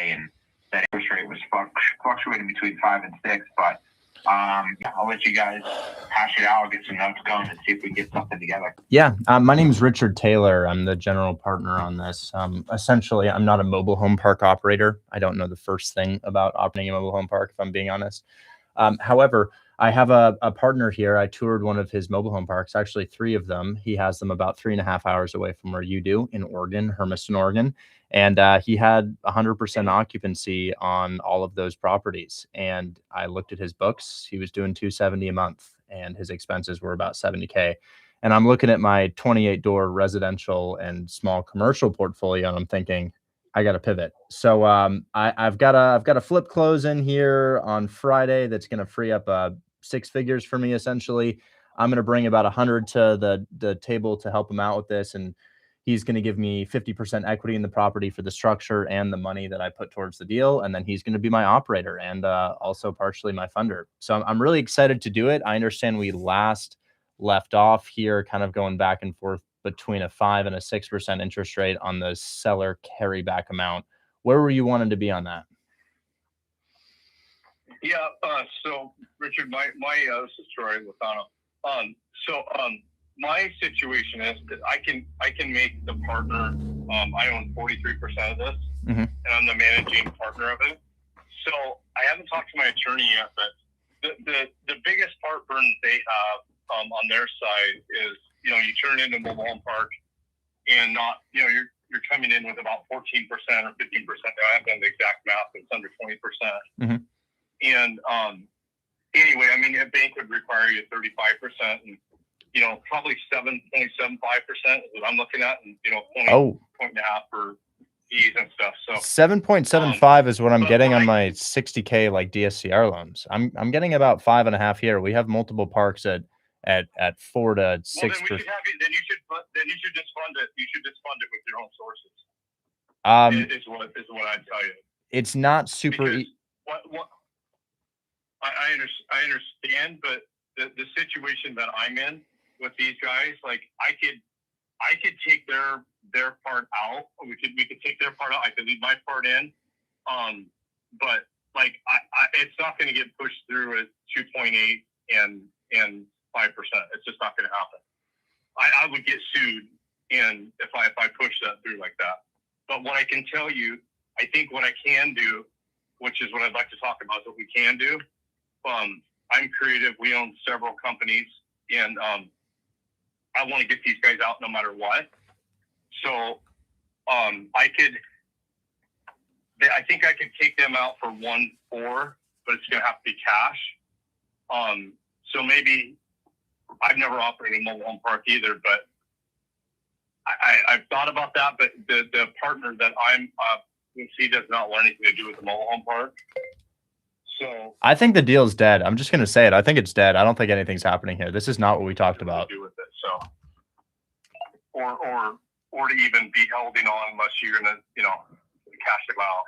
day, and that interest rate was fluctuating between 5 and 6. But I'll let you guys hash it out. I'll get some notes going and see if we can get something together. Yeah, my name is Richard Taylor. I'm the general partner on this. Essentially, I'm not a mobile home park operator. I don't know the first thing about operating a mobile home park, if I'm being honest. However, I have a partner here. I toured one of his mobile home parks, actually 3 of them. He has them about 3.5 hours away from where you do in Oregon, Hermiston, Oregon. And he had 100% occupancy on all of those properties. And I looked at his books. He was doing $270 a month, and his expenses were about $70K. And I'm looking at my 28-door residential and small commercial portfolio, and I'm thinking, I got to pivot. So I've got a flip close in here on Friday that's going to free up 6 figures for me. Essentially, I'm going to bring about 100 to the table to help him out with this, and he's going to give me 50% equity in the property for the structure and the money that I put towards the deal, and then he's going to be my operator and also partially my funder. So I'm really excited to do it. I understand we last left off here, kind of going back and forth between a 5 and a 6% interest rate on the seller carryback amount. Where were you wanting to be on that? Yeah. So Richard, my this is Troy Lozano. My situation is that I can make the partner. I own 43% of this, and I'm the managing partner of it. So I haven't talked to my attorney yet, but the biggest heartburn they have on their side is, you turn it into a mobile home park, and not, you're coming in with about 14% or 15%. I haven't done the exact math, but it's under 20%. And anyway, I mean, a bank would require you 35%, and probably 7.75% is what I'm looking at, and point and a half for fees and stuff. So 7.75 is what I'm getting on my 60K like DSCR loans. I'm getting about 5.5 here. We have multiple parks at 4 to 6%. Then you should just fund it. You should just fund it with your own sources. Is what I'd tell you. It's not super. I understand, but the situation that I'm in with these guys, like I could take their part out. We could take their part out. I could leave my part in. But like it's not going to get pushed through at 2.8 and 5%. It's just not going to happen. I would get sued, and if I push that through like that. But what I can tell you, I think what I can do, which is what I'd like to talk about, is what we can do. I'm creative. We own several companies, and I want to get these guys out no matter what. So I think I could take them out for 1.4, but it's going to have to be cash. So maybe I've never operated a mobile home park either, but I've thought about that. But the partner that I'm with, he does not want anything to do with the mobile home park. So I think the deal's dead. I'm just going to say it. I think it's dead. I don't think anything's happening here. This is not what we talked about. Do with it, so or to even be holding on unless you're going to cash them out.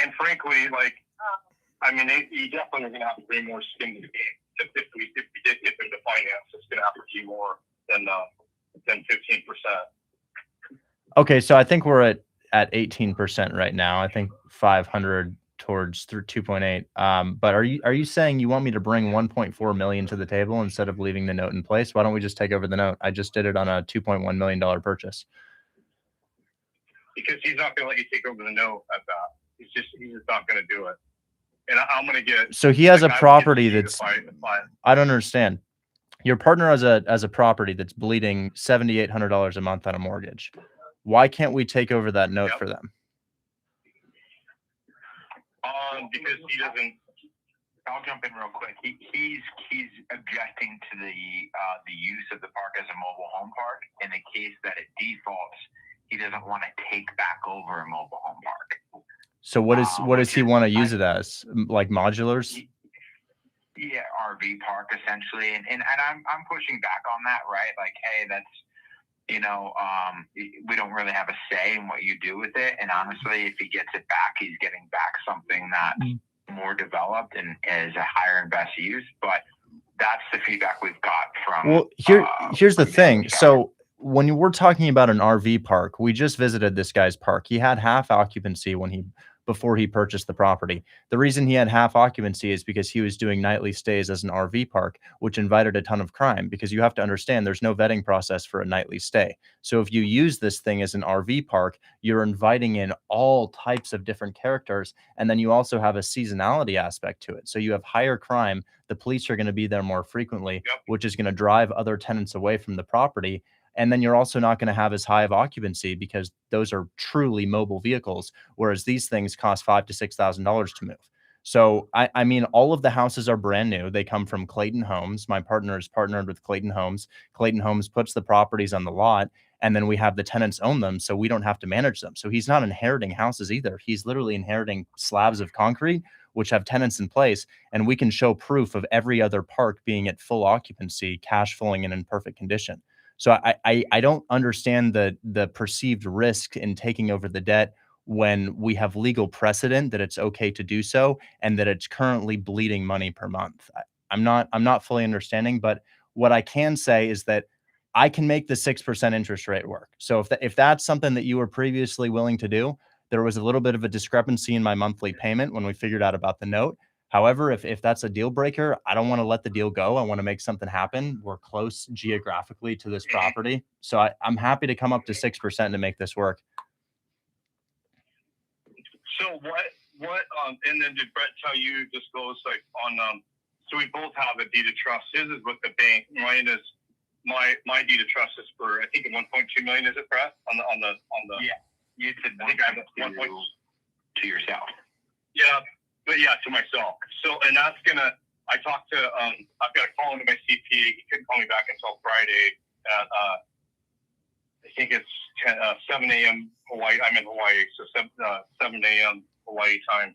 And frankly, like I mean, you definitely are going to have to bring more skin to the game. If we did get them to finance, it's going to have to be more than 15%. Okay, so I think we're at 18% right now. I think 500 towards through 2.8. But are you saying you want me to bring 1.4 million to the table instead of leaving the note in place? Why don't we just take over the note? I just did it on a $2.1 million purchase. Because he's not going to let you take over the note at that. He's just not going to do it. And I'm going to get. So he has a property that's. I don't understand. Your partner has a property that's bleeding $7,800 a month on a mortgage. Why can't we take over that note for them? Because he doesn't. I'll jump in real quick. He's objecting to the use of the park as a mobile home park. In the case that it defaults, he doesn't want to take back over a mobile home park. So what does he want to use it as? Like modulars? Yeah, RV park essentially, and I'm pushing back on that, right? Like, hey, that's we don't really have a say in what you do with it, and honestly, if he gets it back, he's getting back something that's more developed and is a higher and best use. But that's the feedback we've got from. Well, here's the thing. So when we're talking about an RV park, we just visited this guy's park. He had half occupancy before he purchased the property. The reason he had half occupancy is because he was doing nightly stays as an RV park, which invited a ton of crime, because you have to understand there's no vetting process for a nightly stay. So if you use this thing as an RV park, you're inviting in all types of different characters, and then you also have a seasonality aspect to it. So you have higher crime. The police are going to be there more frequently, which is going to drive other tenants away from the property. And then you're also not going to have as high of occupancy because those are truly mobile vehicles, whereas these things cost $5,000 to $6,000 to move. So I mean, all of the houses are brand new. They come from Clayton Homes. My partner is partnered with Clayton Homes. Clayton Homes puts the properties on the lot, and then we have the tenants own them, so we don't have to manage them. So he's not inheriting houses either. He's literally inheriting slabs of concrete which have tenants in place, and we can show proof of every other park being at full occupancy, cash flowing, and in perfect condition. So I don't understand the perceived risk in taking over the debt when we have legal precedent that it's okay to do so, and that it's currently bleeding money per month. I'm not fully understanding, but what I can say is that I can make the 6% interest rate work. So if that's something that you were previously willing to do, there was a little bit of a discrepancy in my monthly payment when we figured out about the note. However, if that's a deal breaker, I don't want to let the deal go. I want to make something happen. We're close geographically to this property. So I'm happy to come up to 6% to make this work. So and then did Brett tell you this goes like on, so we both have a deed of trust. His is with the bank. Mine is, my deed of trust is for, I think 1.2 million, is it, Brett? On the. Yeah. You said I think I have 1.2 to yourself. Yeah. But yeah, to myself. So, and that's gonna, I talked to, I've got to call into my CPA. He couldn't call me back until Friday at, I think it's 7 a.m. Hawaii. I'm in Hawaii, so 7 a.m. Hawaii time.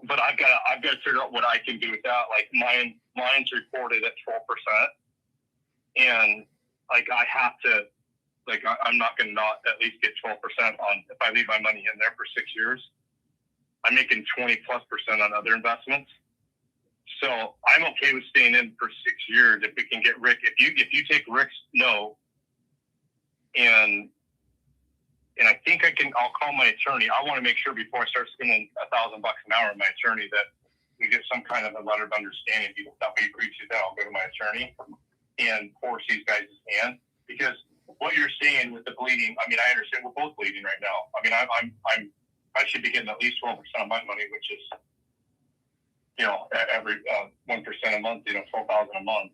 But I've got to figure out what I can do with that. Like mine's reported at 12%. And like, I have to, like, I'm not going to not at least get 12% on, if I leave my money in there for 6 years. I'm making 20+% on other investments. So I'm okay with staying in for 6 years if we can get Rick. If you take Rick's no, and I think I'll call my attorney. I want to make sure before I start spending $1,000 an hour on my attorney that we get some kind of a letter of understanding that we agree to that. I'll go to my attorney and force these guys' hand, because what you're saying with the bleeding, I mean, I understand we're both bleeding right now. I mean, I should be getting at least 12% of my money, which is, every 1% a month, 12,000 a month.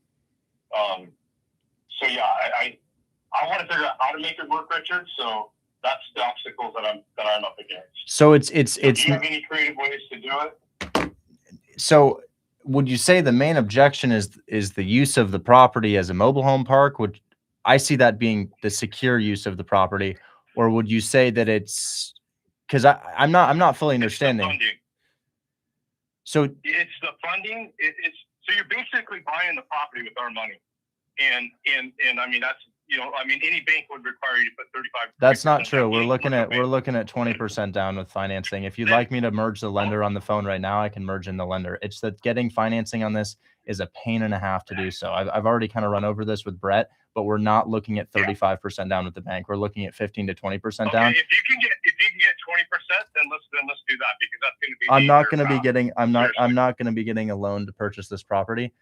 So yeah, I want to figure out how to make it work, Richard. So that's the obstacles that I'm up against. So it's. Do you have any creative ways to do it? So would you say the main objection is the use of the property as a mobile home park? Would I see that being the secure use of the property, or would you say that it's because I'm not fully understanding. It's the funding. So it's the funding. So you're basically buying the property with our money, and I mean that's any bank would require you to put 35%. That's not true. We're looking at 20% down with financing. If you'd like me to merge the lender on the phone right now, I can merge in the lender. It's that getting financing on this is a pain and a half to do so. I've already kind of run over this with Brett, but we're not looking at 35% down with the bank. We're looking at 15 to 20% down. If you can get 20%, then let's do that, because that's going to be. I'm not going to be getting a loan to purchase this property.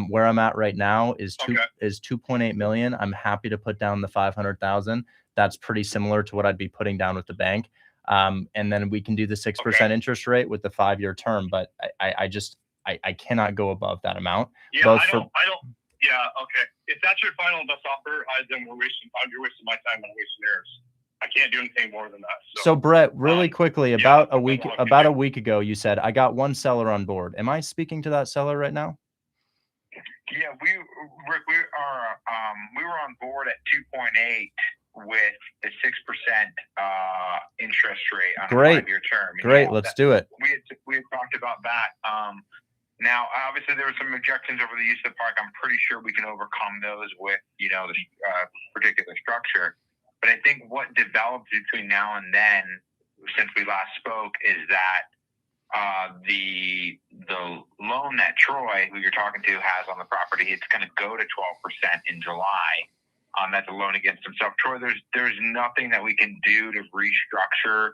Where I'm at right now is 2.8 million. I'm happy to put down the 500,000. That's pretty similar to what I'd be putting down with the bank. And then we can do the 6% interest rate with the 5-year term. But I cannot go above that amount. Yeah, I don't. Yeah, okay. If that's your final and best offer, then you're wasting my time and wasting yours. I can't do anything more than that. So Brett, really quickly, about a week ago, you said I got one seller on board. Am I speaking to that seller right now? Yeah, Rick, we were on board at 2.8 with the 6% interest rate on a 5-year term. Great, let's do it. We had talked about that. Now, obviously, there were some objections over the use of the park. I'm pretty sure we can overcome those with the particular structure. But I think what develops between now and then, since we last spoke, is that the loan that Troy, who you're talking to, has on the property, it's going to go to 12% in July. That's a loan against himself. Troy, there's nothing that we can do to restructure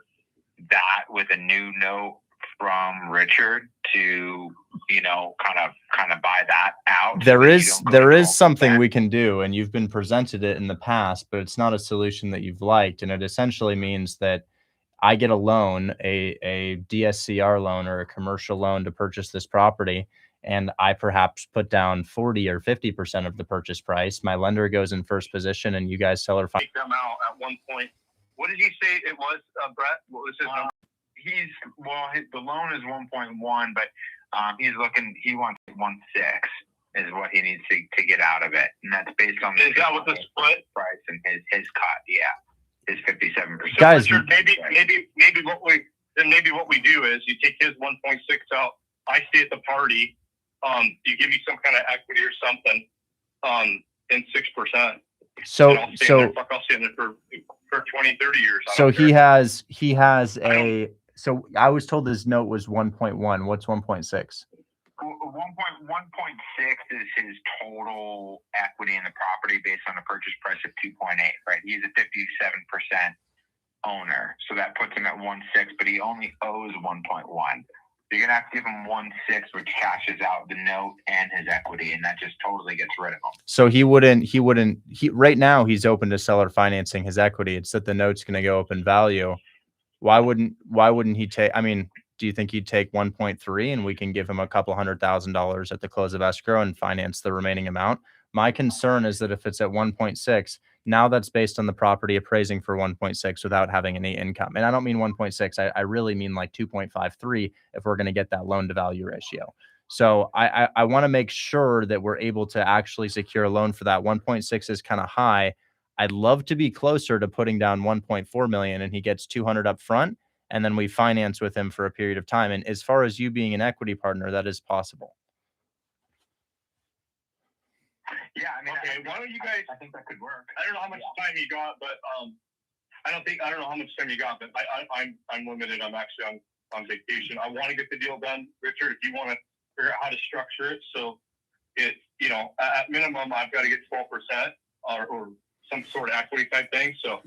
that with a new note from Richard to, kind of buy that out. There is something we can do, and you've been presented it in the past, but it's not a solution that you've liked. And it essentially means that I get a loan, a DSCR loan or a commercial loan to purchase this property, and I perhaps put down 40 or 50% of the purchase price. My lender goes in first position, and you guys seller take them out at one point. What did you say it was, Brett? What was his number? The loan is 1.1, but he wants 1.6 is what he needs to get out of it, and that's based on is that what the split price and his cut? Yeah. Is 57%. Guys, Richard, maybe what we do is you take his 1.6 out. I stay at the party. You give you some kind of equity or something. In 6%. So I'll stay in there for 20, 30 years. So he has a. So I was told his note was 1.1. What's 1.6? 1.6 is his total equity in the property based on a purchase price of 2.8, right? He's a 57% owner. So that puts him at 1.6, but he only owes 1.1. You're going to have to give him 1.6, which cashes out the note and his equity, and that just totally gets rid of him. So right now he's open to seller financing his equity. It's that the note's going to go up in value. Why wouldn't he take, do you think he'd take 1.3 and we can give him a couple $100,000 at the close of escrow and finance the remaining amount? My concern is that if it's at 1.6, now that's based on the property appraising for 1.6 without having any income. And I don't mean 1.6. I really mean like 2.53 if we're going to get that loan to value ratio. So I want to make sure that we're able to actually secure a loan for that. 1.6 is kind of high. I'd love to be closer to putting down 1.4 million and he gets 200 up front, and then we finance with him for a period of time. And as far as you being an equity partner, that is possible. Yeah, okay. Why don't you guys? I think that could work. I don't know how much time you got, but I don't know how much time you got, but I'm limited. I'm actually on vacation. I want to get the deal done, Richard. If you want to figure out how to structure it, so it at minimum I've got to get 12% or some sort of equity type thing. So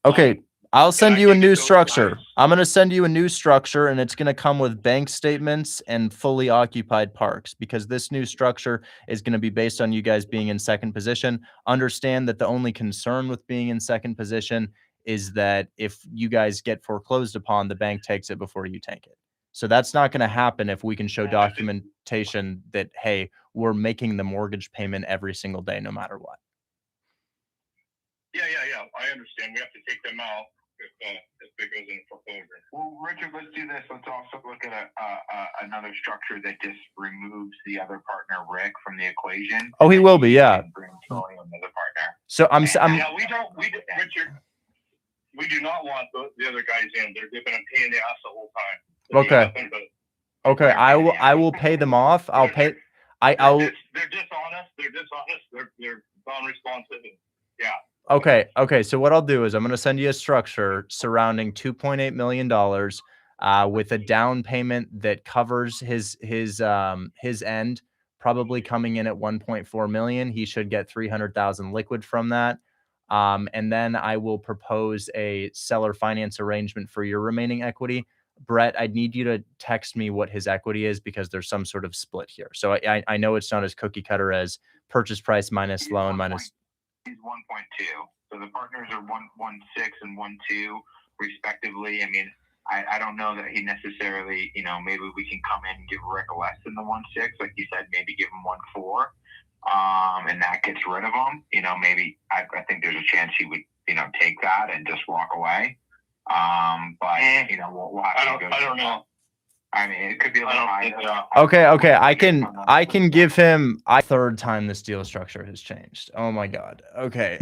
okay. I'll send you a new structure. I'm going to send you a new structure, and it's going to come with bank statements and fully occupied parks, because this new structure is going to be based on you guys being in second position. Understand that the only concern with being in second position is that if you guys get foreclosed upon, the bank takes it before you take it. So that's not going to happen if we can show documentation that, hey, we're making the mortgage payment every single day, no matter what. Yeah. I understand. We have to take them out if it goes into foreclosure. Well, Richard, let's do this. Let's also look at another structure that just removes the other partner, Rick, from the equation. Oh, he will be, yeah. Bring another partner. So I'm Richard, we do not want the other guys in. They've been a pain in the ass the whole time. Okay. I will pay them off. They're dishonest. They're non-responsive. Yeah. Okay. So what I'll do is I'm going to send you a structure surrounding $2.8 million with a down payment that covers his end, probably coming in at 1.4 million. He should get 300,000 liquid from that. And then I will propose a seller finance arrangement for your remaining equity. Brett, I'd need you to text me what his equity is, because there's some sort of split here. So I know it's not as cookie cutter as purchase price minus loan minus. He's 1.2. So the partners are 1.6 and 1.2 respectively. I don't know that he necessarily, maybe we can come in and give Rick less than the 1.6, like you said, maybe give him 1.4, and that gets rid of him. Maybe I think there's a chance he would, take that and just walk away. But we'll have to go. I don't know. It could be a little higher. Okay. I can give him third time this deal structure has changed. Oh my God. Okay.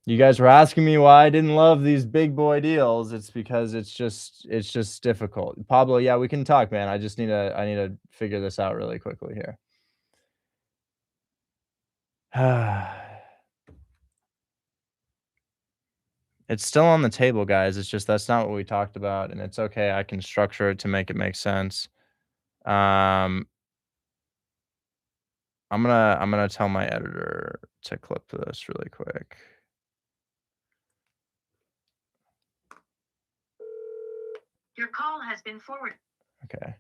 You guys were asking me why I didn't love these big boy deals. It's because it's just difficult. Pablo, yeah, we can talk, man. I need to figure this out really quickly here. It's still on the table, guys. It's just that's not what we talked about, and it's okay. I can structure it to make it make sense. I'm gonna tell my editor to clip this really quick. Your call has been forwarded. Okay.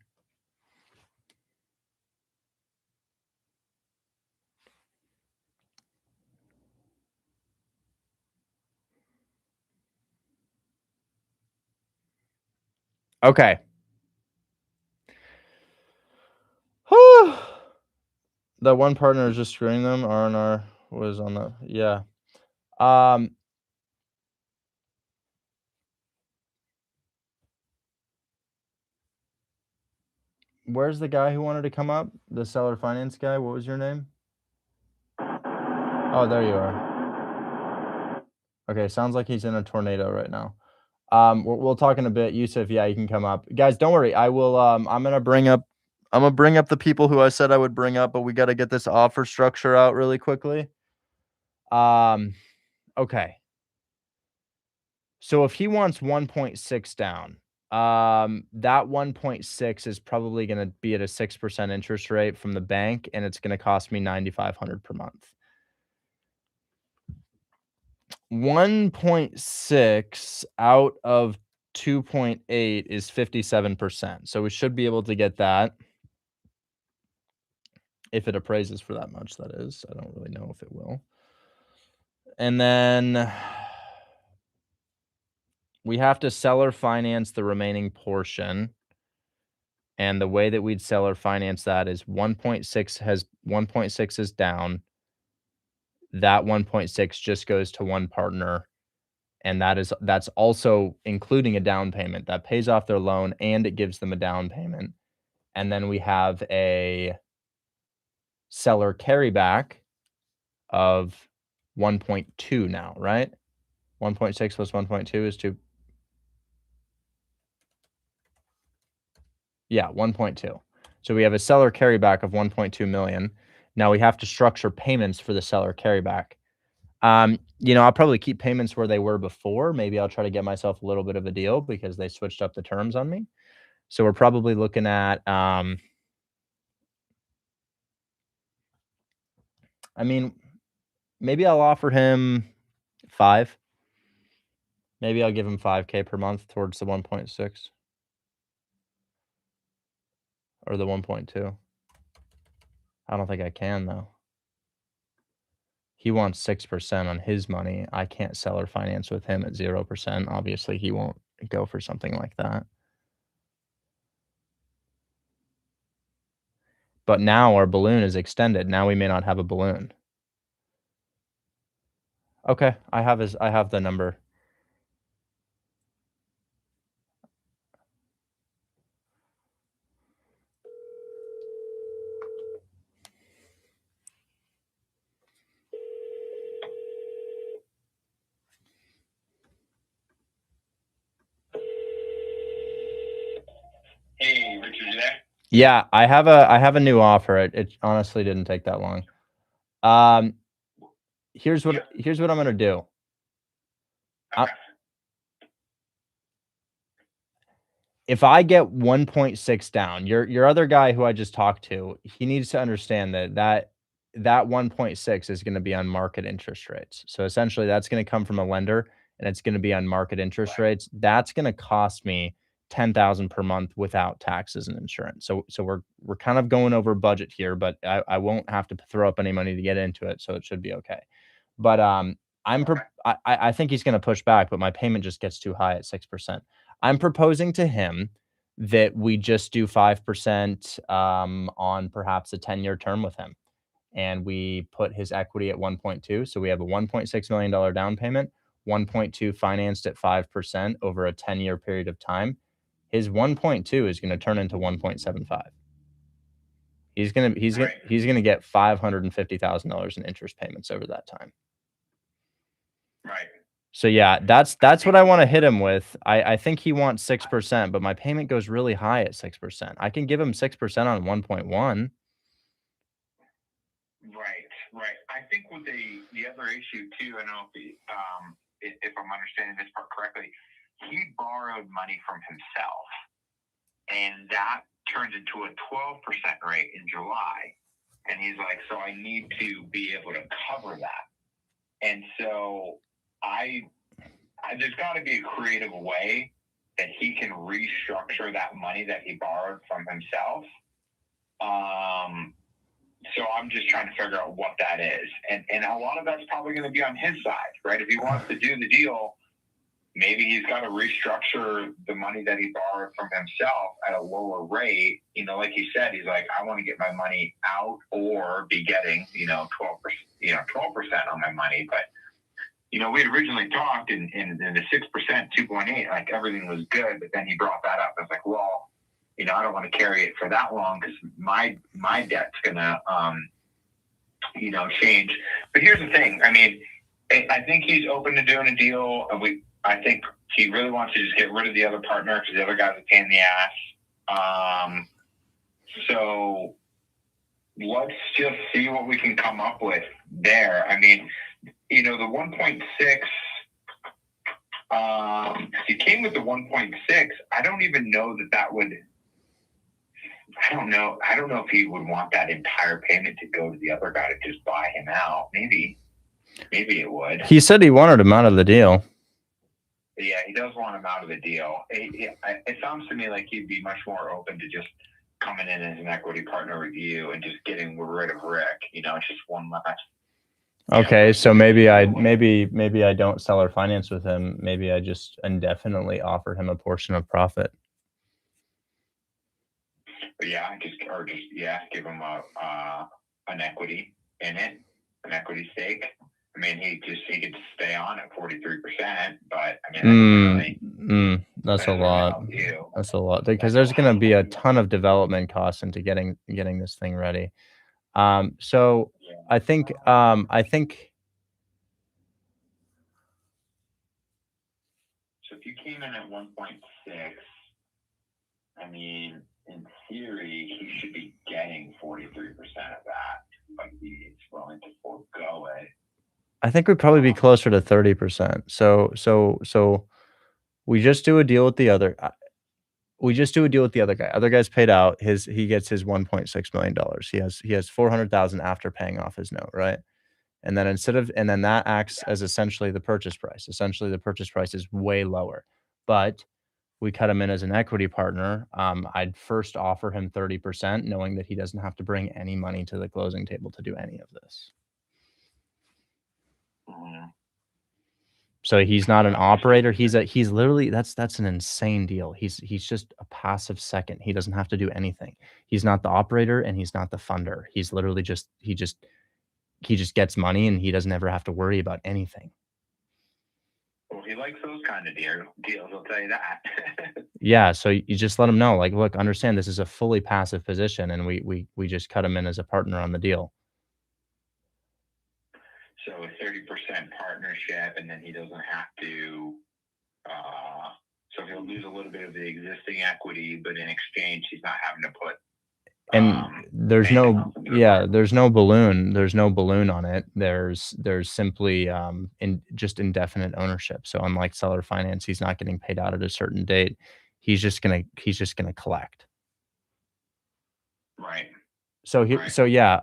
Okay. The one partner is just screwing them. R&R was on the yeah. Where's the guy who wanted to come up? The seller finance guy. What was your name? Oh, there you are. Okay, sounds like he's in a tornado right now. We'll talk in a bit. Yusuf, yeah, you can come up. Guys, don't worry. I will I'm gonna bring up the people who I said I would bring up, but we gotta get this offer structure out really quickly. Okay. So if he wants 1.6 down, that 1.6 is probably gonna be at a 6% interest rate from the bank, and it's gonna cost me $9,500 per month. 1.6 out of 2.8 is 57%. So we should be able to get that. If it appraises for that much, that is. I don't really know if it will. And then we have to seller finance the remaining portion. And the way that we'd seller finance that is 1.6 is down. That 1.6 just goes to one partner. And that's also including a down payment that pays off their loan and it gives them a down payment. And then we have a seller carryback of 1.2 now, right? 1.6 plus 1.2 is 2. Yeah, 1.2. So we have a seller carryback of 1.2 million. Now we have to structure payments for the seller carryback. I'll probably keep payments where they were before. Maybe I'll try to get myself a little bit of a deal because they switched up the terms on me. So we're probably looking at, maybe I'll offer him 5. Maybe I'll give him $5K per month towards the 1.6 or the 1.2. I don't think I can though. He wants 6% on his money. I can't seller finance with him at 0%. Obviously, he won't go for something like that. But now our balloon is extended. Now we may not have a balloon. Okay, I have the number. Hey, Richard, you there? Yeah, I have a new offer. It honestly didn't take that long. Here's what I'm gonna do. Okay. If I get 1.6 down, your other guy who I just talked to, he needs to understand that 1.6 is going to be on market interest rates. So essentially, that's going to come from a lender, and it's going to be on market interest rates. That's going to cost me $10,000 per month without taxes and insurance. So we're kind of going over budget here, but I won't have to throw up any money to get into it, so it should be okay. But I think he's going to push back, but my payment just gets too high at 6%. I'm proposing to him that we just do 5% on perhaps a 10-year term with him. And we put his equity at 1.2. So we have a $1.6 million down payment, 1.2 financed at 5% over a 10-year period of time. His 1.2 is going to turn into 1.75. He's going to get $550,000 in interest payments over that time. Right. So yeah, that's what I want to hit him with. I think he wants 6%, but my payment goes really high at 6%. I can give him 6% on 1.1. Right. I think with the other issue too, I don't know if if I'm understanding this part correctly, he borrowed money from himself, and that turned into a 12% rate in July. And he's like, so I need to be able to cover that. And so there's got to be a creative way that he can restructure that money that he borrowed from himself. So I'm just trying to figure out what that is. And a lot of that's probably going to be on his side, right? If he wants to do the deal, maybe he's got to restructure the money that he borrowed from himself at a lower rate. You know, like he said, he's like, I want to get my money out or be getting, 12%, 12% on my money. But, we had originally talked in the 6%, 2.8, like everything was good. But then he brought that up. I was like, well, I don't want to carry it for that long because my debt's going to, change. But here's the thing. I mean, I think he's open to doing a deal. I think he really wants to just get rid of the other partner because the other guy's a pain in the ass. So let's just see what we can come up with there. I mean, the 1.6, he came with the 1.6. I don't even know that would, I don't know if he would want that entire payment to go to the other guy to just buy him out. Maybe it would. He said he wanted him out of the deal. Yeah, he does want him out of the deal. It sounds to me like he'd be much more open to just coming in as an equity partner with you and just getting rid of Rick. It's just one less. Okay, so maybe I don't sell or finance with him. Maybe I just indefinitely offer him a portion of profit. But give him an equity in it, an equity stake. I mean, he could stay on at 43%, but I mean, that's a lot. That's a lot because there's going to be a ton of development costs into getting this thing ready. So I think. So if you came in at 1.6, I mean, in theory, he should be getting 43% of that, but he's willing to forego it. I think we'd probably be closer to 30%. So we just do a deal with the other. We just do a deal with the other guy. Other guy's paid out. He gets his $1.6 million. He has $400,000 after paying off his note, right? And then then that acts as essentially the purchase price. Essentially, the purchase price is way lower, but we cut him in as an equity partner. I'd first offer him 30%, knowing that he doesn't have to bring any money to the closing table to do any of this. So he's not an operator. He's literally that's an insane deal. He's just a passive second. He doesn't have to do anything. He's not the operator and he's not the funder. He's literally he just gets money and he doesn't ever have to worry about anything. Well, he likes those kind of deals, I'll tell you that. Yeah, so you just let him know, like, look, understand this is a fully passive position, and we just cut him in as a partner on the deal. So a 30% partnership, and then he doesn't have to. So he'll lose a little bit of the existing equity, but in exchange, he's not having to put. And there's no balloon. There's no balloon on it. There's simply just indefinite ownership. So unlike seller finance, he's not getting paid out at a certain date. He's just gonna collect. Right. So yeah.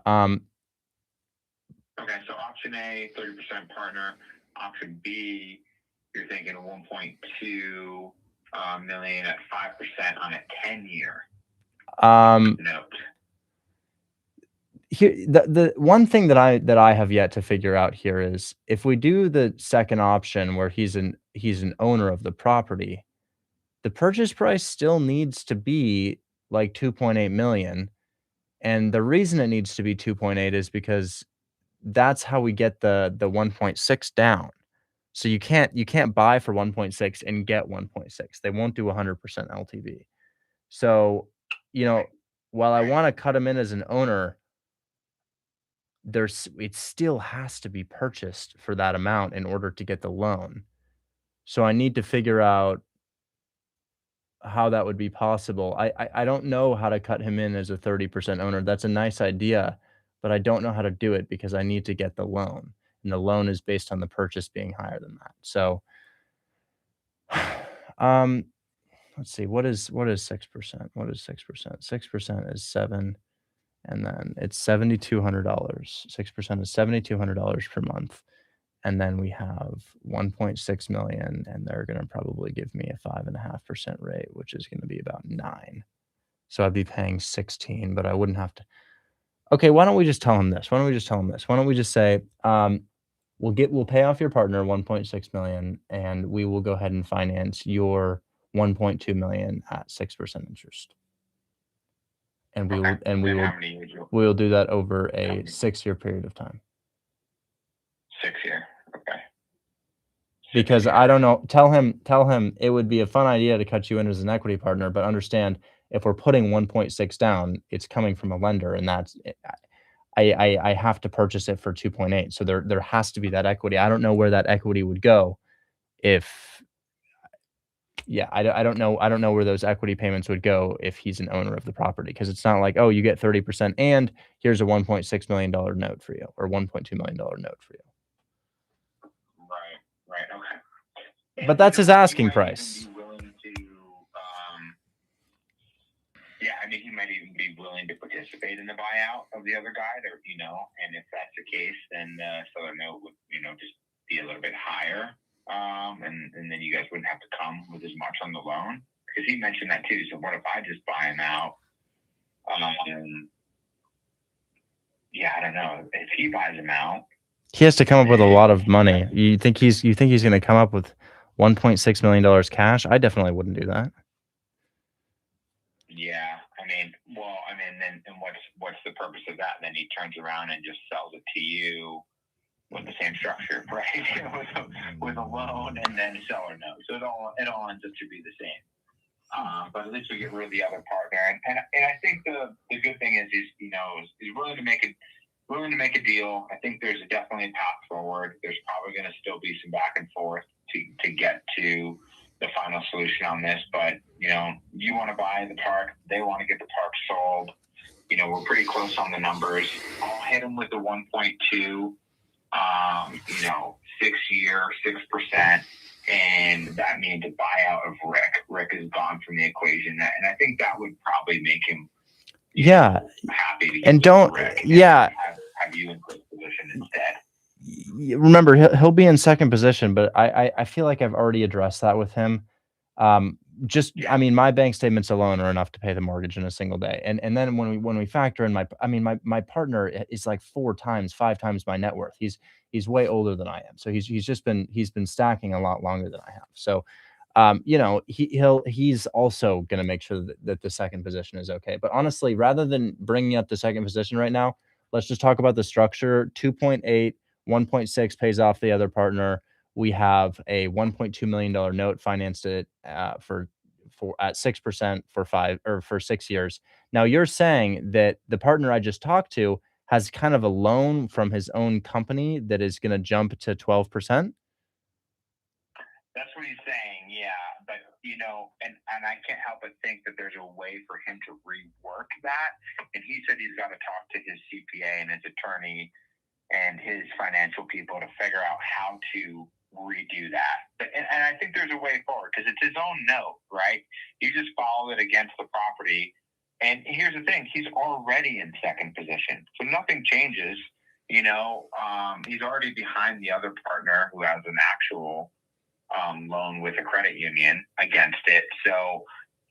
Okay, so option A, 30% partner. Option B, you're thinking 1.2 million at 5% on a 10-year. Note. Here, the one thing that I have yet to figure out here is if we do the second option where he's an owner of the property, the purchase price still needs to be like 2.8 million, and the reason it needs to be 2.8 is because that's how we get the 1.6 down. So you can't buy for 1.6 and get 1.6. They won't do 100% LTV. So, while I want to cut him in as an owner, it still has to be purchased for that amount in order to get the loan. So I need to figure out how that would be possible. I don't know how to cut him in as a 30% owner. That's a nice idea, but I don't know how to do it because I need to get the loan. and the loan is based on the purchase being higher than that. So, let's see, what is 6%? What is 6%? 6% is 7, and then it's $7,200. 6% is $7,200 per month. And then we have 1.6 million, and they're going to probably give me a 5.5% rate, which is going to be about 9. So I'd be paying 16, but I wouldn't have to. Okay, why don't we just tell him this? Why don't we just say, we'll pay off your partner 1.6 million, and we will go ahead and finance your 1.2 million at 6% interest. And we will, we will do that over a 6-year period of time. 6 year. Okay. Because I don't know, tell him it would be a fun idea to cut you in as an equity partner, but understand if we're putting 1.6 down, it's coming from a lender, and that's I have to purchase it for 2.8. So there has to be that equity. I don't know where that equity would go if I don't know where those equity payments would go if he's an owner of the property, because it's not like, oh, you get 30% and here's a $1.6 million note for you, or $1.2 million note for you. Right. Okay. But that's his asking price. He might even be willing to participate in the buyout of the other guy, and if that's the case, then so the note would, just be a little bit higher, and then you guys wouldn't have to come with as much on the loan, because he mentioned that too. So what if I just buy him out? I don't know if he buys him out. He has to come up with a lot of money. You think he's going to come up with $1.6 million cash? I definitely wouldn't do that. Yeah, then what's the purpose of that? And then he turns around and just sells it to you with the same structure, right? with a loan and then seller note. So it all ends up to be the same. But at least we get rid of the other partner. And I think the good thing is he's willing to make a deal. I think there's definitely a path forward. There's probably going to still be some back and forth to get to the final solution on this, but you want to buy the park, they want to get the park sold. We're pretty close on the numbers. I'll hit them with the 1.2, 6 year, 6%, and that means a buyout of Rick. Rick is gone from the equation, and I think that would probably make him happy to and don't Rick and have you in first position instead. Remember, he'll be in second position, but I feel like I've already addressed that with him. My bank statements alone are enough to pay the mortgage in a single day. And then when we factor in my partner is like 4 times, 5 times my net worth. He's way older than I am. So he's been stacking a lot longer than I have. So, he's also going to make sure that the second position is okay. But honestly, rather than bringing up the second position right now, let's just talk about the structure. 2.8, 1.6 pays off the other partner. We have a $1.2 million note financed it for at 6% for 6 years. Now you're saying that the partner I just talked to has kind of a loan from his own company that is going to jump to 12%. That's what he's saying, yeah. But and I can't help but think that there's a way for him to rework that. And he said he's got to talk to his CPA and his attorney and his financial people to figure out how to redo that. And I think there's a way forward, because it's his own note, right? You just follow it against the property. And here's the thing, he's already in second position. So nothing changes, he's already behind the other partner who has an actual loan with a credit union against it. So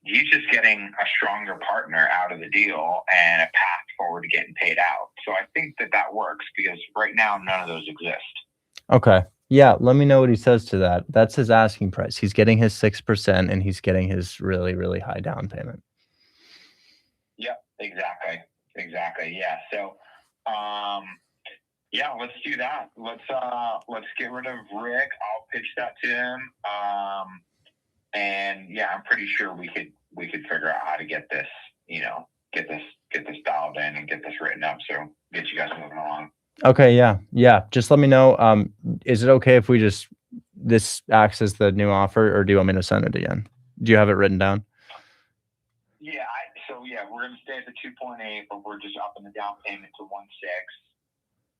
he's just getting a stronger partner out of the deal and a path forward to getting paid out. So I think that works, because right now none of those exist. Okay. Yeah, let me know what he says to that. That's his asking price. He's getting his 6% and he's getting his really, really high down payment. Yep, exactly. Yeah. So, let's do that. Let's get rid of Rick. I'll pitch that to him. And yeah, I'm pretty sure we could figure out how to get this, get this dialed in and get this written up. So get you guys moving along. Okay. Yeah. Just let me know. Is it okay if this acts as the new offer, or do you want me to send it again? Do you have it written down? Yeah. We're going to stay at the 2.8, but we're just upping the down payment to 1.6.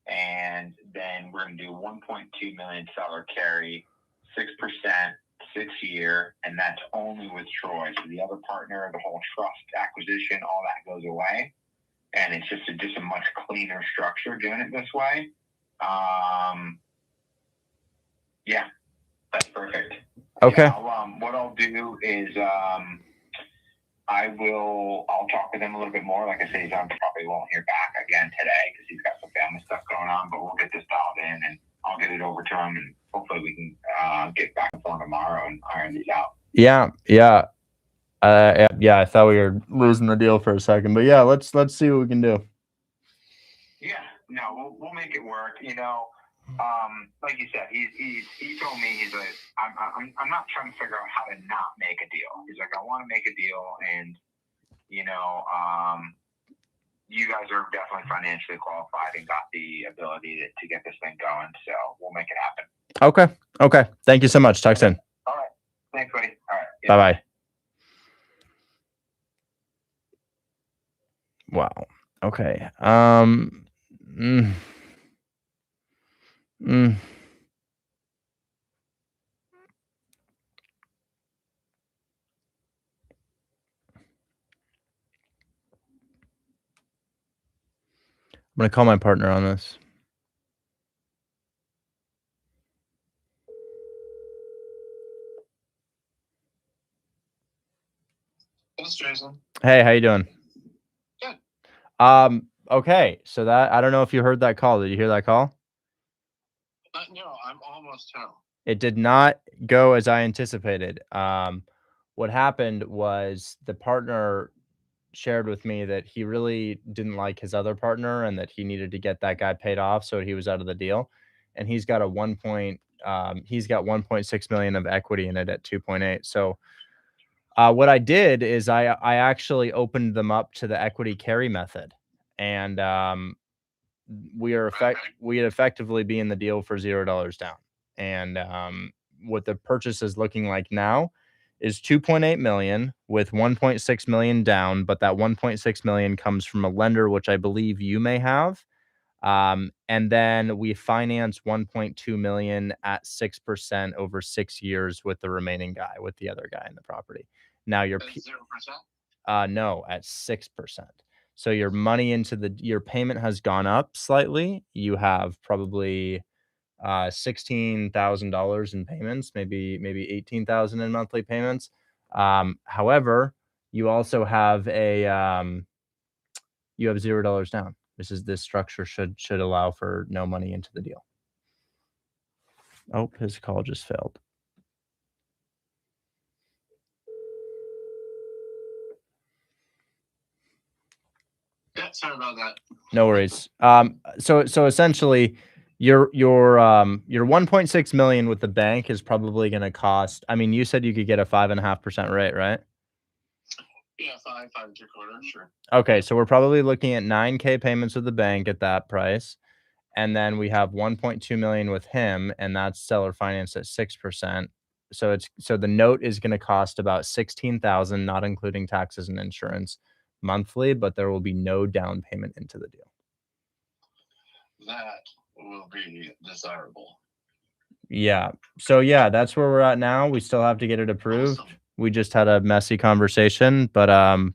and then we're going to do 1.2 million seller carry, 6%, 6-year, and that's only with Troy. So the other partner, the whole trust acquisition, all that goes away, and it's just a much cleaner structure doing it this way. Yeah, that's perfect. Okay. Yeah, what I'll do is I'll talk with him a little bit more. Like I said, probably won't hear back again today because he's got some family stuff going on, but we'll get this dialed in and I'll get it over to him, and hopefully we can get back on tomorrow and iron these out. Yeah. I thought we were losing the deal for a second, but yeah, let's see what we can do. Yeah, no, we'll make it work. Like you said, he told me, he's like, I'm not trying to figure out how to not make a deal. He's like, I want to make a deal, and you guys are definitely financially qualified and got the ability to get this thing going, so we'll make it happen. Okay. Thank you so much. Talk soon. All right. Thanks, buddy. All right. Yeah. Bye-bye. Wow. Okay. I'm going to call my partner on this. Thanks, Jason. Hey, how you doing? Good. Okay. So that, I don't know if you heard that call. Did you hear that call? No, I'm almost home. It did not go as I anticipated. What happened was the partner shared with me that he really didn't like his other partner and that he needed to get that guy paid off, so he was out of the deal. And he's got he's got 1.6 million of equity in it at 2.8. So what I did is I actually opened them up to the equity carry method, and we'd effectively be in the deal for $0 down. And what the purchase is looking like now is 2.8 million with 1.6 million down, but that 1.6 million comes from a lender, which I believe you may have. And then we finance 1.2 million at 6% over 6 years with the remaining guy, with the other guy in the property. Now you're 0%? No, at 6%. So your money your payment has gone up slightly. You have probably $16,000 in payments, maybe $18,000 in monthly payments. However, you also have you have $0 down. This structure should allow for no money into the deal. Oh, his call just failed. Yeah, sorry about that. No worries. So essentially, your 1.6 million with the bank is probably going to cost. I mean, you said you could get a 5.5% rate, right? Yeah, 5.75, sure. Okay, so we're probably looking at 9K payments with the bank at that price, and then we have 1.2 million with him, and that's seller finance at 6%. So the note is going to cost about 16,000, not including taxes and insurance monthly, but there will be no down payment into the deal. That will be desirable. Yeah. So yeah, that's where we're at now. We still have to get it approved. Awesome. We just had a messy conversation, but yeah,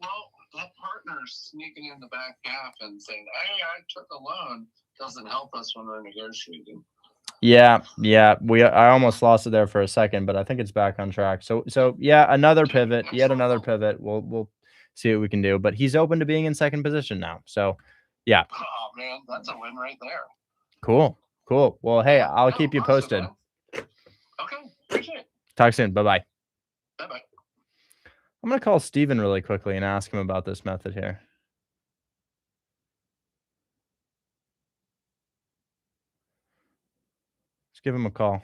well, that partner's sneaking in the back half and saying, "Hey, I took a loan," doesn't help us when we're negotiating. Yeah. I almost lost it there for a second, but I think it's back on track. So yeah, another pivot, yet another pivot. We'll see what we can do. But he's open to being in second position now. So yeah. Oh man, that's a win right there. Cool. Well, hey, I'll keep you posted. Man. Okay, appreciate it. Talk soon. Bye-bye. Bye-bye. I'm gonna call Steven really quickly and ask him about this method here. Let's give him a call.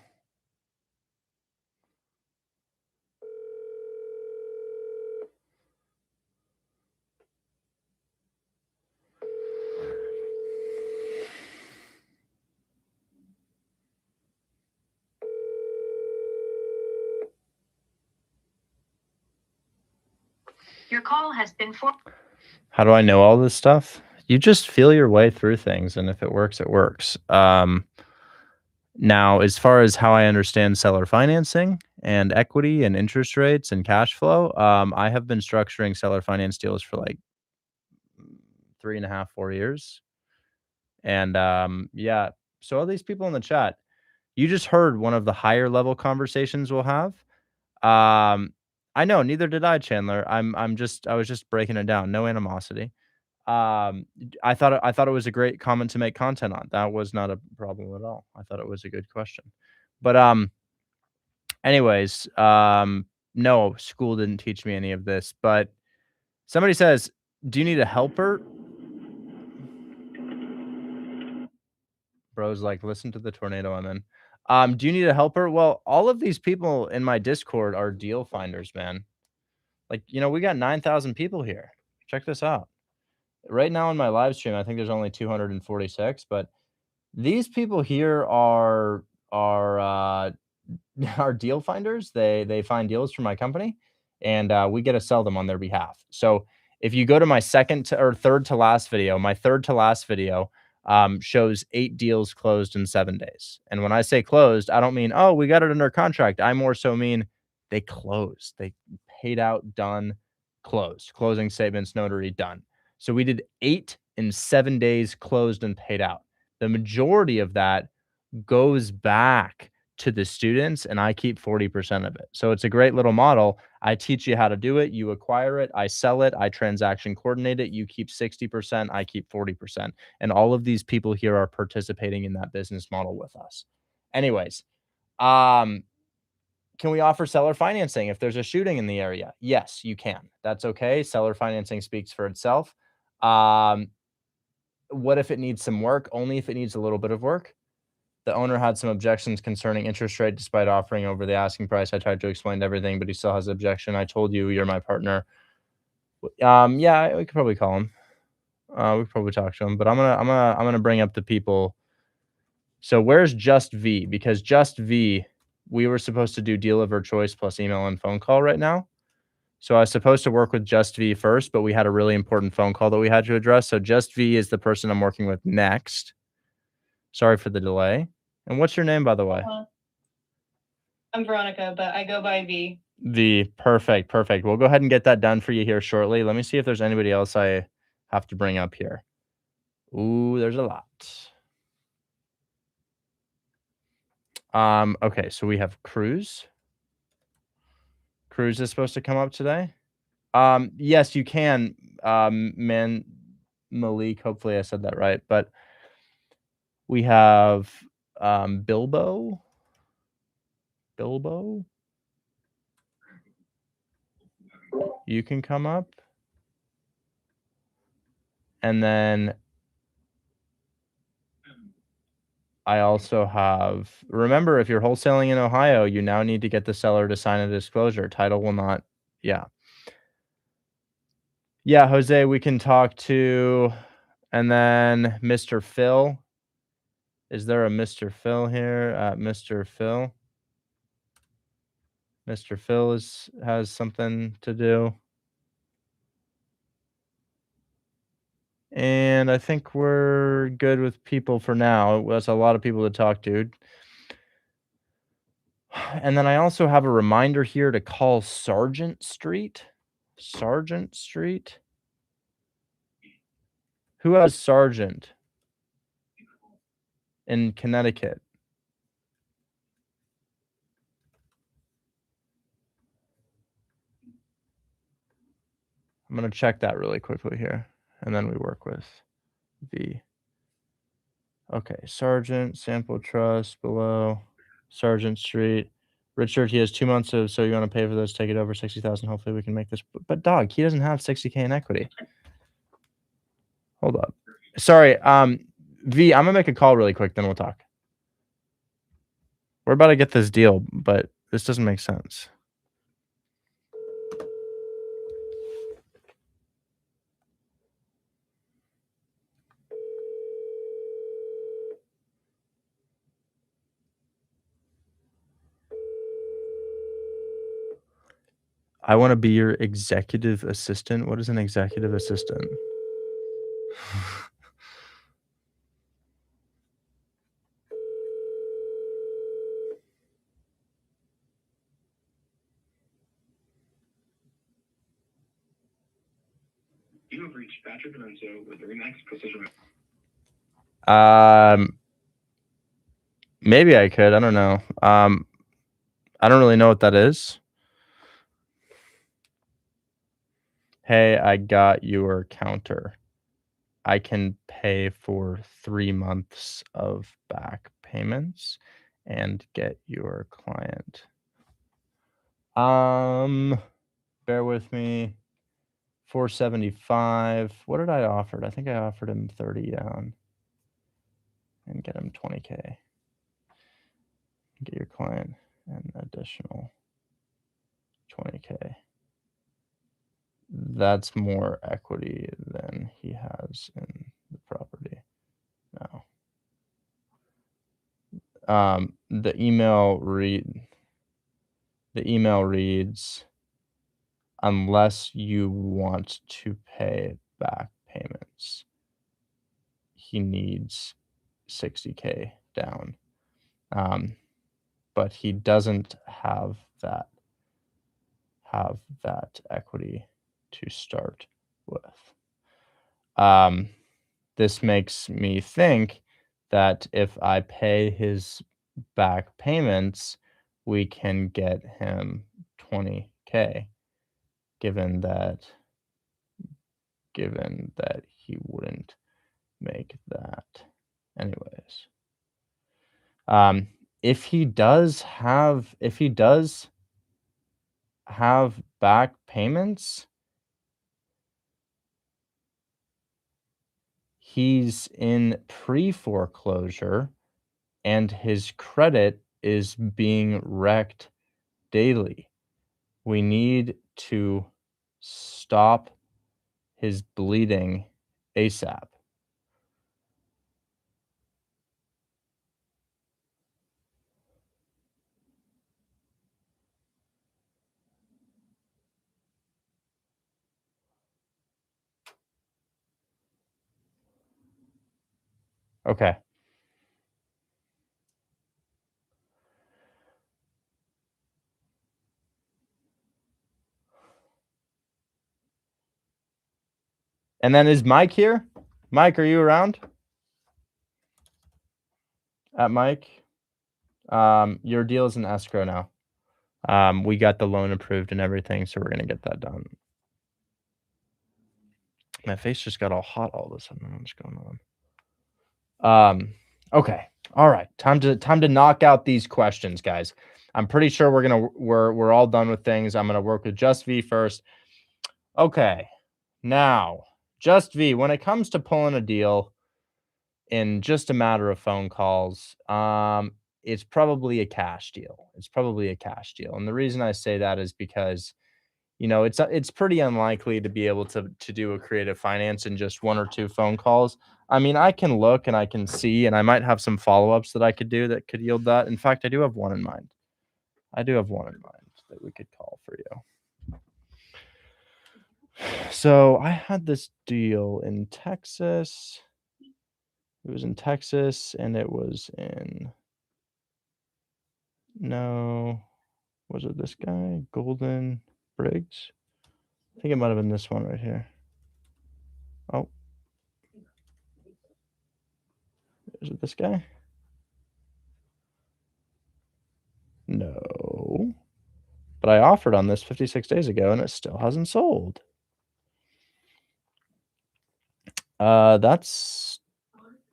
Your call has been How do I know all this stuff? you just feel your way through things, and if it works, it works. Now, as far as how I understand seller financing and equity and interest rates and cash flow, I have been structuring seller finance deals for like 3.5, 4 years. And yeah, so all these people in the chat, you just heard one of the higher level conversations we'll have. I know, neither did I, Chandler. I was just breaking it down. No animosity. I thought it was a great comment to make content on. That was not a problem at all. I thought it was a good question. But anyways, no, school didn't teach me any of this. But somebody says, "Do you need a helper?" Bro's like, "Listen to the tornado I'm in." Do you need a helper? Well, all of these people in my Discord are deal finders, man. Like, we got 9,000 people here. Check this out. Right now in my live stream, I think there's only 246, but these people here are deal finders. They find deals for my company, and we get to sell them on their behalf. So if you go to my third to last video, shows 8 deals closed in 7 days. And when I say closed, I don't mean, oh, we got it under contract. I more so mean they closed. They paid out, done, closed. Closing statements, notary, done. So we did 8 in 7 days, closed and paid out. The majority of that goes back to the students, and I keep 40% of it. So it's a great little model. I teach you how to do it. You acquire it. I sell it. I transaction coordinate it. You keep 60%. I keep 40%. And all of these people here are participating in that business model with us. Anyways, can we offer seller financing if there's a shooting in the area? Yes, you can. That's okay. Seller financing speaks for itself. What if it needs some work? Only if it needs a little bit of work. The owner had some objections concerning interest rate despite offering over the asking price. I tried to explain everything, but he still has objection. I told you you're my partner. Yeah, we could probably call him. We could probably talk to him, but I'm gonna bring up the people. So where's Just V? Because Just V, we were supposed to do deal of her choice plus email and phone call right now. So I was supposed to work with Just V first, but we had a really important phone call that we had to address. So Just V is the person I'm working with next. Sorry for the delay. And what's your name, by the way? I'm Veronica, but I go by V. V. Perfect. We'll go ahead and get that done for you here shortly. Let me see if there's anybody else I have to bring up here. Ooh, there's a lot. Okay, so we have Cruz. Cruz is supposed to come up today. Yes, you can, Malik. Hopefully I said that right. But we have Bilbo. You can come up. And then I also have, remember, if you're wholesaling in Ohio, you now need to get the seller to sign a disclosure. Title will not. Yeah. Yeah, Jose, we can talk to. And then Mr. Phil. Is there a Mr. Phil here? Mr. Phil. Mr. Phil has something to do. And I think we're good with people for now. That's a lot of people to talk to. And then I also have a reminder here to call Sargent Street. Sargent Street? Who has Sargent in Connecticut? I'm going to check that really quickly here. And then we work with V. Okay, Sargent, Sample Trust, below, Sargent Street. Richard, he has 2 months of, so you want to pay for this, take it over 60,000. Hopefully we can make this. But dog, he doesn't have 60K in equity. Hold up. Sorry, V, I'm going to make a call really quick, then we'll talk. We're about to get this deal, but this doesn't make sense. I want to be your executive assistant. What is an executive assistant? You have reached Patrick Lorenzo with the Remax Precision. Maybe I could. I don't know. I don't really know what that is. Hey, I got your counter. I can pay for 3 months of back payments and get your client. Bear with me. 475. What did I offer? I think I offered him 30 down and get him 20K. Get your client an additional 20K. That's more equity than he has in the property now. The email reads, unless you want to pay back payments, he needs 60K down. But he doesn't have that equity to start with. This makes me think that if I pay his back payments, we can get him 20K, given that he wouldn't make that anyways. If he does have back payments, he's in pre-foreclosure and his credit is being wrecked daily. We need to stop his bleeding ASAP. Okay. And then is Mike here? Mike, are you around? Mike, your deal is in escrow now. We got the loan approved and everything, so we're gonna get that done. My face just got all hot all of a sudden. What's going on? Okay. All right. Time to knock out these questions, guys. I'm pretty sure we're all done with things. I'm gonna work with Just V first. Okay. Now, Just V, when it comes to pulling a deal in just a matter of phone calls, it's probably a cash deal. And the reason I say that is because, you know, it's pretty unlikely to be able to do a creative finance in just 1 or 2 phone calls. I mean, I can look and I can see, and I might have some follow-ups that I could do that could yield that. In fact, I do have one in mind. That we could call for you. So I had this deal in Texas. It was in Texas, and it was in... No. Was it this guy? Golden Briggs? I think it might have been this one right here. Oh. Is it this guy? No. But I offered on this 56 days ago, and it still hasn't sold.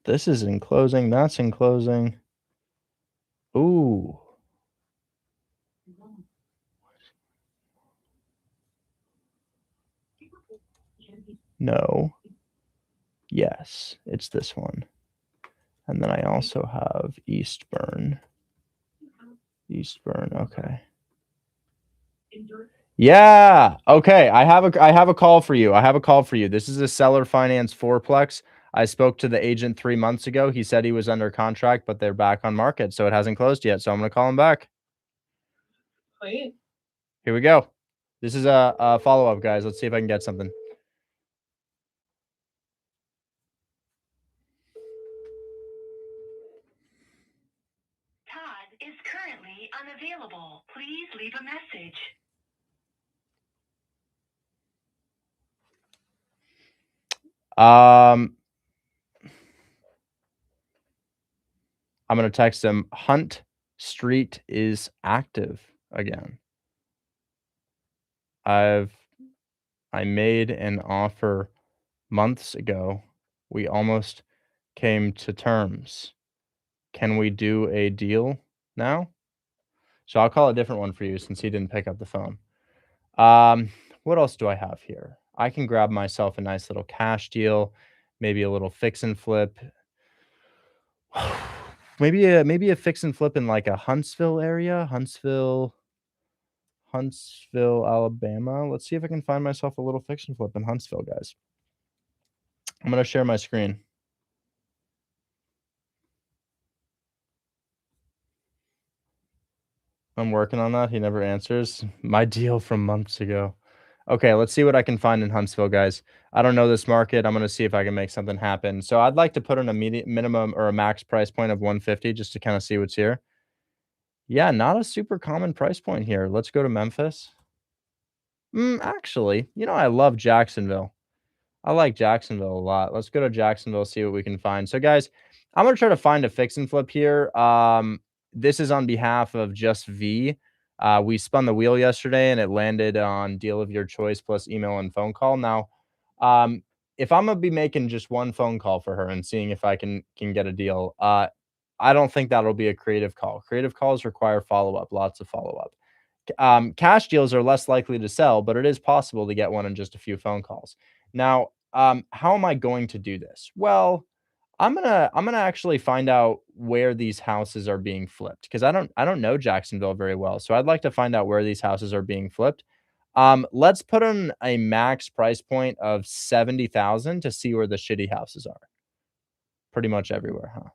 This is in closing. That's in closing. Ooh. No. Yes, it's this one. And then I also have Eastburn. Okay. Yeah. Okay. I have a call for you. This is a seller finance fourplex. I spoke to the agent 3 months ago. He said he was under contract, but they're back on market, so it hasn't closed yet. So I'm going to call him back. Wait. Here we go. This is a follow-up, guys. Let's see if I can get something. is currently unavailable. Please leave a message. I'm going to text him. Hunt Street is active again. I made an offer months ago. We almost came to terms. Can we do a deal now? So I'll call a different one for you since he didn't pick up the phone. What else do I have here? I can grab myself a nice little cash deal, maybe a little fix and flip. maybe a fix and flip in like a Huntsville area, Huntsville, Alabama. Let's see if I can find myself a little fix and flip in Huntsville, guys. I'm going to share my screen. I'm working on that. He never answers. My deal from months ago. Okay, let's see what I can find in Huntsville, guys. I don't know this market. I'm going to see if I can make something happen. So I'd like to put in a minimum or a max price point of 150 just to kind of see what's here. Yeah, not a super common price point here. Let's go to Memphis. Actually, I love Jacksonville. I like Jacksonville a lot. Let's go to Jacksonville, see what we can find. So, guys, I'm going to try to find a fix and flip here. This is on behalf of Just V. We spun the wheel yesterday, and it landed on deal of your choice plus email and phone call. Now, if I'm going to be making just one phone call for her and seeing if I can get a deal, I don't think that'll be a creative call. Creative calls require follow-up, lots of follow-up. Cash deals are less likely to sell, but it is possible to get one in just a few phone calls. Now, how am I going to do this? Well, I'm gonna actually find out where these houses are being flipped because I don't know Jacksonville very well. So I'd like to find out where these houses are being flipped. Let's put in a max price point of 70,000 to see where the shitty houses are. Pretty much everywhere, huh?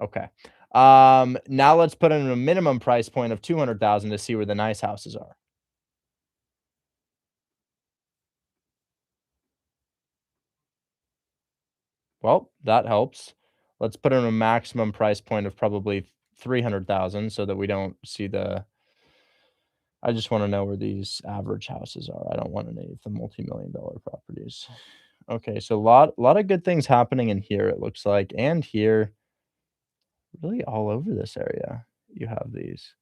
Okay. Now let's put in a minimum price point of 200,000 to see where the nice houses are. Well, that helps. Let's put in a maximum price point of probably 300,000 so that we don't see I just want to know where these average houses are. I don't want any of the multi-million-dollar properties. Okay, so a lot of good things happening in here, it looks like, and here, really all over this area. You have these.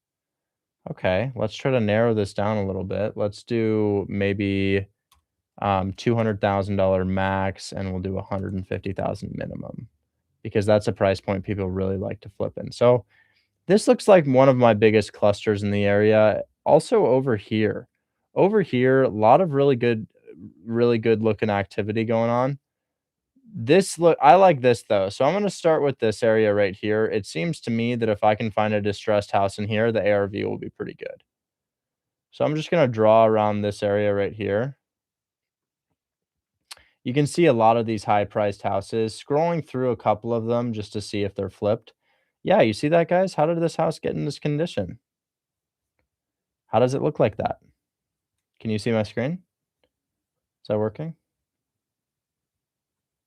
Okay, let's try to narrow this down a little bit. Let's do maybe $200,000 max, and we'll do 150,000 minimum because that's a price point people really like to flip in. So this looks like one of my biggest clusters in the area. Also over here, a lot of really good looking activity going on. I like this though. So I'm going to start with this area right here. It seems to me that if I can find a distressed house in here, the ARV will be pretty good. So I'm just going to draw around this area right here. You can see a lot of these high-priced houses. Scrolling through a couple of them just to see if they're flipped. Yeah, you see that, guys? How did this house get in this condition? How does it look like that? Can you see my screen? Is that working?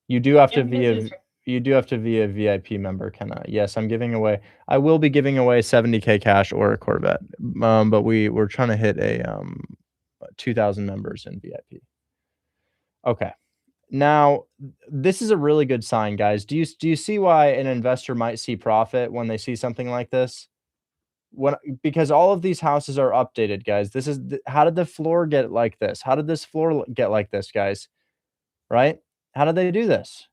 You do have to be a VIP member, Kenna. Yes, I'm giving away. I will be giving away 70K cash or a Corvette. But we're trying to hit a 2,000 members in VIP. Okay. Now, this is a really good sign, guys. Do you see why an investor might see profit when they see something like this? Because all of these houses are updated, guys. This is how did the floor get like this? How did this floor get like this, guys? Right? How did they do this?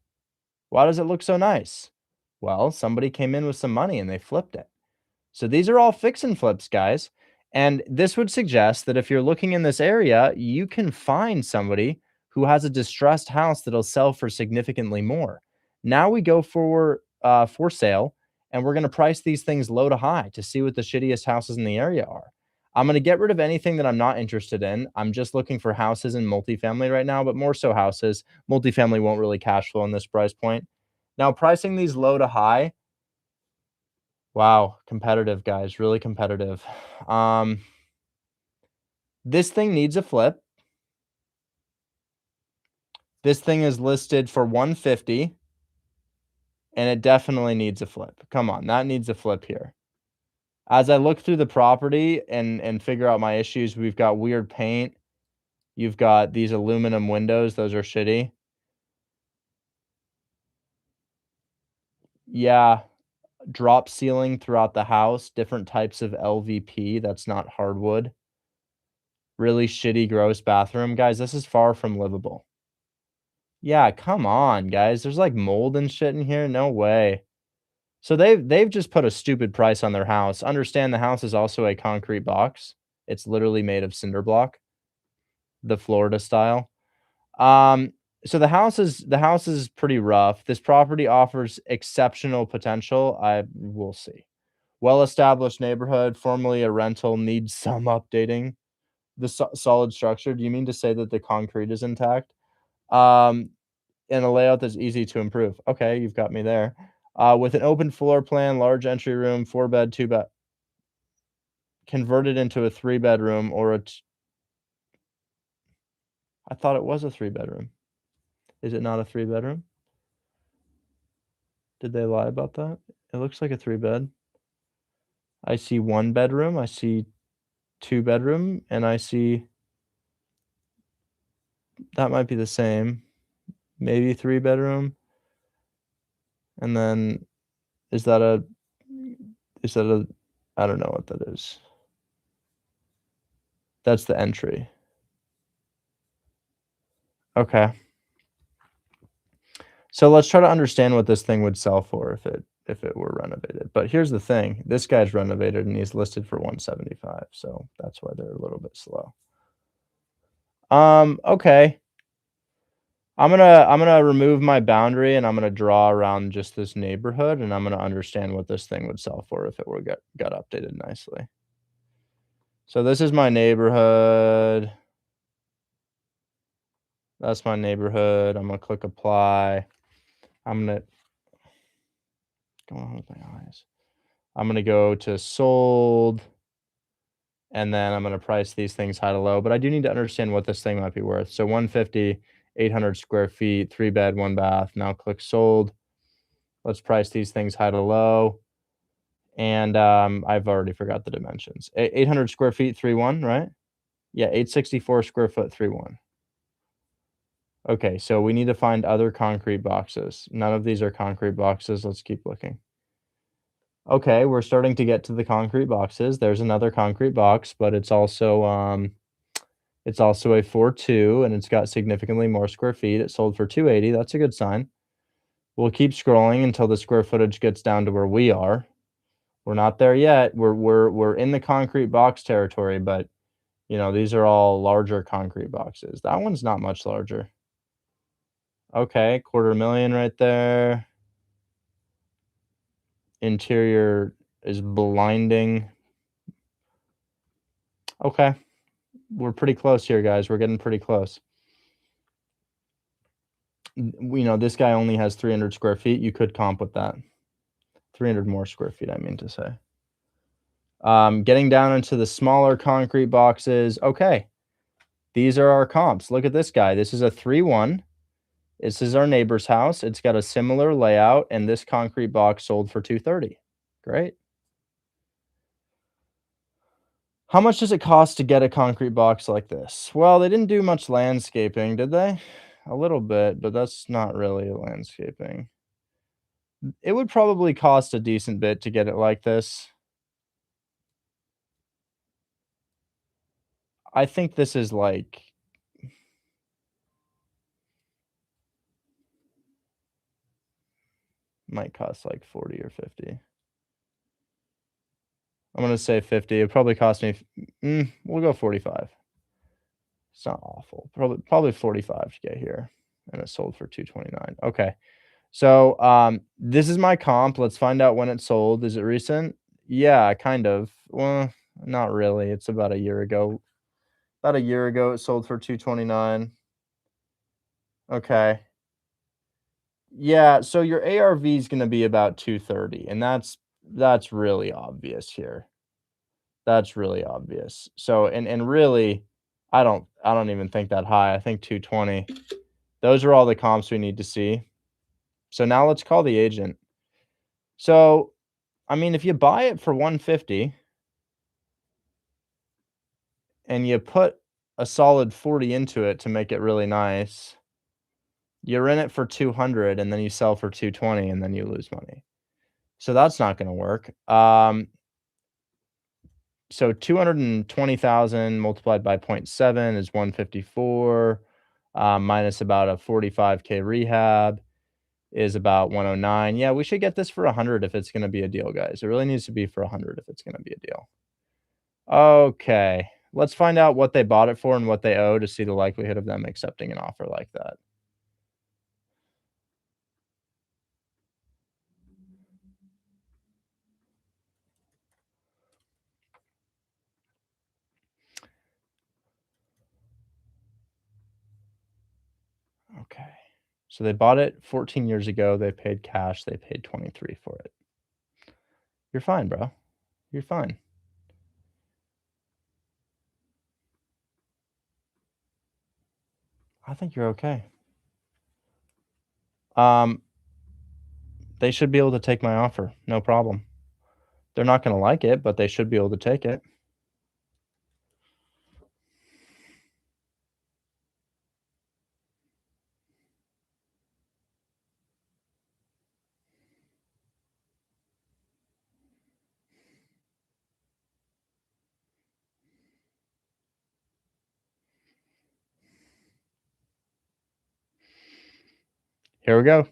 Why does it look so nice? Well, somebody came in with some money and they flipped it. So these are all fix and flips, guys. And this would suggest that if you're looking in this area, you can find somebody who has a distressed house that'll sell for significantly more. Now we go for sale, and we're going to price these things low to high to see what the shittiest houses in the area are. I'm going to get rid of anything that I'm not interested in. I'm just looking for houses in multifamily right now, but more so houses. Multifamily won't really cash flow in this price point. Now, pricing these low to high, wow, competitive, guys, really competitive. This thing needs a flip. This thing is listed for 150, and it definitely needs a flip. Come on, that needs a flip here. As I look through the property and figure out my issues, we've got weird paint. You've got these aluminum windows. Those are shitty. Yeah. Drop ceiling throughout the house. Different types of LVP. That's not hardwood. Really shitty, gross bathroom. Guys, this is far from livable. Yeah, come on, guys. There's like mold and shit in here. No way. So they've just put a stupid price on their house. Understand the house is also a concrete box. It's literally made of cinder block, the Florida style. So the house is pretty rough. This property offers exceptional potential. I will see. Well-established neighborhood, formerly a rental, needs some updating. The solid structure. Do you mean to say that the concrete is intact? And a layout that's easy to improve. Okay, you've got me there. With an open floor plan, large entry room, 4-bed, 2-bed, converted into a 3-bedroom or I thought it was a 3-bedroom. Is it not a 3-bedroom? Did they lie about that? It looks like a 3-bed. I see 1-bedroom, I see 2-bedroom, and I see that might be the same. Maybe 3-bedroom. And then is that a I don't know what that is. That's the entry. Okay. So let's try to understand what this thing would sell for if it were renovated. But here's the thing. This guy's renovated and he's listed for 175. So that's why they're a little bit slow. Okay. I'm gonna remove my boundary and I'm gonna draw around just this neighborhood and I'm gonna understand what this thing would sell for if it were got updated nicely. So this is my neighborhood. That's my neighborhood. I'm gonna click apply. I'm gonna go on with my eyes. I'm gonna go to sold, and then I'm gonna price these things high to low. But I do need to understand what this thing might be worth. So 150, 800 square feet, 3-bed, 1-bath. Now click sold. Let's price these things high to low. And I've already forgot the dimensions. 800 square feet, 3.1, right? Yeah, 864 square foot, 3.1. Okay, so we need to find other concrete boxes. None of these are concrete boxes. Let's keep looking. Okay, we're starting to get to the concrete boxes. There's another concrete box, but it's also a 4.2 and it's got significantly more square feet. It sold for 280. That's a good sign. We'll keep scrolling until the square footage gets down to where we are. We're not there yet. We're in the concrete box territory, but you know, these are all larger concrete boxes. That one's not much larger. Okay, $250,000 right there. Interior is blinding. Okay. We're pretty close here, guys. We're getting pretty close. You know, this guy only has 300 square feet. You could comp with that. 300 more square feet, I mean to say. Getting down into the smaller concrete boxes. Okay. These are our comps. Look at this guy. This is a 3.1. This is our neighbor's house. It's got a similar layout, and this concrete box sold for 230. Great. How much does it cost to get a concrete box like this? Well, they didn't do much landscaping, did they? A little bit, but that's not really landscaping. It would probably cost a decent bit to get it like this. I think this is like might cost like 40 or 50. I'm going to say 50. It probably cost me we'll go 45. It's not awful. Probably 45 to get here, and it sold for 229. Okay. So, this is my comp. Let's find out when it sold. Is it recent? Yeah, kind of. Well, not really. It's about a year ago. About a year ago, it sold for 229. Okay. Yeah, so your ARV is going to be about 230, and that's really obvious here. That's really obvious. So, and really, I don't even think that high. I think 220. Those are all the comps we need to see. So now let's call the agent. So I mean, if you buy it for 150 and you put a solid 40 into it to make it really nice, you're in it for 200 and then you sell for 220 and then you lose money. So that's not going to work. So 220,000 multiplied by 0.7 is 154, minus about a 45K rehab is about 109. Yeah, we should get this for 100 if it's going to be a deal, guys. It really needs to be for 100 if it's going to be a deal. Okay, let's find out what they bought it for and what they owe to see the likelihood of them accepting an offer like that. Okay. So they bought it 14 years ago. They paid cash. They paid 23 for it. You're fine, bro. You're fine. I think you're okay. They should be able to take my offer. No problem. They're not going to like it, but they should be able to take it. Here we go.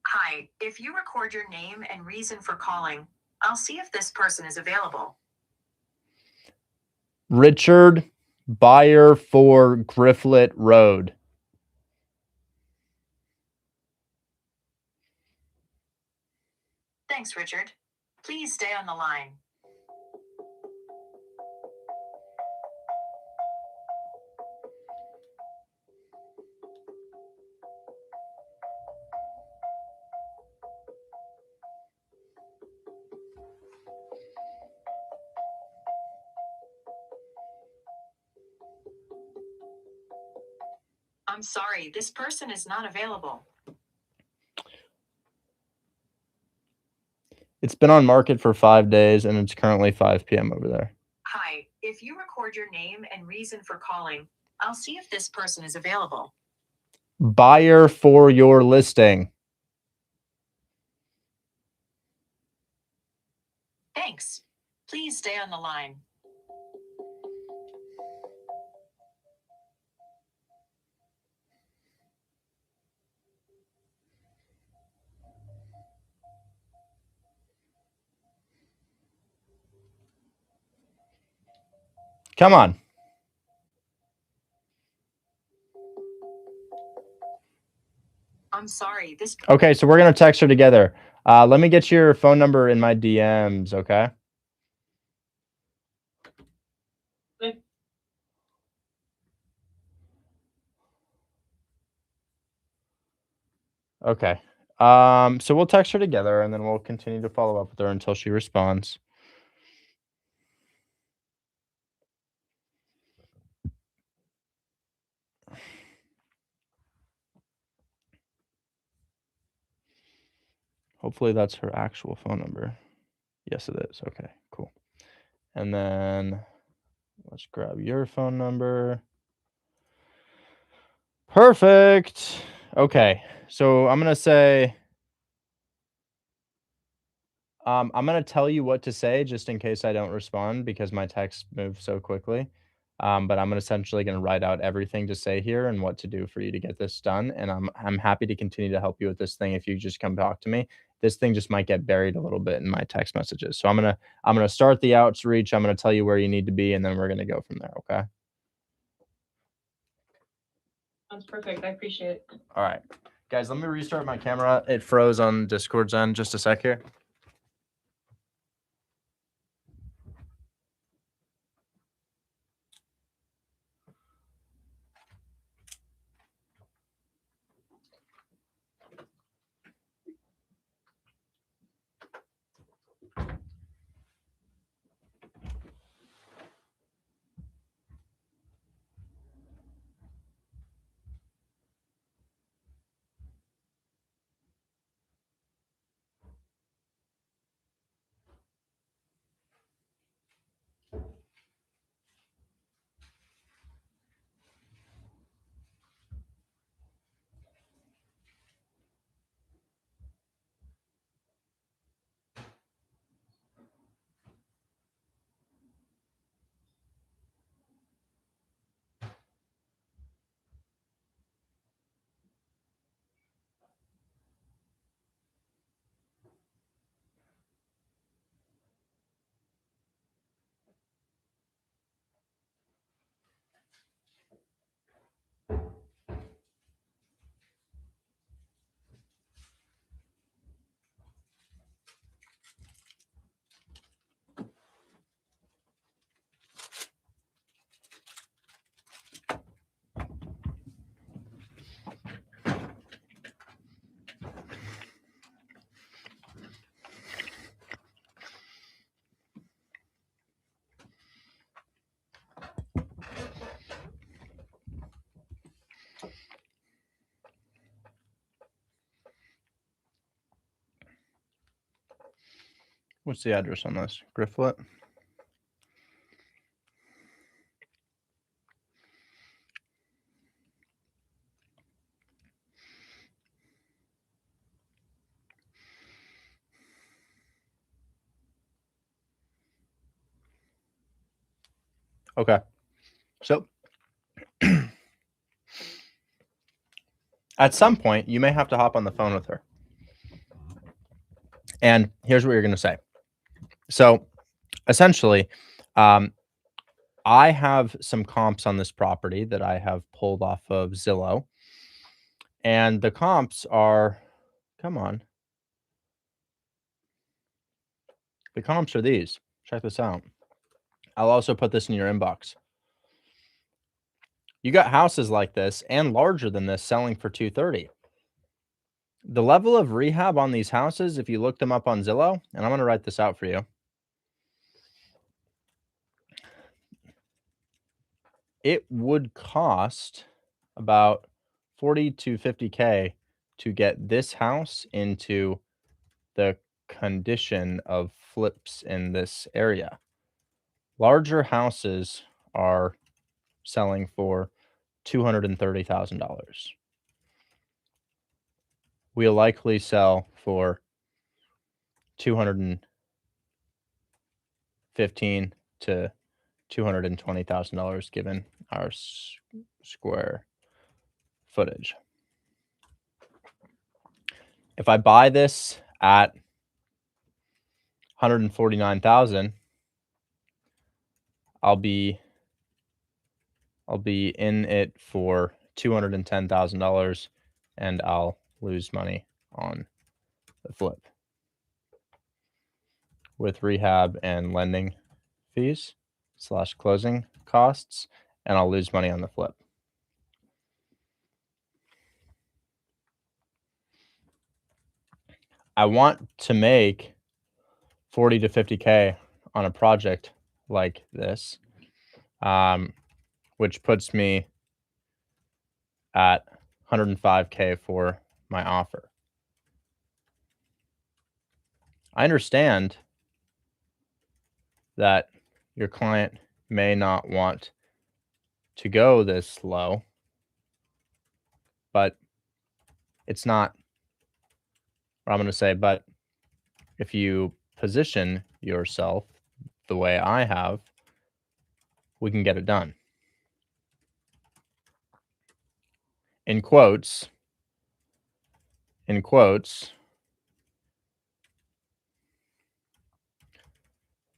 Hi, if you record your name and reason for calling, I'll see if this person is available. Richard, buyer for Grifflet Road. Thanks, Richard. Please stay on the line. I'm sorry, this person is not available. It's been on market for 5 days and it's currently 5 p.m. over there. Hi, if you record your name and reason for calling, I'll see if this person is available. Buyer for your listing. Thanks. Please stay on the line. Come on. I'm sorry, this... Okay, so we're going to text her together. Let me get your phone number in my DMs, okay? Okay. So we'll text her together and then we'll continue to follow up with her until she responds. Hopefully that's her actual phone number. Yes, it is. Okay, cool. And then let's grab your phone number. Perfect. Okay. So I'm going to say, I'm going to tell you what to say just in case I don't respond because my text moves so quickly. But I'm essentially going to write out everything to say here and what to do for you to get this done. And I'm happy to continue to help you with this thing if you just come talk to me. This thing just might get buried a little bit in my text messages. So I'm gonna start the outreach. I'm gonna tell you where you need to be, and then we're gonna go from there. Okay. Sounds perfect. I appreciate it. All right, guys. Let me restart my camera. It froze on Discord's end. Just a sec here. What's the address on this? Grifflet? Okay. So at some point, you may have to hop on the phone with her. And here's what you're going to say. So essentially, I have some comps on this property that I have pulled off of Zillow. And the comps are, come on. The comps are these. Check this out. I'll also put this in your inbox. You got houses like this and larger than this selling for $230. The level of rehab on these houses, if you look them up on Zillow, and I'm going to write this out for you. It would cost about 40 to 50K to get this house into the condition of flips in this area. Larger houses are selling for $230,000. We'll likely sell for $215,000 to $220,000 given our square footage. If I buy this at $149,000, I'll be in it for $210,000 and I'll lose money on the flip with rehab and lending fees / closing costs, and I'll lose money on the flip. I want to make 40 to 50K on a project like this, which puts me at 105K for my offer. I understand that your client may not want to go this low, but it's not, or I'm going to say, but if you position yourself the way I have, we can get it done. In quotes,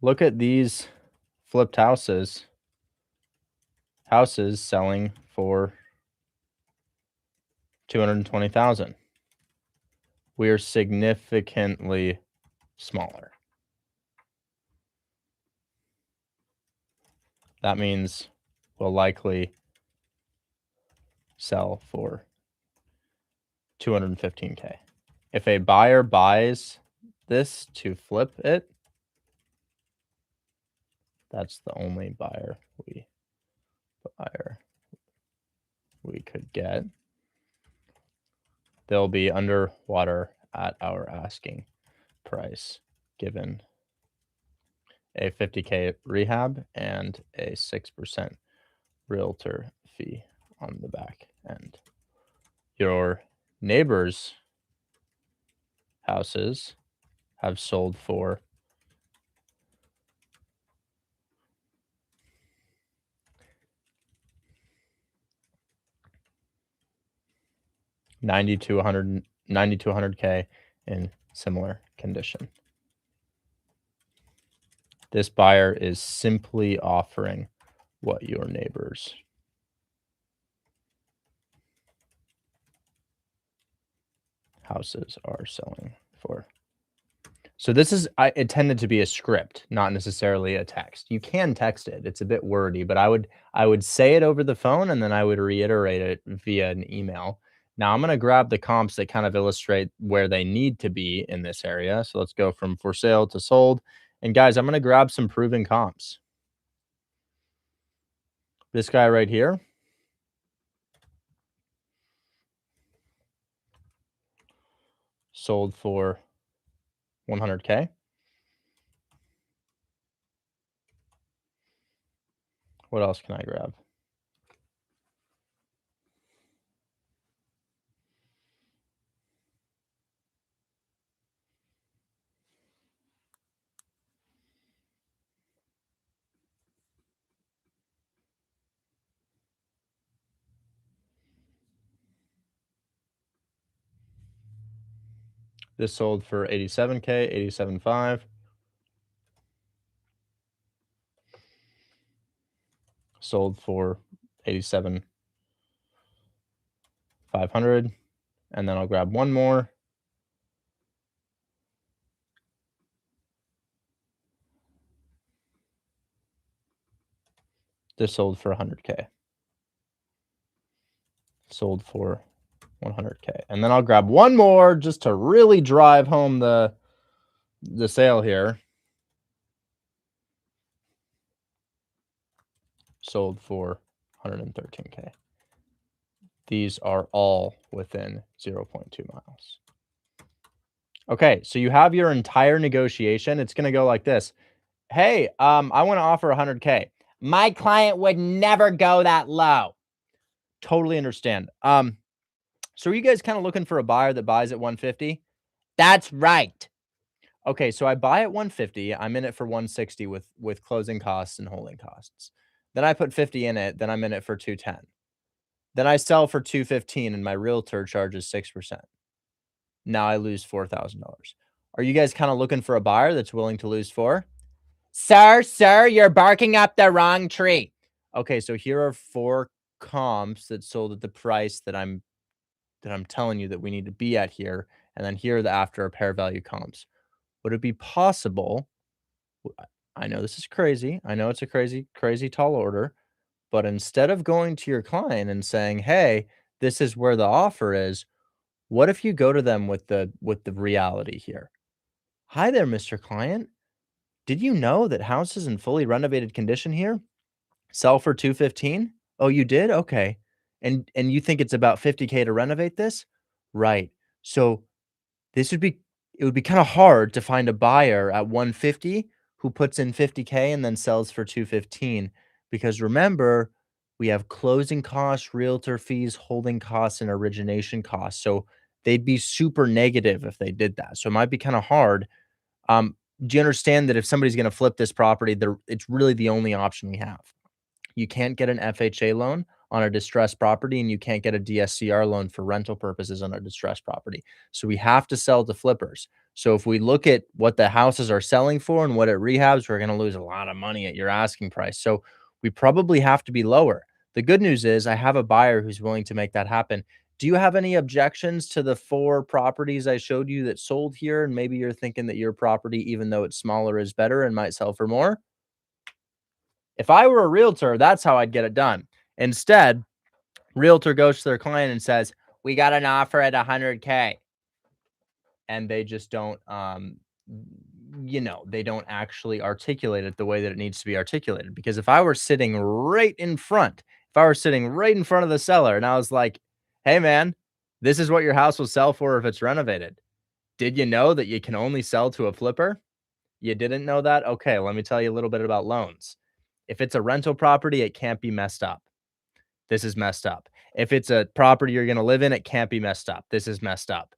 look at these flipped houses selling for $220,000. We are significantly smaller. That means we'll likely sell for $215K. If a buyer buys this to flip it, that's the only buyer we could get. They'll be underwater at our asking price, given a 50K rehab and a 6% realtor fee on the back end. Your neighbors' houses have sold for $90 to $100K in similar condition. This buyer is simply offering what your neighbors houses are selling for. So this is, it tended to be a script, not necessarily a text. You can text it. It's a bit wordy, but I would say it over the phone and then I would reiterate it via an email. Now I'm going to grab the comps that kind of illustrate where they need to be in this area. So let's go from for sale to sold. And guys, I'm going to grab some proven comps. This guy right here. Sold for $100K. What else can I grab? This sold for 87K, 87.5. Sold for 87,500. And then I'll grab one more. This sold for 100K. Sold for 100K. And then I'll grab one more just to really drive home the sale here. Sold for 113K. These are all within 0.2 miles. Okay, so you have your entire negotiation. It's going to go like this. Hey, I want to offer 100K. My client would never go that low. Totally understand. So are you guys kind of looking for a buyer that buys at 150? That's right. Okay, so I buy at 150. I'm in it for 160 with closing costs and holding costs. Then I put 50 in it. Then I'm in it for 210. Then I sell for 215 and my realtor charges 6%. Now I lose $4,000. Are you guys kind of looking for a buyer that's willing to lose $4,000? Sir, you're barking up the wrong tree. Okay, so here are 4 comps that sold at the price that I'm telling you that we need to be at here, and then here are the after repair value comps. Would it be possible? I know this is crazy. I know it's a crazy tall order, but instead of going to your client and saying, "Hey, this is where the offer is," what if you go to them with the reality here? Hi there, Mr. Client. Did you know that houses in fully renovated condition here sell for 215? Oh, you did? Okay. And you think it's about 50K to renovate this? Right. So it would be kind of hard to find a buyer at 150 who puts in 50K and then sells for 215, because remember, we have closing costs, realtor fees, holding costs, and origination costs. So they'd be super negative if they did that. So it might be kind of hard. Do you understand that if somebody's going to flip this property, it's really the only option we have? You can't get an FHA loan on a distressed property, and you can't get a DSCR loan for rental purposes on a distressed property. So we have to sell to flippers. So if we look at what the houses are selling for and what it rehabs, we're going to lose a lot of money at your asking price. So we probably have to be lower. The good news is I have a buyer who's willing to make that happen. Do you have any objections to the 4 properties I showed you that sold here? And maybe you're thinking that your property, even though it's smaller, is better and might sell for more? If I were a realtor, that's how I'd get it done. Instead, realtor goes to their client and says, "We got an offer at 100K." And they just don't, they don't actually articulate it the way that it needs to be articulated. Because if I were sitting right in front of the seller and I was like, "Hey man, this is what your house will sell for if it's renovated. Did you know that you can only sell to a flipper? You didn't know that? Okay, let me tell you a little bit about loans. If it's a rental property, it can't be messed up. This is messed up. If it's a property you're going to live in, it can't be messed up. This is messed up.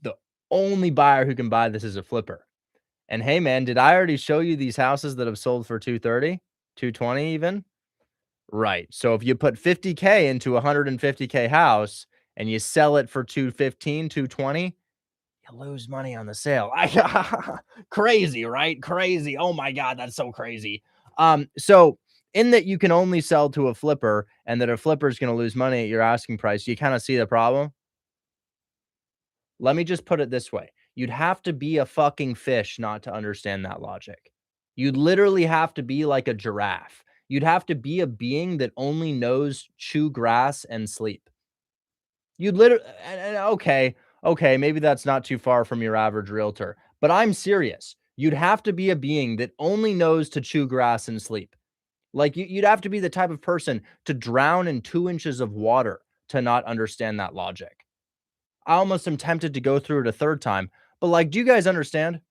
The only buyer who can buy this is a flipper." And hey, man, did I already show you these houses that have sold for 230, 220 even? Right. So if you put 50K into a 150K house and you sell it for 215, 220, you lose money on the sale. Crazy, right? Crazy. Oh my God, that's so crazy. So in that you can only sell to a flipper and that a flipper is going to lose money at your asking price, you kind of see the problem? Let me just put it this way. You'd have to be a fucking fish not to understand that logic. You'd literally have to be like a giraffe. You'd have to be a being that only knows chew grass and sleep. You'd literally, okay, maybe that's not too far from your average realtor, but I'm serious. You'd have to be a being that only knows to chew grass and sleep. Like you'd have to be the type of person to drown in 2 inches of water to not understand that logic. I almost am tempted to go through it a third time, but like, do you guys understand?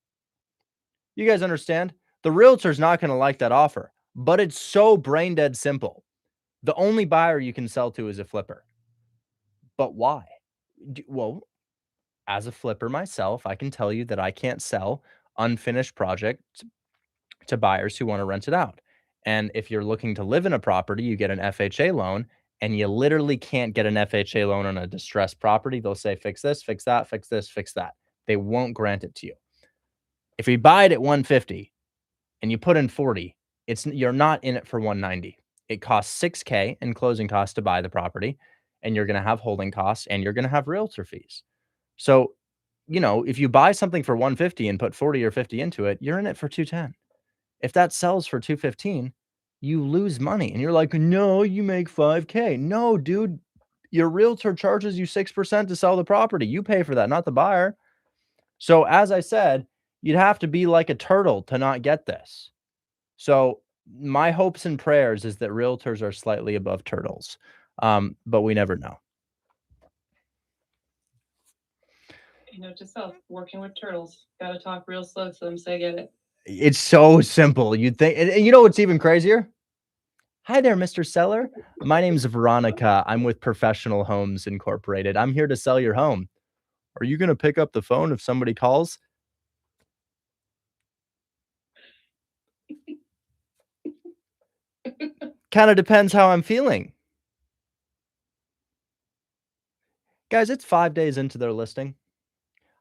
You guys understand? The realtor's not going to like that offer. but it's so brain dead simple. The only buyer you can sell to is a flipper. But why? Well, as a flipper myself, I can tell you that I can't sell unfinished projects to buyers who want to rent it out. And if you're looking to live in a property, you get an FHA loan, and you literally can't get an FHA loan on a distressed property. They'll say, fix this, fix that, fix this, fix that. They won't grant it to you. If you buy it at 150 and you put in 40, you're not in it for 190. It costs $6K in closing costs to buy the property, and you're going to have holding costs, and you're going to have realtor fees. So, if you buy something for 150 and put 40 or 50 into it, you're in it for 210. If that sells for 215, you lose money. And you're like, no, you make 5K. No, dude, your realtor charges you 6% to sell the property. You pay for that, not the buyer. So as I said, you'd have to be like a turtle to not get this. So my hopes and prayers is that realtors are slightly above turtles. But we never know. Just working with turtles. Gotta talk real slow to them so I get it. It's so simple. You'd think, and you know what's even crazier? Hi there, Mr. Seller. My name's Veronica. I'm with Professional Homes Incorporated. I'm here to sell your home. Are you going to pick up the phone if somebody calls? Kind of depends how I'm feeling. Guys, it's 5 days into their listing.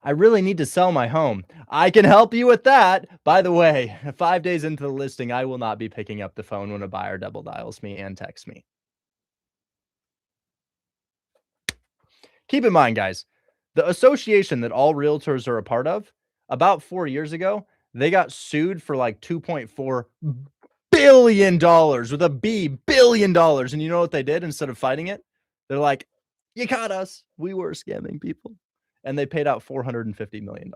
I really need to sell my home. I can help you with that. By the way, 5 days into the listing, I will not be picking up the phone when a buyer double dials me and texts me. Keep in mind, guys, the association that all realtors are a part of, about 4 years ago, they got sued for like $2.4 billion with a B, $billion. And you know what they did instead of fighting it? They're like, you caught us. We were scamming people. And they paid out $450 million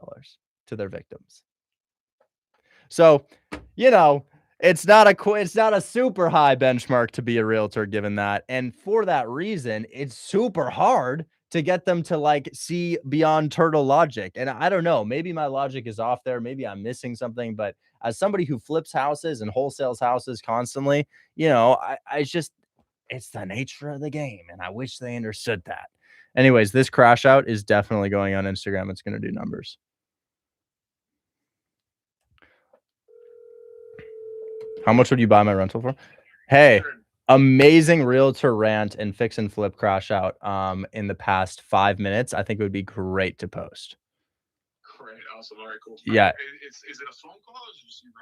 to their victims. So, it's not a super high benchmark to be a realtor given that. And for that reason, it's super hard to get them to see beyond turtle logic. And I don't know, maybe my logic is off there. Maybe I'm missing something, but as somebody who flips houses and wholesales houses constantly, it's the nature of the game. And I wish they understood that. Anyways, this crash out is definitely going on Instagram. It's going to do numbers. How much would you buy my rental for? Hey, amazing realtor rant and fix and flip crash out in the past 5 minutes. I think it would be great to post. Great, awesome, all right, cool. Yeah. Is it a phone call or is it just you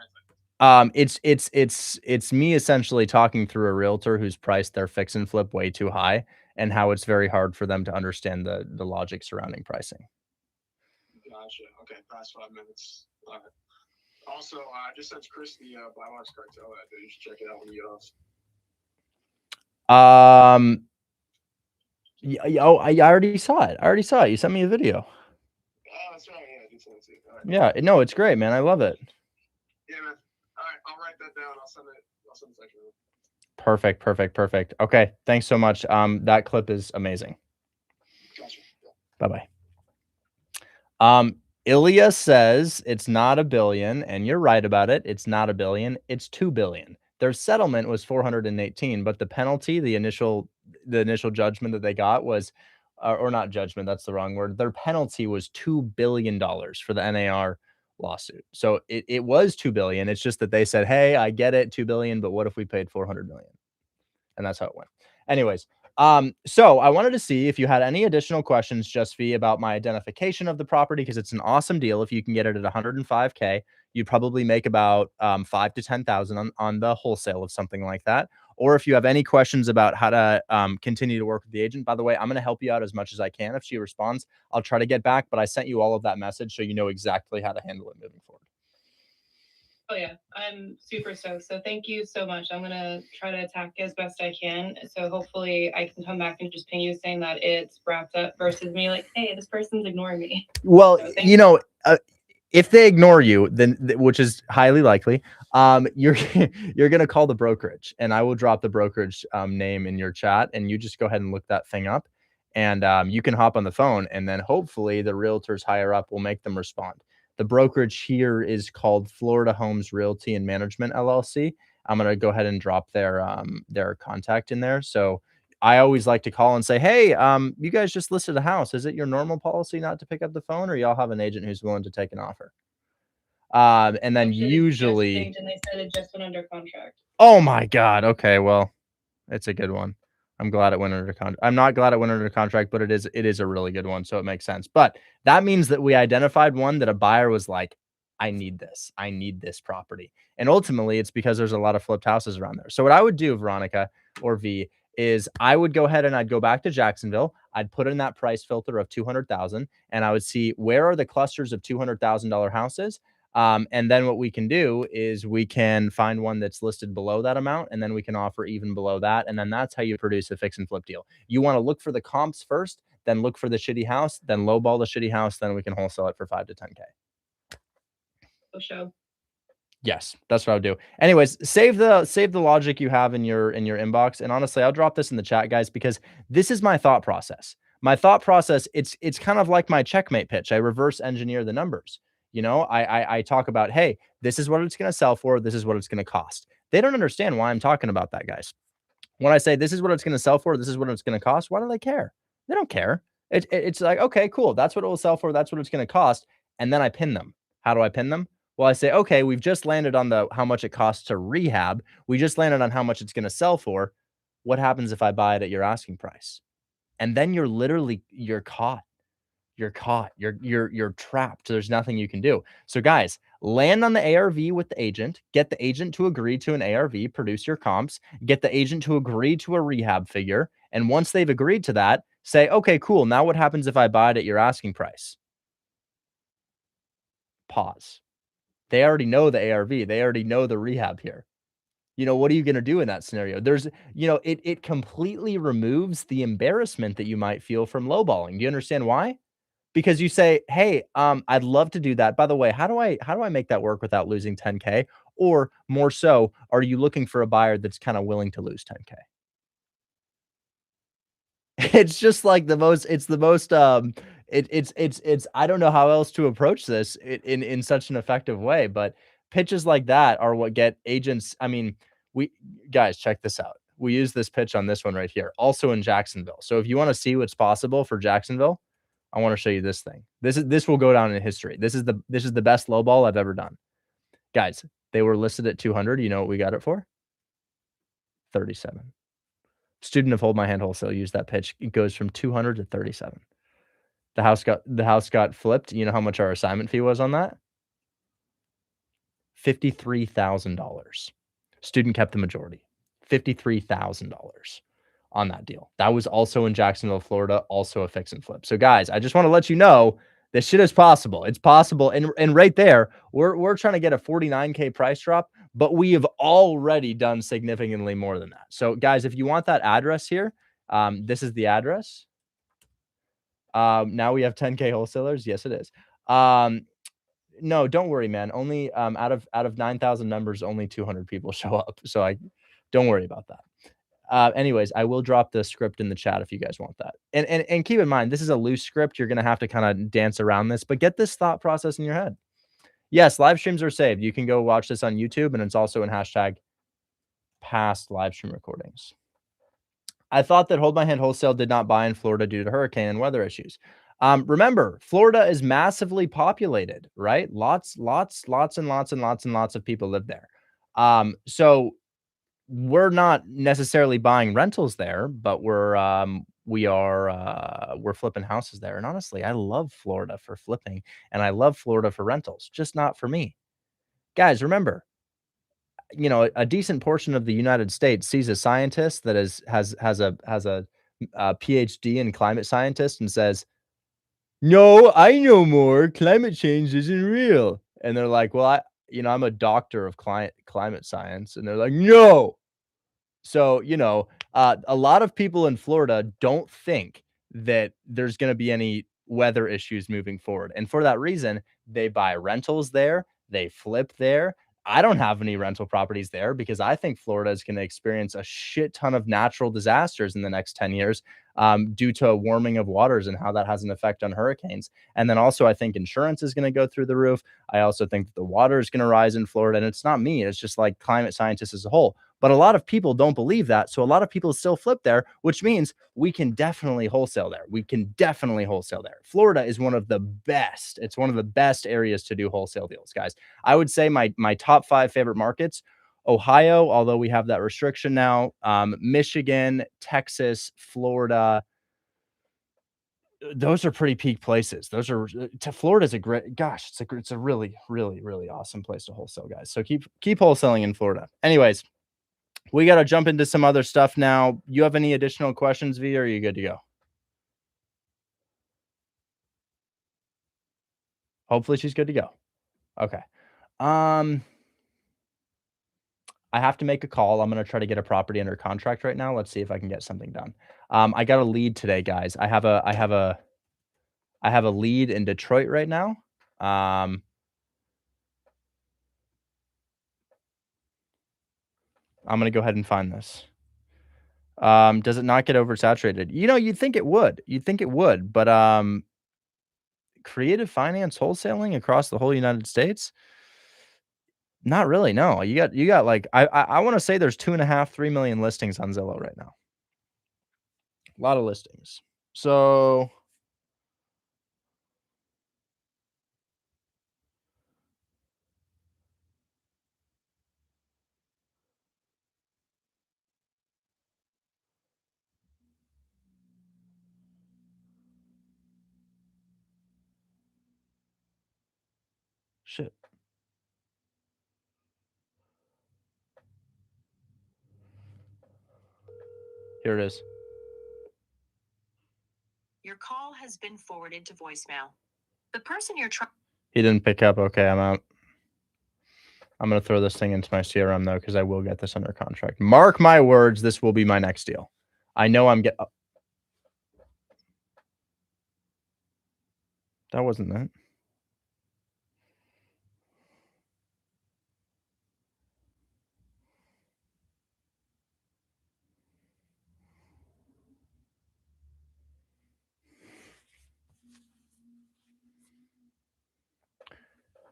ranting? It's me essentially talking through a realtor who's priced their fix and flip way too high and how it's very hard for them to understand the logic surrounding pricing. Gotcha. Okay, past 5 minutes. All right. Also, I just sent Chris the bylaws cartel that you should check it out when you get off. I already saw it. You sent me a video. Oh, that's right. Yeah, I did send it to you. All right. Yeah, no, it's great, man. I love it. Yeah, man. All right, I'll write that down. I'll send it section. Perfect. Okay, thanks so much. That clip is amazing. Gotcha. Bye-bye. Ilya says it's not $1 billion, and you're right about it. It's not $1 billion. It's $2 billion. Their settlement was 418, but the penalty, the initial judgment that they got was, or not judgment, that's the wrong word. Their penalty was $2 billion for the NAR lawsuit. So it was $2 billion. It's just that they said, hey, I get it, $2 billion, but what if we paid $400 million? And that's how it went. Anyways, so I wanted to see if you had any additional questions, just V, about my identification of the property, because it's an awesome deal. If you can get it at 105K, you'd probably make about 5 to 10,000 on the wholesale of something like that. Or if you have any questions about how to continue to work with the agent, by the way, I'm going to help you out as much as I can. If she responds, I'll try to get back, but I sent you all of that message so you know exactly how to handle it moving forward. Oh yeah, I'm super stoked. So thank you so much. I'm gonna try to attack as best I can. So hopefully I can come back and just ping you saying that it's wrapped up versus me like, hey, this person's ignoring me. Well, so if they ignore you, then which is highly likely, you're gonna call the brokerage, and I will drop the brokerage name in your chat, and you just go ahead and look that thing up, and you can hop on the phone, and then hopefully the realtors higher up will make them respond. The brokerage here is called Florida Homes Realty and Management LLC. I'm going to go ahead and drop their contact in there. So I always like to call and say, hey, you guys just listed a house. Is it your normal policy not to pick up the phone, or y'all have an agent who's willing to take an offer? And then Actually, usually, and they said it just went under contract. oh my God. Okay. Well, it's a good one. I'm glad it went under contract. I'm not glad it went under contract, but it is a really good one. So it makes sense. But that means that we identified one that a buyer was like, I need this property. And ultimately it's because there's a lot of flipped houses around there. So what I would do, Veronica or V, is I would go ahead and I'd go back to Jacksonville. I'd put in that price filter of 200,000 and I would see where are the clusters of $200,000 houses. And then what we can do is we can find one that's listed below that amount, and then we can offer even below that. And then that's how you produce a fix and flip deal. You want to look for the comps first, then look for the shitty house, then lowball the shitty house. Then we can wholesale it for 5 to 10K. Show. Yes, that's what I would do. Anyways, save the logic you have in your inbox. And honestly, I'll drop this in the chat, guys, because this is my thought process. My thought process, it's kind of like my checkmate pitch. I reverse engineer the numbers. You know, I talk about, hey, this is what it's going to sell for. This is what it's going to cost. They don't understand why I'm talking about that, guys. When I say this is what it's going to sell for, this is what it's going to cost, why do they care? They don't care. It's like, okay, cool. That's what it will sell for. That's what it's going to cost. And then I pin them. How do I pin them? Well, I say, okay, we've just landed on how much it costs to rehab. We just landed on how much it's going to sell for. What happens if I buy it at your asking price? And then you're caught. You're caught. You're trapped. There's nothing you can do. So guys, land on the ARV with the agent, get the agent to agree to an ARV, produce your comps, get the agent to agree to a rehab figure. And once they've agreed to that, say, okay, cool. Now what happens if I buy it at your asking price? Pause. They already know the ARV. They already know the rehab here. You know, what are you going to do in that scenario? There's, you know, it completely removes the embarrassment that you might feel from lowballing. Do you understand why? Because you say, hey, I'd love to do that. By the way, how do I make that work without losing 10K? Or more so, are you looking for a buyer that's kind of willing to lose 10K? It's just like it's I don't know how else to approach this in such an effective way, but pitches like that are what get agents. I mean, guys, check this out. We use this pitch on this one right here, also in Jacksonville. So if you want to see what's possible for Jacksonville, I want to show you this thing. This will go down in history. This is the best lowball I've ever done. Guys, they were listed at 200. You know what we got it for? 37. Student of Hold My Hand Wholesale used that pitch. It goes from 200 to 37. The house got flipped. You know how much our assignment fee was on that? $53,000. Student kept the majority. $53,000 on that deal. That was also in Jacksonville, Florida, also a fix and flip. So guys, I just want to let you know this shit is possible. It's possible. And right there, we're trying to get a 49K price drop, but we have already done significantly more than that. So guys, if you want that address here, this is the address. Now we have 10K wholesalers. Yes, it is. No, don't worry, man. Only out of 9,000 members, only 200 people show up. So don't worry about that. Anyways, I will drop the script in the chat if you guys want that. And keep in mind, this is a loose script. You're going to have to kind of dance around this, but get this thought process in your head. Yes, live streams are saved. You can go watch this on YouTube, and it's also in hashtag past live stream recordings. I thought that Hold My Hand Wholesale did not buy in Florida due to hurricane and weather issues. Remember, Florida is massively populated, right? Lots and lots of people live there. So we're not necessarily buying rentals there, but we're flipping houses there. And honestly, I love Florida for flipping, and I love Florida for rentals, just not for me. Guys, remember, you know, a decent portion of the United States sees a scientist that has a PhD in climate scientist and says, "No, I know more. Climate change isn't real." And they're like, "Well, I'm a doctor of climate science." And they're like, "No." So, you know, a lot of people in Florida don't think that there's going to be any weather issues moving forward. And for that reason, they buy rentals there, they flip there. I don't have any rental properties there because I think Florida is going to experience a shit ton of natural disasters in the next 10 years due to a warming of waters and how that has an effect on hurricanes. And then also, I think insurance is going to go through the roof. I also think that the water is going to rise in Florida. And it's not me, it's just like climate scientists as a whole. But a lot of people don't believe that. So a lot of people still flip there, which means we can definitely wholesale there. We can definitely wholesale there. Florida is one of the best. It's one of the best areas to do wholesale deals, guys. I would say my top 5 favorite markets: Ohio, although we have that restriction now, Michigan, Texas, Florida. Those are pretty peak places. Those are Florida's a great, gosh, it's a really, really, really awesome place to wholesale, guys. So keep wholesaling in Florida. Anyways, we got to jump into some other stuff now. You have any additional questions, V, or are you good to go? Hopefully she's good to go. Okay. I have to make a call. I'm going to try to get a property under contract right now. Let's see if I can get something done. I got a lead today, guys. I have a lead in Detroit right now. I'm going to go ahead and find this. Does it not get oversaturated? You'd think it would. But creative finance wholesaling across the whole United States? Not really. No. You got like I want to say there's 2.5, 3 million listings on Zillow right now. A lot of listings. So shit. Here it is. Your call has been forwarded to voicemail. The person you're trying. He didn't pick up. Okay, I'm out. I'm going to throw this thing into my CRM, though, because I will get this under contract. Mark my words, this will be my next deal. I know I'm getting... That wasn't that.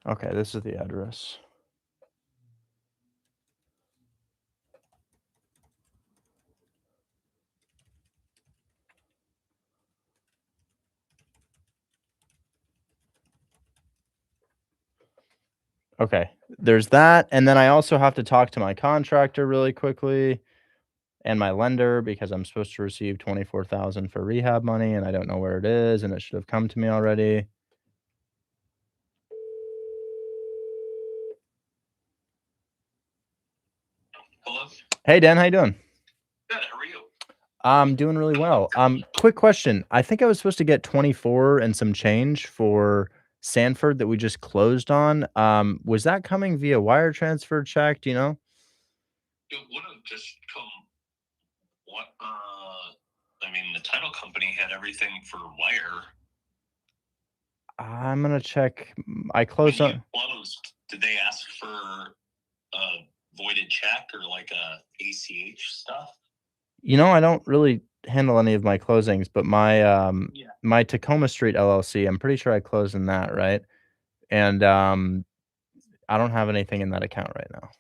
Okay, this is the address. Okay, there's that. And then I also have to talk to my contractor really quickly and my lender because I'm supposed to receive $24,000 for rehab money and I don't know where it is and it should have come to me already. Hello. Hey Dan, how you doing? Good. How are you? I'm doing really well. Quick question. I think I was supposed to get 24 and some change for Sanford that we just closed on. Was that coming via wire transfer check? Do you know? It would have just come. What? I mean, the title company had everything for wire. I'm gonna check. I closed on. Closed. Did they ask for a voided check or like a ACH stuff? I don't really handle any of my closings, but my Tacoma Street LLC, I'm pretty sure I closed in that, right? And I don't have anything in that account right now.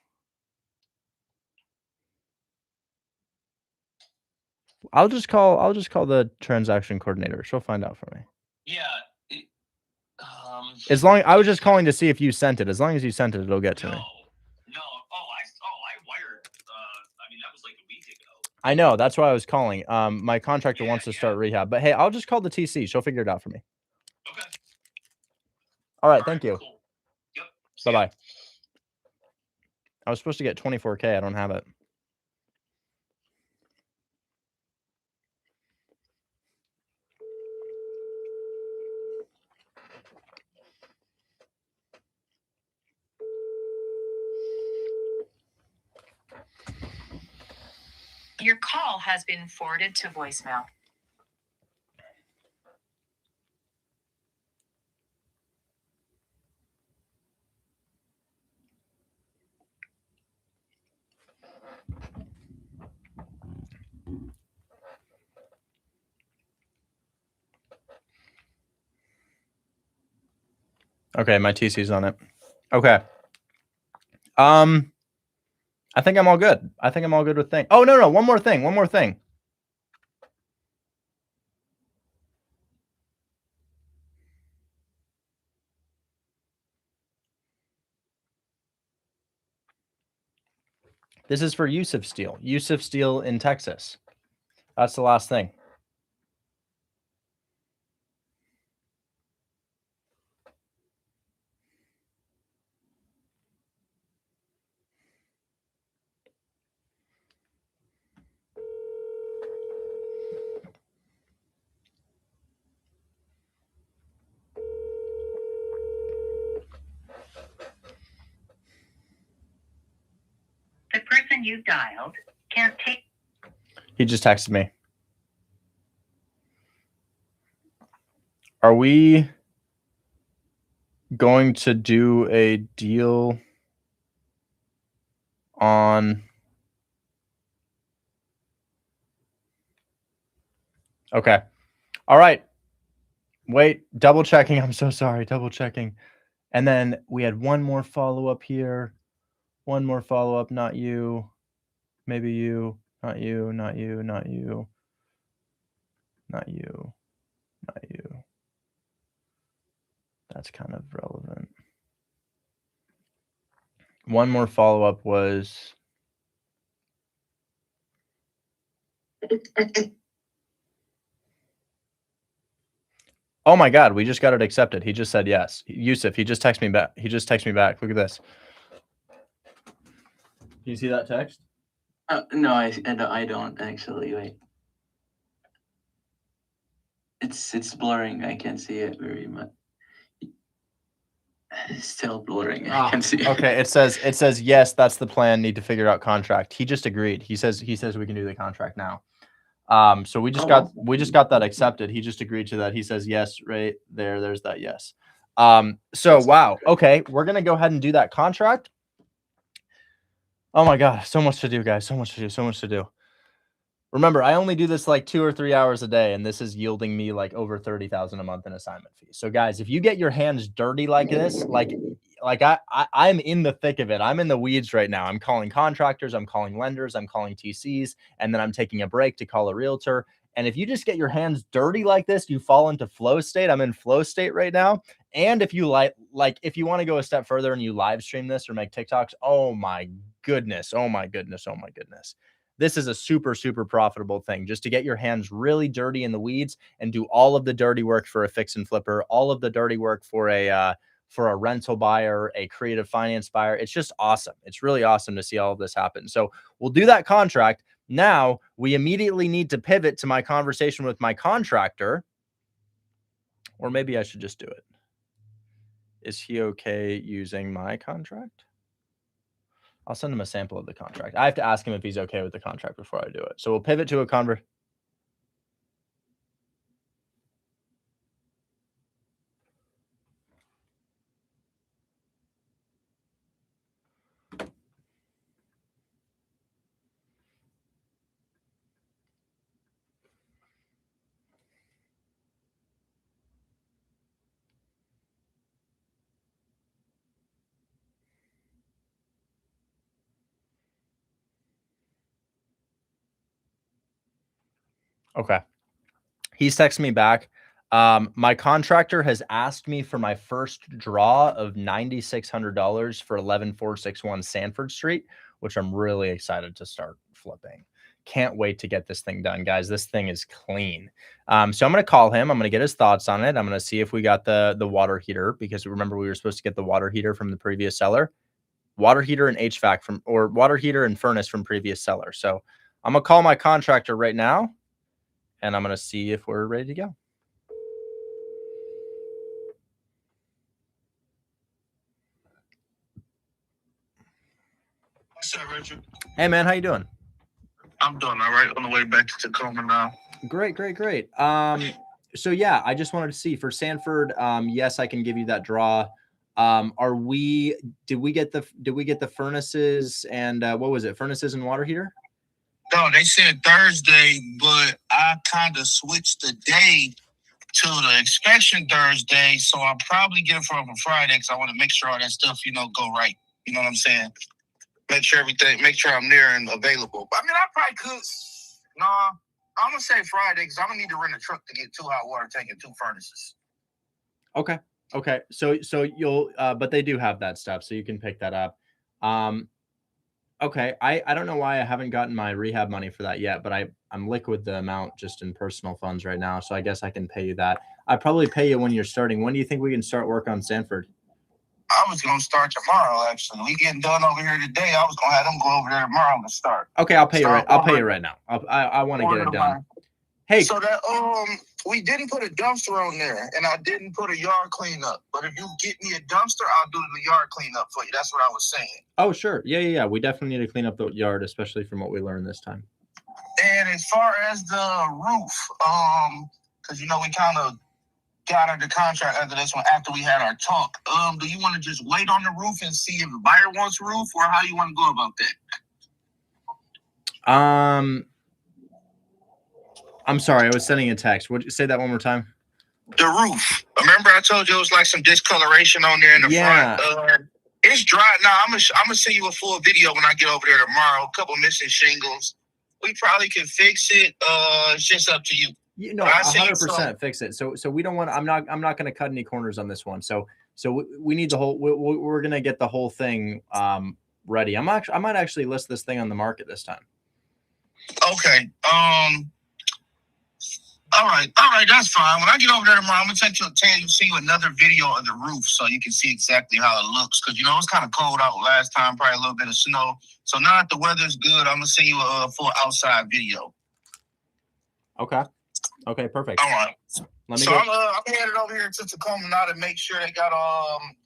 I'll just call the transaction coordinator. She'll find out for me. Yeah. I was just calling to see if you sent it. As long as you sent it, it'll get to me. No. I wired. I mean, that was like a week ago. I know. That's why I was calling. My contractor wants to start rehab, but hey, I'll just call the TC. She'll figure it out for me. Okay. All right. Thank you. Cool. Yep. Bye-bye. I was supposed to get 24K. I don't have it. Your call has been forwarded to voicemail. Okay, my TC's on it. Okay. I think I'm all good. I think I'm all good with things. Oh, no. One more thing. This is for Yusuf Steel. Yusuf Steel in Texas. That's the last thing. The person you've dialed can't take. He just texted me. Are we going to do a deal on... Okay. All right. Wait, double checking. I'm so sorry. Double checking. And then we had one more follow-up here. One more follow-up. Not you. Maybe you. Not you. Not you. Not you. Not you. Not you. That's kind of relevant. One more follow-up was... Oh my God, we just got it accepted. He just said yes. Yusuf, he just texted me back. Look at this. Can you see that text? No, I don't actually. Wait. It's blurring. I can't see it very much. It's still blurring. I can see it. Okay, it says yes, that's the plan. Need to figure out contract. He just agreed. He says we can do the contract now. So we just got that accepted. He just agreed to that. He says yes right there. There's that yes. So wow. Okay, we're gonna go ahead and do that contract. Oh my God, so much to do, guys. So much to do. Remember, I only do this like 2 or 3 hours a day, and this is yielding me like over $30,000 a month in assignment fees. So guys, if you get your hands dirty like this, like I'm in the thick of it. I'm in the weeds right now. I'm calling contractors, I'm calling lenders, I'm calling TCs, and then I'm taking a break to call a realtor. And if you just get your hands dirty like this, you fall into flow state. I'm in flow state right now. And if you like if you want to go a step further and you live stream this or make TikToks, oh my goodness. This is a super, super profitable thing, just to get your hands really dirty in the weeds and do all of the dirty work for a fix and flipper, all of the dirty work for a rental buyer, a creative finance buyer. It's just awesome. It's really awesome to see all of this happen. So we'll do that contract. Now we immediately need to pivot to my conversation with my contractor, or maybe I should just do it. Is he okay using my contract? I'll send him a sample of the contract. I have to ask him if he's okay with the contract before I do it. So we'll pivot to a conversation. Okay. He's texting me back. My contractor has asked me for my first draw of $9,600 for 11461 Sanford Street, which I'm really excited to start flipping. Can't wait to get this thing done, guys. This thing is clean. So I'm going to call him. I'm going to get his thoughts on it. I'm going to see if we got the water heater, because remember we were supposed to get the water heater from the previous seller. Water heater and HVAC or water heater and furnace from previous seller. So I'm going to call my contractor right now, and I'm going to see if we're ready to go. What's up, Richard? Hey, man, how you doing? I'm doing all right. On the way back to Tacoma now. Great. So yeah, I just wanted to see for Sanford. Yes, I can give you that draw. Did we get the furnaces and what was it? Furnaces and water heater? No, they said Thursday, but I kind of switched the day to the inspection Thursday, so I'll probably get it for Friday because I want to make sure all that stuff, go right. You know what I'm saying? Make sure I'm there and available. But I mean, I probably could. No, I'm gonna say Friday because I'm gonna need to rent a truck to get 2 hot water tank and 2 furnaces. Okay. So you'll, but they do have that stuff, so you can pick that up. Okay. I don't know why I haven't gotten my rehab money for that yet, but I'm liquid the amount just in personal funds right now, so I guess I can pay you that. I probably pay you when you're starting. When do you think we can start work on Sanford? I was gonna start tomorrow. Actually, we getting done over here today. I was gonna have them go over there tomorrow to start. Okay, I'll pay you right. I'll pay you right now. I want to get it done. Hey, so that we didn't put a dumpster on there, and I didn't put a yard cleanup. But if you get me a dumpster, I'll do the yard cleanup for you. That's what I was saying. Oh, sure. Yeah. We definitely need to clean up the yard, especially from what we learned this time. And as far as the roof, because we kind of got under contract after this one, after we had our talk. Do you want to just wait on the roof and see if the buyer wants roof, or how you want to go about that? I'm sorry, I was sending a text. Would you say that one more time? The roof. Remember I told you it was like some discoloration on there in the front? It's dry now. I'm gonna send you a full video when I get over there tomorrow. A couple missing shingles. We probably can fix it. It's just up to you. 100% fix it. So we don't want. I'm not going to cut any corners on this one. So we need the whole. We're going to get the whole thing ready. I might actually list this thing on the market this time. Okay. All right. That's fine. When I get over there tomorrow, I'm gonna see you another video of the roof so you can see exactly how it looks. Because it was kind of cold out last time, probably a little bit of snow. So now that the weather's good, I'm gonna send you a full outside video. Okay, perfect. All right. I'm headed over here to Tacoma now to make sure they got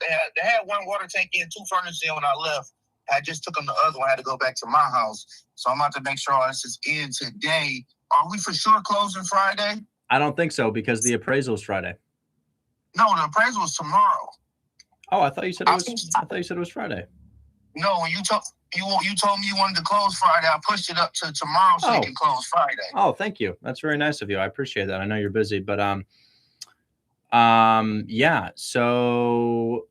they had 1 water tank in, 2 furnaces in when I left. I just took them the other one. I had to go back to my house, so I'm about to make sure all this is in today. Are we for sure closing Friday? I don't think so because the appraisal is Friday. No, the appraisal is tomorrow. Oh, I thought you said it was. I thought you said it was Friday. No, when you told me you wanted to close Friday, I pushed it up to tomorrow so you can close Friday. Oh, thank you. That's very nice of you. I appreciate that. I know you're busy, but yeah. So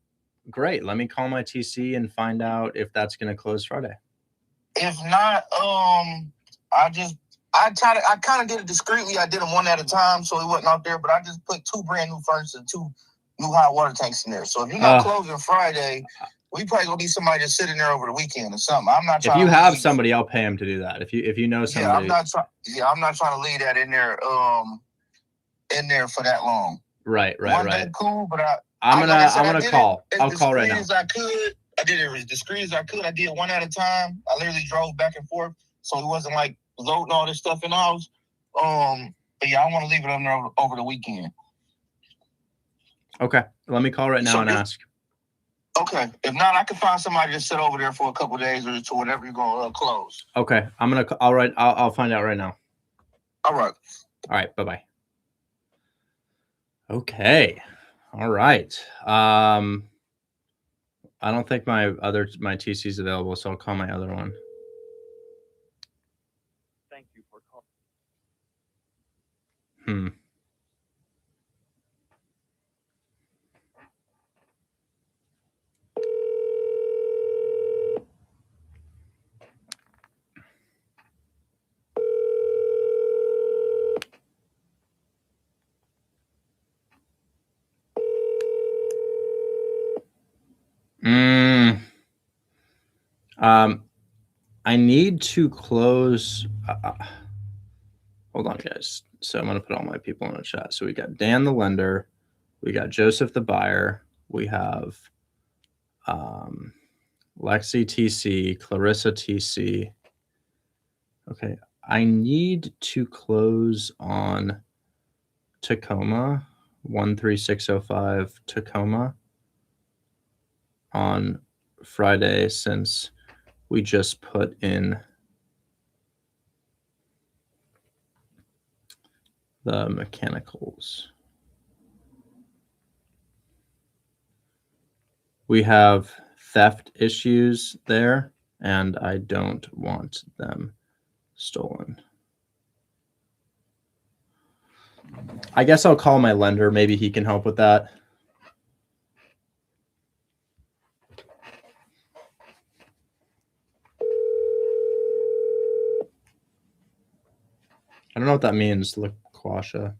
great. Let me call my TC and find out if that's going to close Friday. If not, I kind of did it discreetly. I did them one at a time, so it wasn't out there. But I just put 2 brand new furnaces and 2 new hot water tanks in there. So if you're not closing Friday, we probably gonna need somebody to sit in there over the weekend or something. I'm not. If you have somebody, I'll pay him to do that. If you know somebody, I'm not trying to leave that in there for that long. Right. Cool, but I'm gonna call. I'll call right now. I did it as discreet as I could. I did 1 at a time. I literally drove back and forth, so it wasn't like loading all this stuff in the house. But yeah, I want to leave it on there over the weekend. Okay, let me call right now and ask. Okay, if not, I can find somebody to sit over there for a couple of days or to whenever you're gonna close. Okay, I'll find out right now. All right. Bye bye. Okay, all right. I don't think my TC is available, so I'll call my other one. Thank you for calling. I need to close. Hold on, guys. So I'm going to put all my people in the chat. So we got Dan, the lender. We got Joseph, the buyer. We have Lexi TC, Clarissa TC. Okay. I need to close on Tacoma, 13605 Tacoma on Friday since we just put in the mechanicals. We have theft issues there, and I don't want them stolen. I guess I'll call my lender. Maybe he can help with that. I don't know what that means, Laquasha.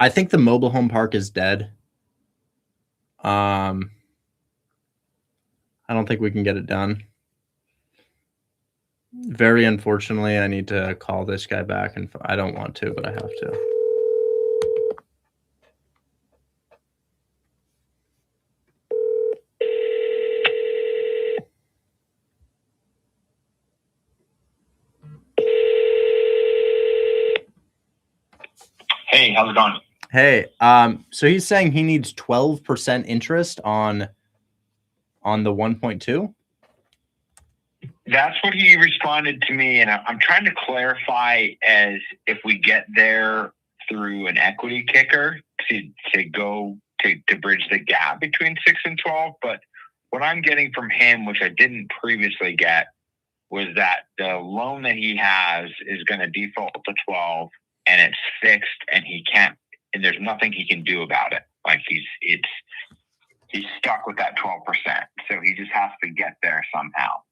I think the mobile home park is dead. I don't think we can get it done. Very unfortunately, I need to call this guy back, and I don't want to, but I have to. Hey, how's it going? Hey, so he's saying he needs 12% interest on the 1.2. That's what he responded to me, and I'm trying to clarify as if we get there through an equity kicker to go to bridge the gap between 6 and 12. But what I'm getting from him, which I didn't previously get, was that the loan that he has is going to default to 12, and it's fixed, and he can't, and there's nothing he can do about it. Like he's stuck with that 12%. So he just has to get there somehow.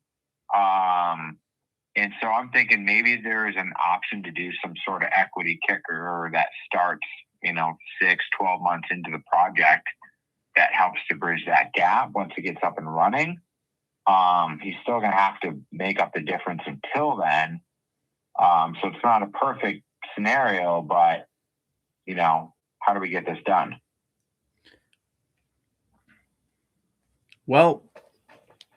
And so I'm thinking maybe there is an option to do some sort of equity kicker that starts, 6, 12 months into the project that helps to bridge that gap once it gets up and running. He's still going to have to make up the difference until then. So it's not a perfect scenario, but, how do we get this done? Well,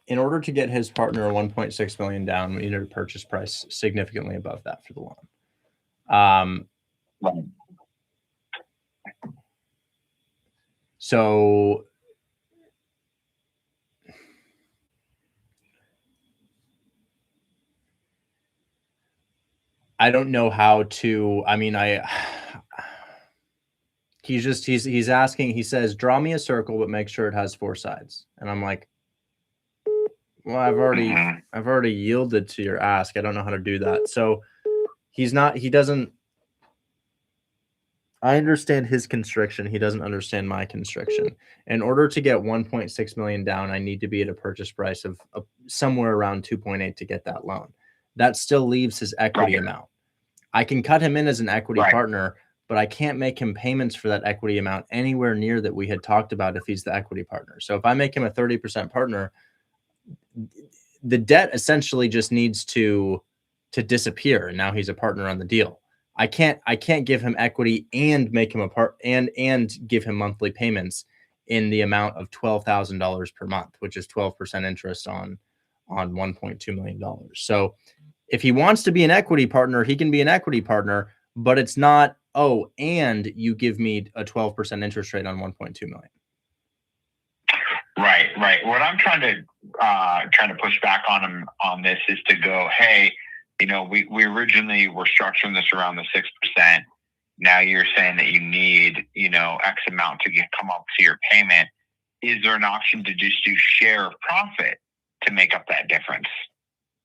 in order to get his partner 1.6 million down, we needed a purchase price significantly above that for the loan. So I don't know how to, he's asking, he says, draw me a circle, but make sure it has 4 sides. And I'm like, well, I've already yielded to your ask. I don't know how to do that. So I understand his constriction. He doesn't understand my constriction. In order to get 1.6 million down, I need to be at a purchase price of somewhere around 2.8 to get that loan. That still leaves his equity amount. I can cut him in as an equity partner, but I can't make him payments for that equity amount anywhere near that we had talked about if he's the equity partner. So if I make him a 30% partner, the debt essentially just needs to disappear, and now he's a partner on the deal. I can't give him equity and make him a part and give him monthly payments in the amount of $12,000 per month, which is 12% interest on $1.2 million. So if he wants to be an equity partner, he can be an equity partner, but it's not, and you give me a 12% interest rate on 1.2 million. Right. What I'm trying to push back on him on this is to go, hey, we originally were structuring this around the 6%. Now you're saying that you need, X amount to come up to your payment. Is there an option to just do share of profit to make up that difference?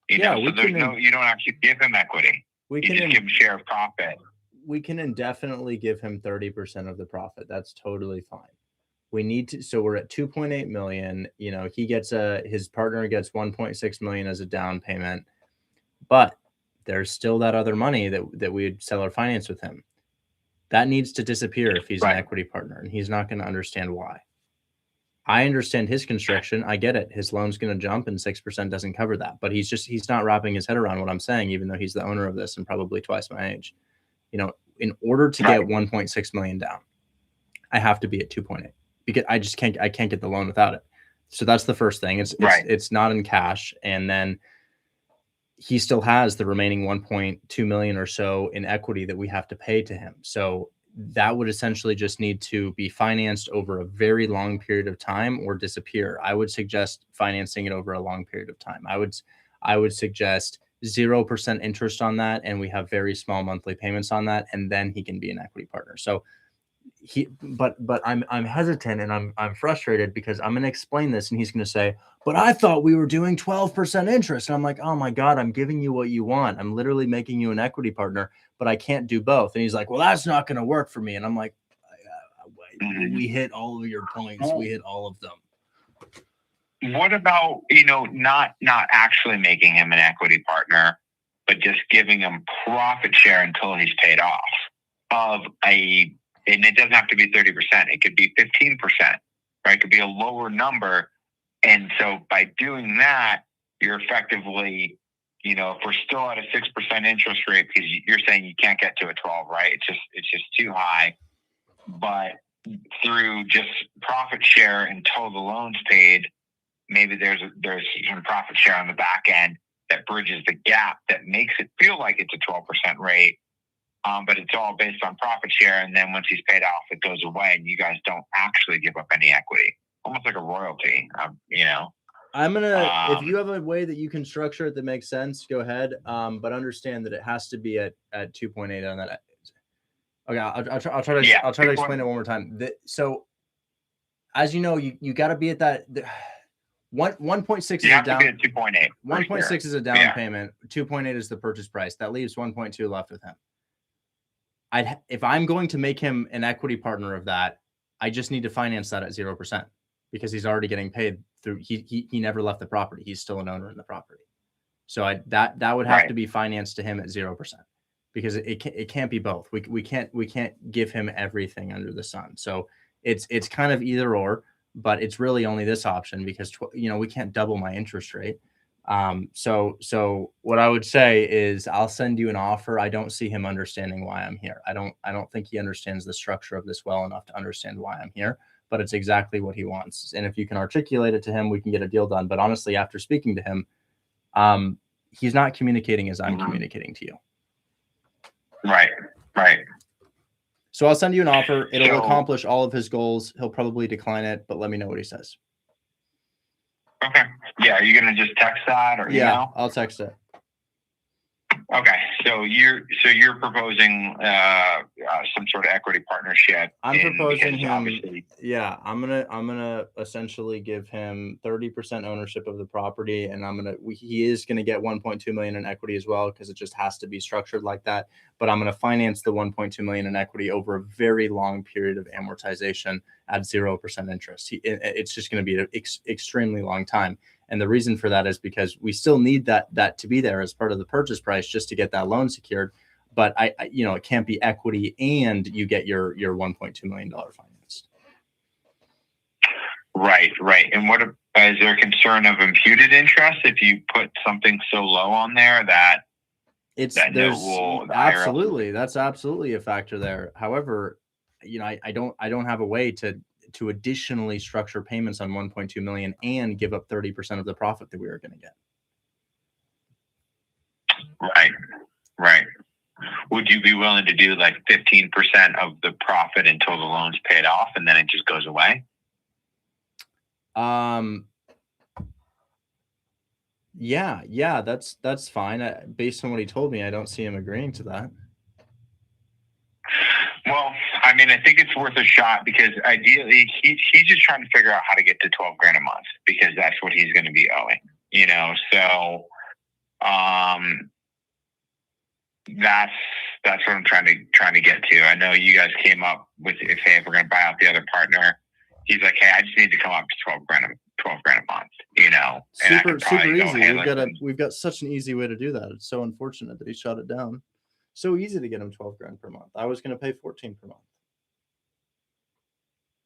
You don't actually give him equity. You just give him share of profit. We can indefinitely give him 30% of the profit. That's totally fine. We need to, so we're at 2.8 million. He gets his partner gets 1.6 million as a down payment, but there's still that other money that we'd seller finance with him. That needs to disappear if he's an equity partner, and he's not going to understand why. I understand his construction. I get it. His loan's going to jump and 6% doesn't cover that. But he's not wrapping his head around what I'm saying, even though he's the owner of this and probably twice my age. You know, in order to get 1.6 million down, I have to be at 2.8 because I can't get the loan without it. So that's the first thing. It's not in cash. And then he still has the remaining 1.2 million or so in equity that we have to pay to him. So that would essentially just need to be financed over a very long period of time or disappear. I would suggest financing it over a long period of time. I would suggest 0% interest on that, and we have very small monthly payments on that, and then he can be an equity partner. So but I'm hesitant and I'm frustrated because I'm going to explain this and he's going to say, but I thought we were doing 12% interest. And I'm like, oh my God, I'm giving you what you want. I'm literally making you an equity partner, but I can't do both. And he's like, well, that's not going to work for me. And I'm like, we hit all of your points. We hit all of them. What about, not actually making him an equity partner, but just giving him profit share until he's paid off and it doesn't have to be 30%. It could be 15%, right? It could be a lower number. And so by doing that, you're effectively, if we're still at a 6% interest rate, because you're saying you can't get to a 12, right? It's just too high. But through just profit share until the loan's paid, maybe there's some profit share on the back end that bridges the gap that makes it feel like it's a 12% rate. But it's all based on profit share. And then once he's paid off, it goes away and you guys don't actually give up any equity. Almost like a royalty, I'm going to, if you have a way that you can structure it that makes sense, go ahead. But understand that it has to be at 2.8 on that. Okay. I'll try to explain it one more time. So as you know, you got to be at that. 1.6 is a down. 2.8. 1.6 is a down payment. 2.8 is the purchase price. That leaves 1.2 left with him. If I'm going to make him an equity partner of that, I just need to finance that at 0% because he's already getting paid through. He never left the property. He's still an owner in the property. So that would have to be financed to him at 0% because it can't be both. We can't give him everything under the sun. So it's kind of either or, but it's really only this option because we can't double my interest rate. So what I would say is I'll send you an offer. I don't see him understanding why I'm here. I don't think he understands the structure of this well enough to understand why I'm here, but it's exactly what he wants. And if you can articulate it to him, we can get a deal done. But honestly, after speaking to him, he's not communicating as I'm communicating to you. Right. So I'll send you an offer. It'll accomplish all of his goals. He'll probably decline it, but let me know what he says. Okay. Yeah. Are you going to just text that or email? I'll text it. Okay. So you're proposing some sort of equity partnership. I'm proposing him. Yeah. I'm gonna essentially give him 30% ownership of the property, and he is gonna get 1.2 million in equity as well because it just has to be structured like that. But I'm gonna finance the 1.2 million in equity over a very long period of amortization at 0% interest. It's just gonna be an extremely long time. And the reason for that is because we still need that to be there as part of the purchase price just to get that loan secured. But it can't be equity and you get your $1.2 million financed. Right. And is there a concern of imputed interest if you put something so low on there that absolutely, that's absolutely a factor there. However, I don't have a way to additionally structure payments on 1.2 million and give up 30% of the profit that we were going to get. Right. Would you be willing to do like 15% of the profit until the loan's paid off and then it just goes away? Yeah, that's fine. Based on what he told me, I don't see him agreeing to that. Well, I think it's worth a shot because ideally he's just trying to figure out how to get to $12,000 a month because that's what he's going to be owing, so, that's what I'm trying to get to. I know you guys came up with, hey, if we're going to buy out the other partner, he's like, hey, I just need to come up to $12,000 a month, Super easy. We've got such an easy way to do that. It's so unfortunate that he shot it down. So easy to get him $12,000 per month. I was going to pay $14,000 per month.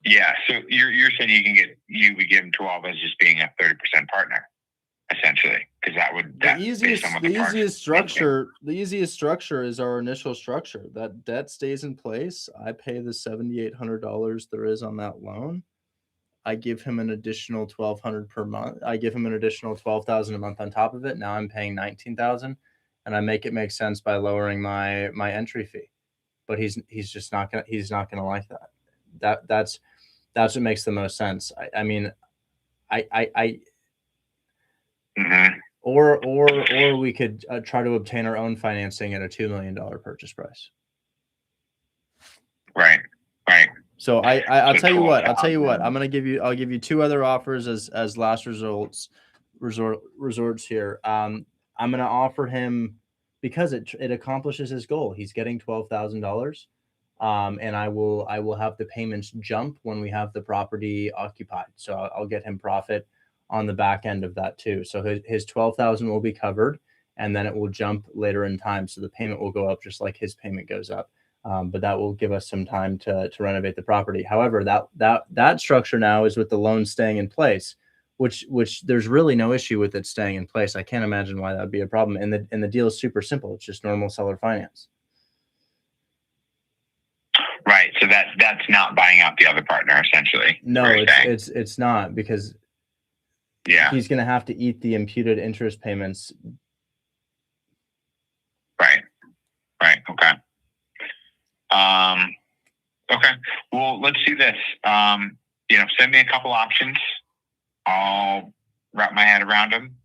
Yeah. So you're saying you would give him 12 as just being a 30% partner, essentially, because The easiest structure is our initial structure. That debt stays in place. I pay the $7,800 there is on that loan. I give him an additional $1,200 per month. I give him an additional $12,000 a month on top of it. Now I'm paying $19,000, and I make it make sense by lowering my entry fee. But he's just not gonna like that. That's what makes the most sense. I mean, Mhm. or we could try to obtain our own financing at a $2 million purchase price. Right. So I'll So tell you what. 12,000. I'll give you two other offers as last resorts here. I'm gonna offer him, because it accomplishes his goal. He's getting $12,000. And I will have the payments jump when we have the property occupied. So I'll get him profit on the back end of that too. So his 12,000 will be covered, and then it will jump later in time. So the payment will go up just like his payment goes up. But that will give us some time to renovate the property. However, that structure now is with the loan staying in place, which there's really no issue with it staying in place. I can't imagine why that would be a problem. And the deal is super simple. It's just normal seller finance. Right. So that's not buying out the other partner, essentially. No, it's not, because he's going to have to eat the imputed interest payments. Right. Okay. Okay. Well, let's do this. Send me a couple options. I'll wrap my head around them.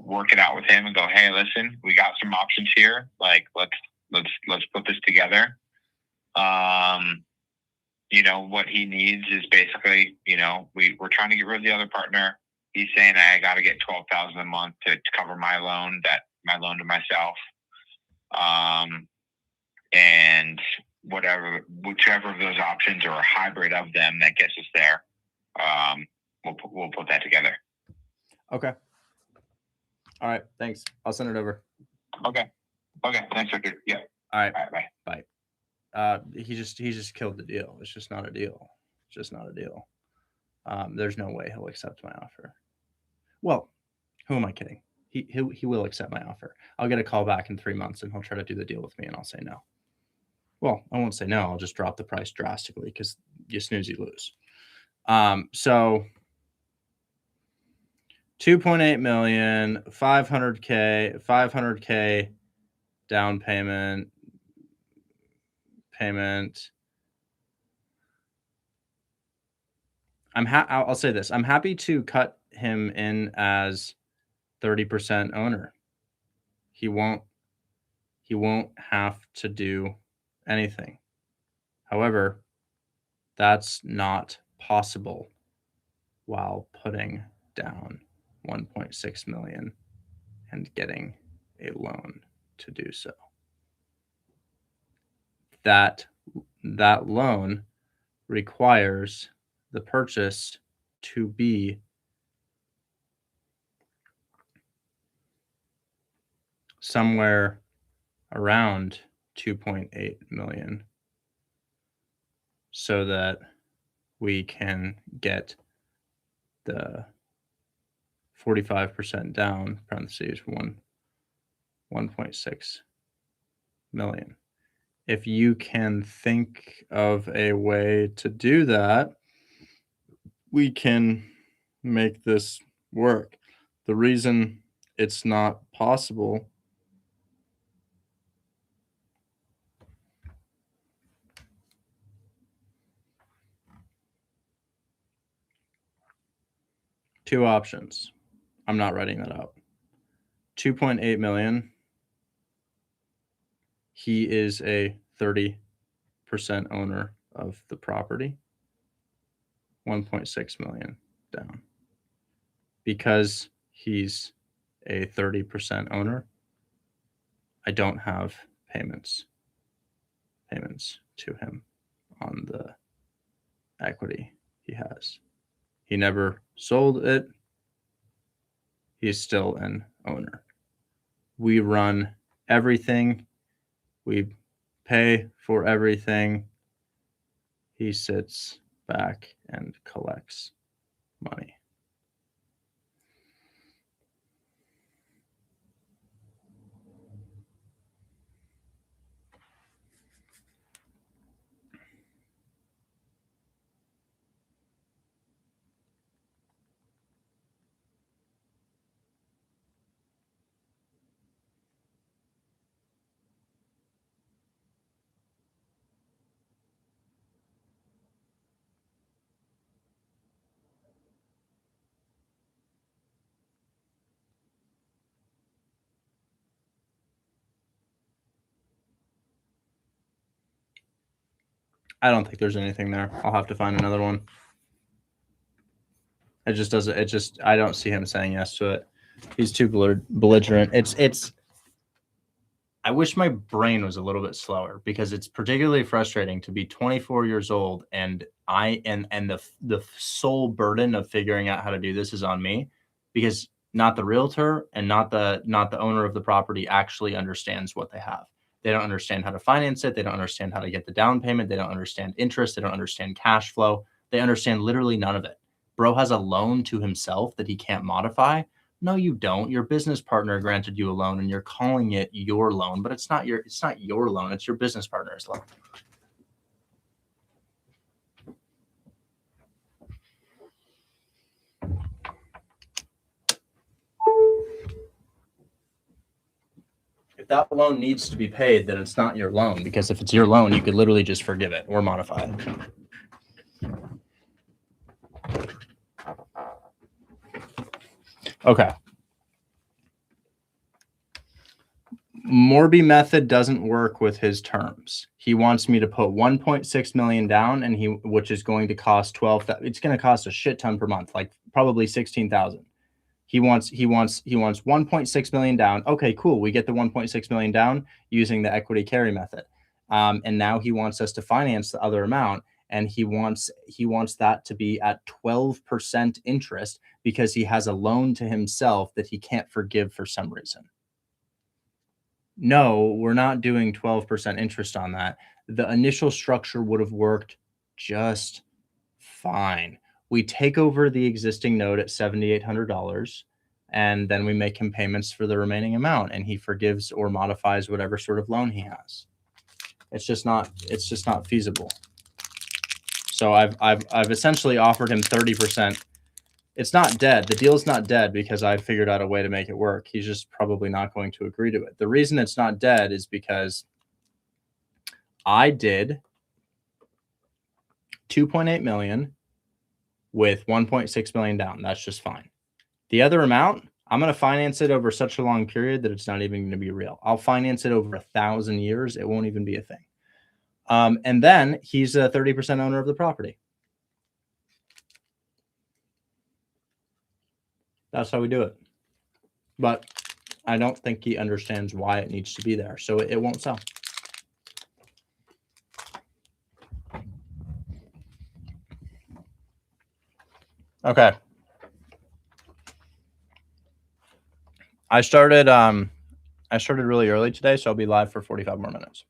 Work it out with him and go, hey, listen, we got some options here. Like, let's put this together. What he needs is basically, we're trying to get rid of the other partner. He's saying I got to get $12,000 a month to cover my loan to myself. And whichever of those options or a hybrid of them that gets us there, we'll put that together. Okay. All right. Thanks. I'll send it over. Okay. Thanks, Richard. Yeah. All right. Bye. He just killed the deal. It's just not a deal. There's no way he'll accept my offer. Well, who am I kidding? He will accept my offer. I'll get a call back in 3 months and he'll try to do the deal with me and I'll say no. Well, I won't say no. I'll just drop the price drastically, because you snooze, you lose. So 2.8 million, 500K down payment. I'll say this. I'm happy to cut him in as 30% owner. He won't have to do anything. However, that's not possible while putting down 1.6 million and getting a loan to do so. That loan requires the purchase to be somewhere around 2.8 million, so that we can get the 45% down, parentheses 1.6 million. If you can think of a way to do that, we can make this work. The reason it's not possible two options. I'm not writing that out. 2.8 million. He is a 30% owner of the property. 1.6 million down. Because he's a 30% owner, I don't have payments to him on the equity he has. He never sold it. He's still an owner. We run everything. We pay for everything. He sits back and collects money. I don't think there's anything there. I'll have to find another one. It just doesn't. It just. I don't see him saying yes to it. He's too belligerent. It's. I wish my brain was a little bit slower because it's particularly frustrating to be 24 years old and the sole burden of figuring out how to do this is on me because not the realtor and not the owner of the property actually understands what they have. They don't understand how to finance it. They don't understand how to get the down payment. They don't understand interest. They don't understand cash flow. They understand literally none of it. Bro has a loan to himself that he can't modify. No, you don't. Your business partner granted you a loan and you're calling it your loan, but it's not your loan. It's your business partner's loan. If that loan needs to be paid, then it's not your loan, because if it's your loan, you could literally just forgive it or modify it. Okay. Morby method doesn't work with his terms. He wants me to put 1.6 million down, and which is going to cost 12. It's going to cost a shit ton per month, like probably 16,000. He wants 1.6 million down. Okay, cool. We get the 1.6 million down using the equity carry method, and now he wants us to finance the other amount, and he wants that to be at 12% interest because he has a loan to himself that he can't forgive for some reason. No, we're not doing 12% interest on that. The initial structure would have worked just fine. We take over the existing note at $7,800, and then we make him payments for the remaining amount, and he forgives or modifies whatever sort of loan he has. It's just not feasible. So I've essentially offered him 30%. It's not dead. The deal's not dead because I figured out a way to make it work. He's just probably not going to agree to it. The reason it's not dead is because I did 2.8 million with 1.6 million down. That's just fine. The other amount, I'm going to finance it over such a long period that it's not even going to be real. I'll finance it over 1,000 years. It won't even be a thing. And then he's a 30% owner of the property. That's how we do it. But I don't think he understands why it needs to be there. So it won't sell. Okay. I started really early today, so I'll be live for 45 more minutes.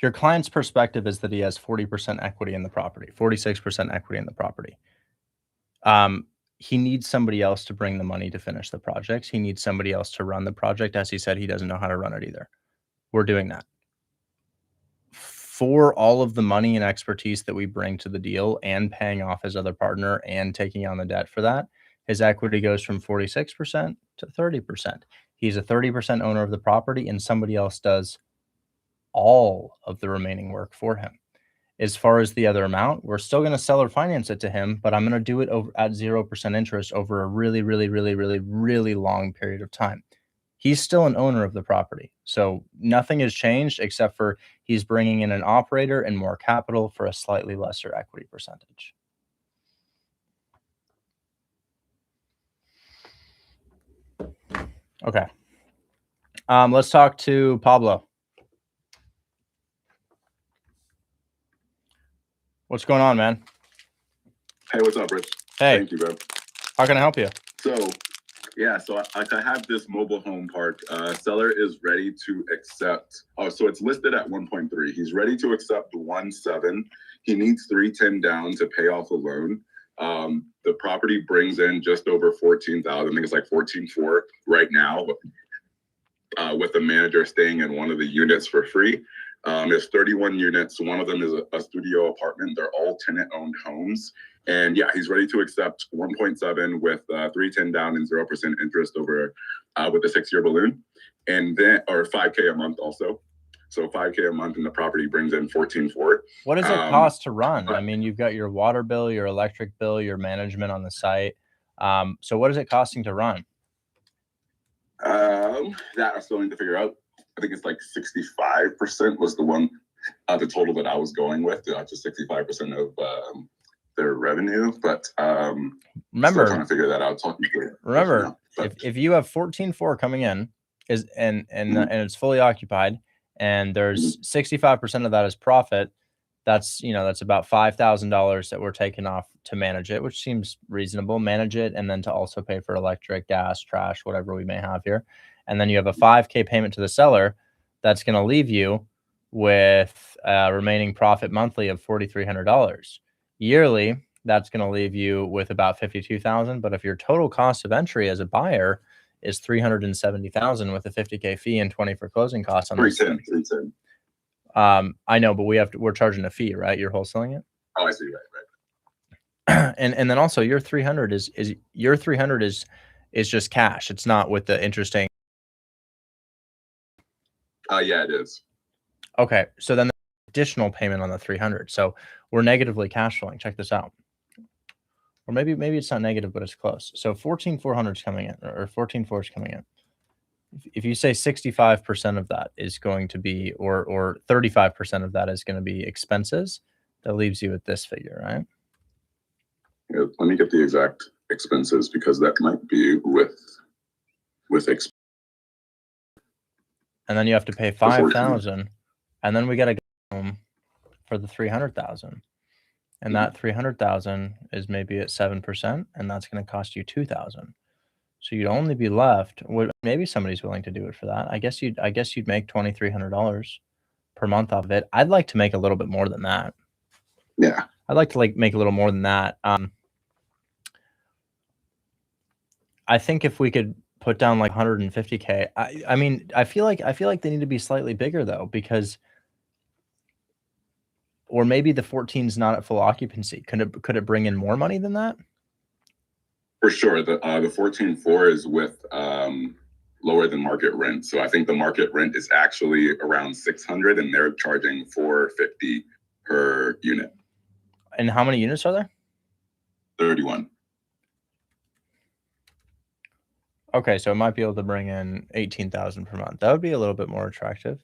Your client's perspective is that he has 40% equity in the property, 46% equity in the property. He needs somebody else to bring the money to finish the projects. He needs somebody else to run the project. As he said, he doesn't know how to run it either. We're doing that. For all of the money and expertise that we bring to the deal and paying off his other partner and taking on the debt for that, his equity goes from 46% to 30%. He's a 30% owner of the property, and somebody else does all of the remaining work for him. As far as the other amount, we're still going to seller finance it to him, but I'm going to do it over at 0% interest over a really, really, really, really, really long period of time. He's still an owner of the property. So nothing has changed except for he's bringing in an operator and more capital for a slightly lesser equity percentage. Okay. Let's talk to Pablo. What's going on, man? Hey, what's up, Rich? Hey. Thank you, bro. How can I help you? So, yeah, so I have this mobile home park. Seller is ready to accept. Oh, so it's listed at 1.3. He's ready to accept 1.7. He needs 310 down to pay off the loan. The property brings in just over 14,000. I think it's like 14.4 right now, with the manager staying in one of the units for free. There's 31 units. One of them is a studio apartment. They're all tenant-owned homes. And yeah, he's ready to accept 1.7 with 310 down and 0% interest over with a 6-year balloon, and then or 5K a month also. So 5K a month, and the property brings in 14.4. What does it cost to run? I mean, you've got your water bill, your electric bill, your management on the site. So what is it costing to run? That I still need to figure out. I think it's like 65% was the one, the total that I was going with, just 65% of their revenue. But remember, still trying to figure that out. Remember, if you have 14.4 coming in and it's fully occupied, and there's 65% of that is profit, that's about $5,000 that we're taking off to manage it, which seems reasonable. Manage it, and then to also pay for electric, gas, trash, whatever we may have here. And then you have a 5K payment to the seller. That's going to leave you with a remaining profit monthly of $4,300. Yearly, that's going to leave you with about $52,000. But if your total cost of entry as a buyer is $370,000 with a $50K fee and $20 for closing costs on this, 310. I know, but we're charging a fee, right? You're wholesaling it. Oh, I see. Right. And then also your 300 is just cash. It's not with the interesting. Yeah, it is. Okay, so then the additional payment on the 300. So we're negatively cash flowing. Check this out. Or maybe it's not negative, but it's close. So 14,400 is coming in, or 14,400 is coming in. If you say 65% of that is going to be, or 35% of that is going to be expenses, that leaves you with this figure, right? Yeah, let me get the exact expenses, because that might be with expenses. And then you have to pay 5,000, and then we got to go home for the 300,000, and that 300,000 is maybe at 7%, and that's going to cost you 2,000. So you'd only be left with, maybe somebody's willing to do it for that. I guess you'd make $2,300 per month off of it. I'd like to make a little bit more than that. Yeah, I'd like to make a little more than that. I think if we could put down like 150K. I mean, I feel like they need to be slightly bigger though, because, or maybe the 14 is not at full occupancy. Could it bring in more money than that? For sure. The 14.4 is with lower than market rent. So I think the market rent is actually around 600, and they're charging $450 per unit. And how many units are there? 31. Okay, so it might be able to bring in 18,000 per month. That would be a little bit more attractive.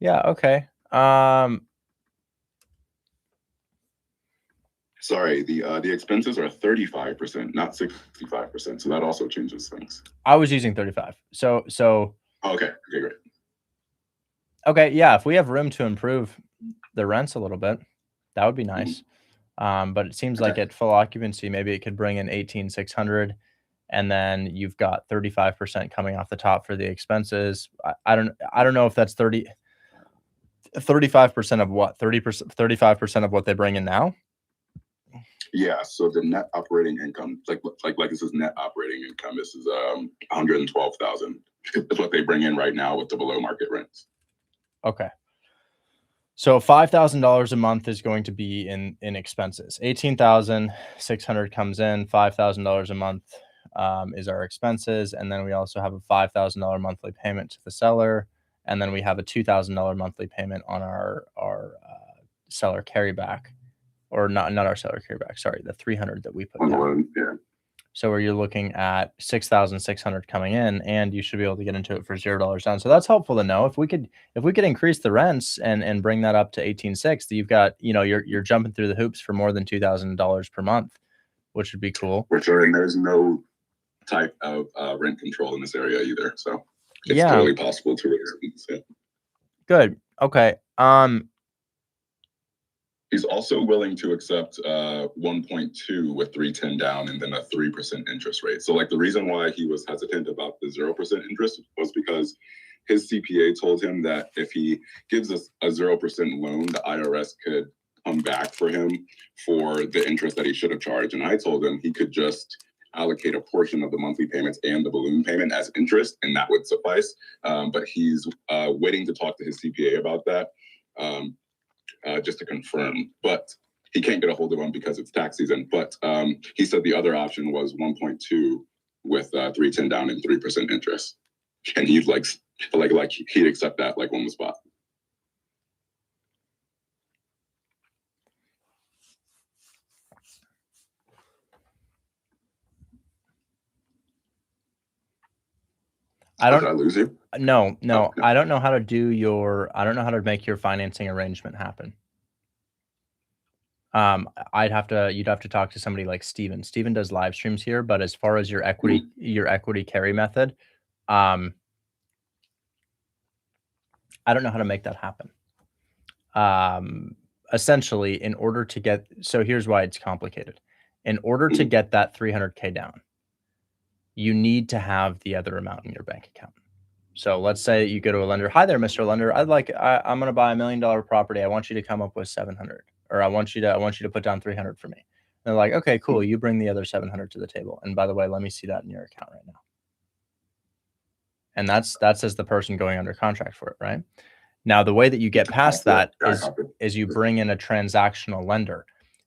Yeah. Okay. Sorry, the expenses are 35%, not 65%. So that also changes things. I was using 35. So. Okay. Okay, great. Okay, yeah. If we have room to improve the rents a little bit, that would be nice. But it seems like at full occupancy, maybe it could bring in 18,600. And then you've got 35% coming off the top for the expenses. I don't know if that's 35% of what? 35% of what they bring in now? Yeah, so the net operating income, like this is net operating income. This is 112,000. That's what they bring in right now with the below market rents. Okay. So $5,000 a month is going to be in expenses. 18,600 comes in, $5,000 a month is our expenses. And then we also have a $5,000 monthly payment to the seller. And then we have a $2,000 monthly payment on our seller carryback, or not our seller carryback. Sorry, the 300 that we put down. Yeah. So where you're looking at 6,600 coming in, and you should be able to get into it for $0 down. So that's helpful to know. If we could increase the rents and bring that up to 18.6, you've got, you're jumping through the hoops for more than $2,000 per month, which would be cool. For sure. And there's no type of rent control in this area either. So it's totally possible to raise it. Good. Okay. He's also willing to accept 1.2 with 310 down and then a 3% interest rate. So like the reason why he was hesitant about the 0% interest was because his CPA told him that if he gives us a 0% loan, the IRS could come back for him for the interest that he should have charged. And I told him he could just allocate a portion of the monthly payments and the balloon payment as interest, and that would suffice. But he's waiting to talk to his CPA about that. Just to confirm, but he can't get a hold of him because it's tax season. But he said the other option was 1.2 with 310 down and 3% interest, and he'd like he'd accept that like on the spot. Did I lose you? No. Okay. I don't know how to make your financing arrangement happen. You'd have to talk to somebody like Steven. Steven does live streams here, but as far as your equity carry method, I don't know how to make that happen. Essentially, in order to get, so here's why it's complicated. In order to get that 300K down, you need to have the other amount in your bank account. So let's say you go to a lender. Hi there, Mr. Lender. I'm going to buy $1 million property. I want you to come up with 700, or I want you to put down 300 for me. And they're like, okay, cool. You bring the other 700 to the table. And by the way, let me see that in your account right now. And that's as the person going under contract for it, right? Now, the way that you get past that is you bring in a transactional lender.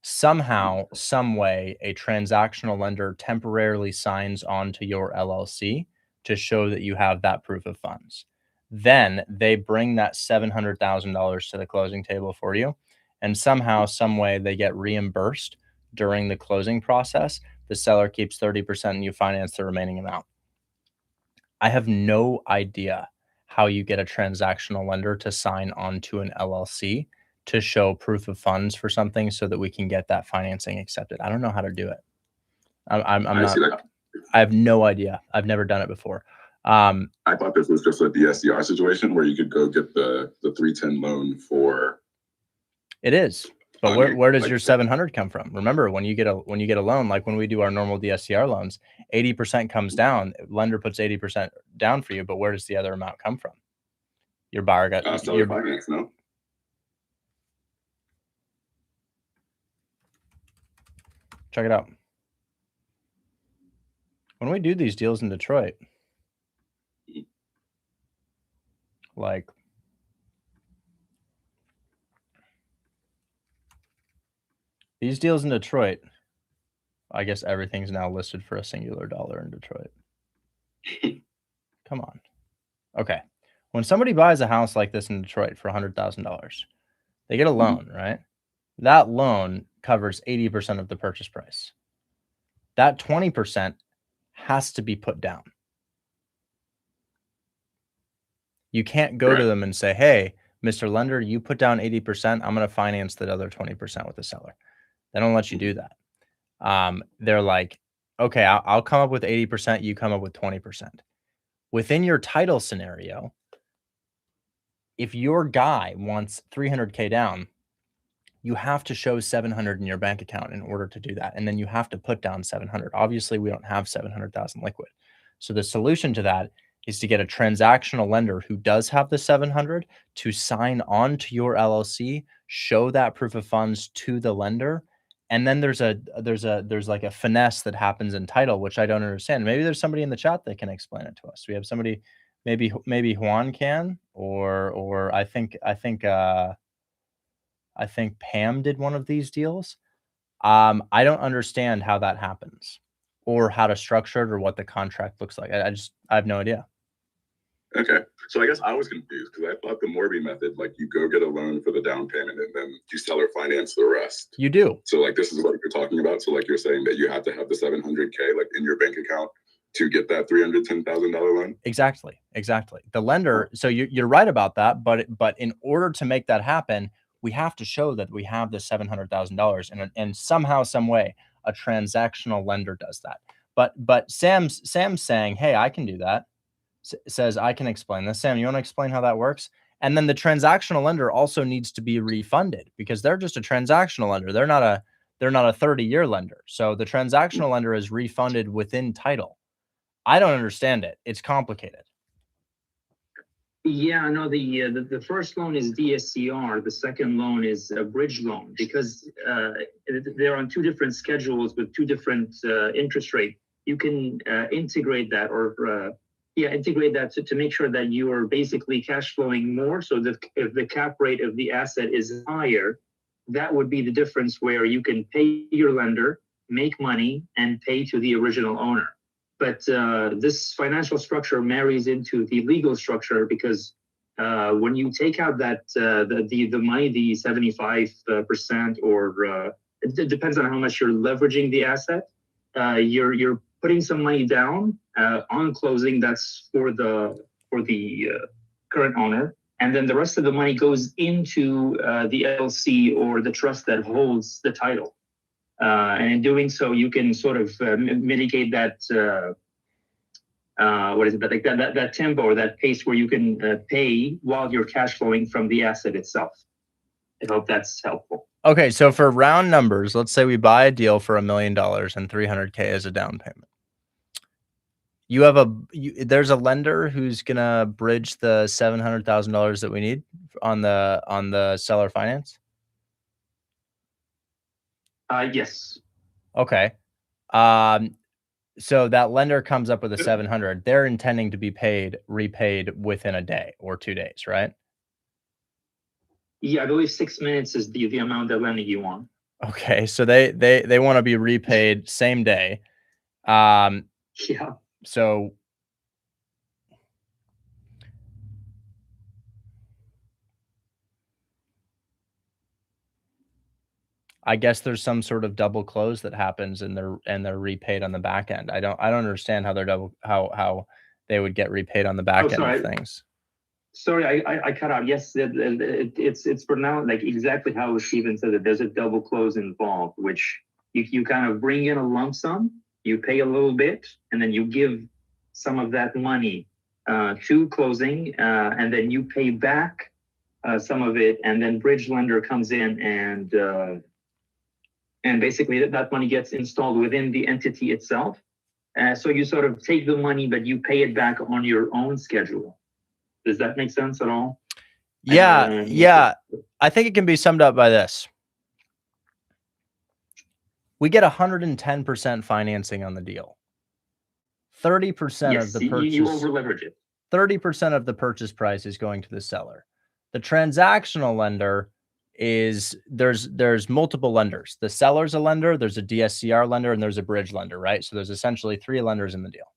Somehow, some way, a transactional lender temporarily signs on to your LLC to show that you have that proof of funds. Then they bring that $700,000 to the closing table for you. And somehow, some way, they get reimbursed during the closing process. The seller keeps 30% and you finance the remaining amount. I have no idea how you get a transactional lender to sign on to an LLC to show proof of funds for something so that we can get that financing accepted. I don't know how to do it. I have no idea. I've never done it before. I thought this was just a DSCR situation where you could go get the 310 loan for. It is, but where does your 700 come from? Remember, when you get a loan, like when we do our normal DSCR loans, 80% comes down. Lender puts 80% down for you, but where does the other amount come from? Your buyer got seller finance, no? Check it out. When we do these deals in Detroit, like these deals in Detroit, I guess everything's now listed for a singular dollar in Detroit. Come on. Okay. When somebody buys a house like this in Detroit for $100,000, they get a loan, right? That loan covers 80% of the purchase price. That 20% has to be put down. You can't go to them and say, hey, Mr. Lender, you put down 80%. I'm going to finance the other 20% with the seller. They don't let you do that. They're like, okay, I'll come up with 80%. You come up with 20%. Within your title scenario, if your guy wants 300K down, you have to show 700 in your bank account in order to do that. And then you have to put down 700. Obviously, we don't have 700,000 liquid. So the solution to that is to get a transactional lender who does have the 700 to sign on to your LLC, show that proof of funds to the lender. And then there's like a finesse that happens in title, which I don't understand. Maybe there's somebody in the chat that can explain it to us. We have somebody, maybe Juan can, or I think Pam did one of these deals. I don't understand how that happens. or how to structure it or what the contract looks like. I have no idea. Okay. So I guess I was confused because I thought the Morby method, like you go get a loan for the down payment and then you seller finance the rest. You do. So like this is what you're talking about. So like you're saying that you have to have the $700K like in your bank account to get that $310,000 loan. Exactly. The lender. So you're right about that. But in order to make that happen, we have to show that we have the $700,000, and somehow, some way, a transactional lender does that. But Sam's saying, hey, I can do that. Says I can explain this. Sam, you want to explain how that works? And then the transactional lender also needs to be refunded because they're just a transactional lender. They're not a 30-year lender. So the transactional lender is refunded within title. I don't understand it. It's complicated. Yeah, no, the first loan is DSCR. The second loan is a bridge loan because they're on two different schedules with two different interest rate. You can integrate that integrate that to make sure that you are basically cash flowing more. So that if the cap rate of the asset is higher, that would be the difference where you can pay your lender, make money, and pay to the original owner. But this financial structure marries into the legal structure because when you take out that the money, the 75% or it depends on how much you're leveraging the asset. You're putting some money down on closing. That's for the current owner, and then the rest of the money goes into the LLC or the trust that holds the title. And in doing so, you can sort of mitigate that that tempo or that pace where you can pay while you're cash flowing from the asset itself. I hope that's helpful. Okay, so for round numbers, let's say we buy a deal for $1 million and $300K as a down payment. You have there's a lender who's gonna bridge the $700,000 that we need on the seller finance. Yes. Okay. So that lender comes up with a 700. They're intending to be repaid within a day or 2 days, right? Yeah, I believe 6 minutes is the amount they're lending you on. Okay, so they want to be repaid same day. Yeah. So I guess there's some sort of double close that happens and they're repaid on the back end. I don't understand how they're how they would get repaid on the back end of things. Sorry, I cut out. Yes, it's for now like exactly how Steven said it. There's a double close involved, which you kind of bring in a lump sum, you pay a little bit, and then you give some of that money to closing, and then you pay back some of it, and then bridge lender comes in and basically that money gets installed within the entity itself. So you sort of take the money, but you pay it back on your own schedule. Does that make sense at all? Yeah. I think it can be summed up by this. We get 110% financing on the deal. 30% of the purchase. You over leverage it. 30% of the purchase price is going to the seller. The transactional lender is there's multiple lenders. The seller's a lender, there's a DSCR lender, and there's a bridge lender, right? So there's essentially 3 lenders in the deal.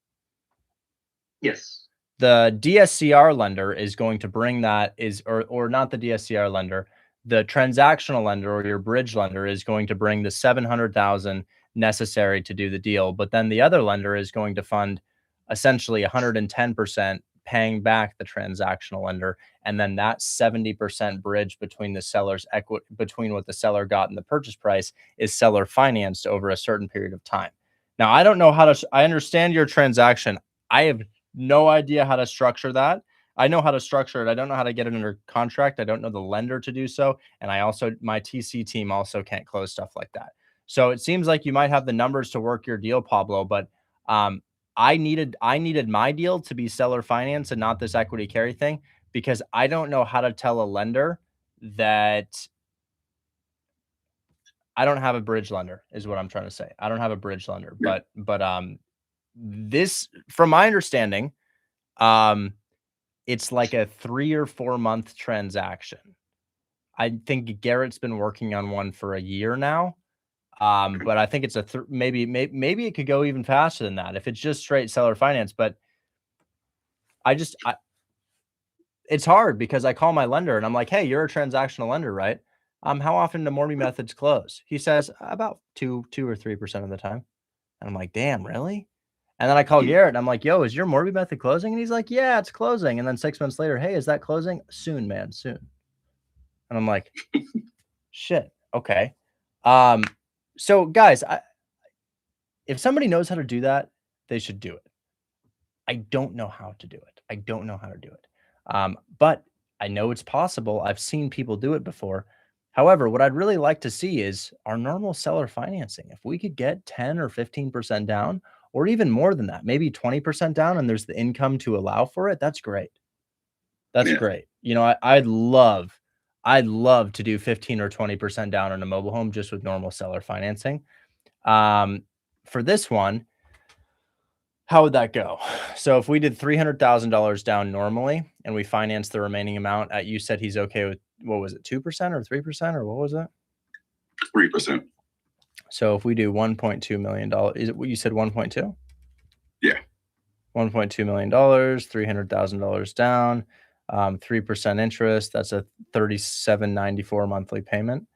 Yes. The DSCR lender is going to bring that or not the DSCR lender, the transactional lender or your bridge lender is going to bring the 700,000 necessary to do the deal. But then the other lender is going to fund essentially 110% paying back the transactional lender. And then that 70% bridge between the seller's equity, between what the seller got and the purchase price is seller financed over a certain period of time. Now, I don't know how to, I understand your transaction. I have no idea how to structure that. I know how to structure it. I don't know how to get it under contract. I don't know the lender to do so. And my TC team also can't close stuff like that. So it seems like you might have the numbers to work your deal, Pablo, but I needed my deal to be seller finance and not this equity carry thing, because I don't know how to tell a lender that I don't have a bridge lender is what I'm trying to say. I don't have a bridge lender, but this, from my understanding, it's like a 3 or 4 month transaction. I think Garrett's been working on one for a year now. But I think it's maybe it could go even faster than that if it's just straight seller finance. But it's hard because I call my lender and I'm like, hey, you're a transactional lender, right? How often do mortgage methods close? He says about 2 or 3% of the time. And I'm like, damn, really? And then I call Garrett and I'm like, yo, is your mortgage method closing? And he's like, yeah, it's closing. And then 6 months later, hey, is that closing? Soon, man, soon. And I'm like, shit, okay. So guys, if somebody knows how to do that, they should do it. I don't know how to do it. But I know it's possible. I've seen people do it before. However, what I'd really like to see is our normal seller financing. If we could get 10 or 15% down, or even more than that, maybe 20% down, and there's the income to allow for it, that's great. That's great. You know, I'd love to do 15 or 20% down on a mobile home just with normal seller financing. For this one, how would that go? So if we did $300,000 down normally and we financed the remaining amount at, you said he's okay with, what was it, 2% or 3% or what was it? 3%. So if we do $1.2 million, is it what you said, 1.2? Yeah. $1.2 million, $300,000 down, 3% interest. That's a $37.94 monthly payment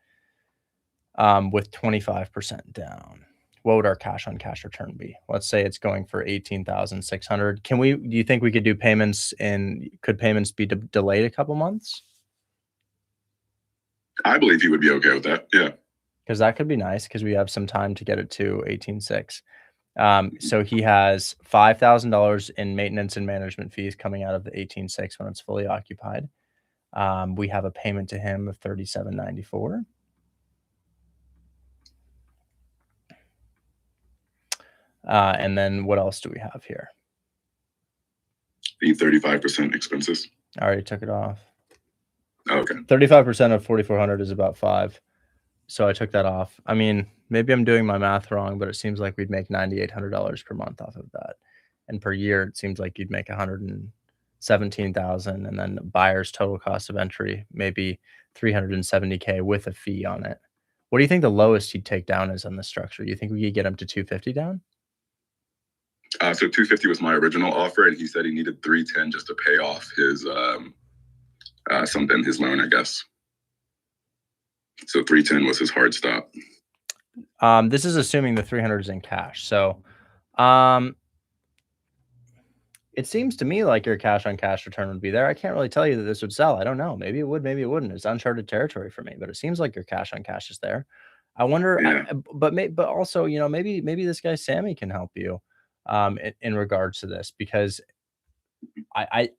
with 25% down. What would our cash on cash return be? Let's say it's going for $18,600. Do you think we could do payments could payments be delayed a couple months? I believe he would be okay with that. Yeah. Because that could be nice because we have some time to get it to 18.6. So he has $5,000 in maintenance and management fees coming out of the 18.6 when it's fully occupied. We have a payment to him of $37.94. And then what else do we have here? The 35% expenses. I already took it off. Okay. 35% of 4,400 is about 5. So I took that off. I mean, maybe I'm doing my math wrong, but it seems like we'd make $9,800 per month off of that. And per year, it seems like you'd make $117,000. And then the buyer's total cost of entry, maybe $370K with a fee on it. What do you think the lowest you'd take down is on this structure? Do you think we could get him to 250 down? So 250 was my original offer, and he said he needed 310 just to pay off his his loan, I guess. So 310 was his hard stop. This is assuming the 300 is in cash. So it seems to me like your cash on cash return would be there. I can't really tell you that this would sell. I don't know. Maybe it would, maybe it wouldn't. It's uncharted territory for me, but it seems like your cash on cash is there. I wonder, but also, you know, maybe this guy Sammy can help you in regards to this, because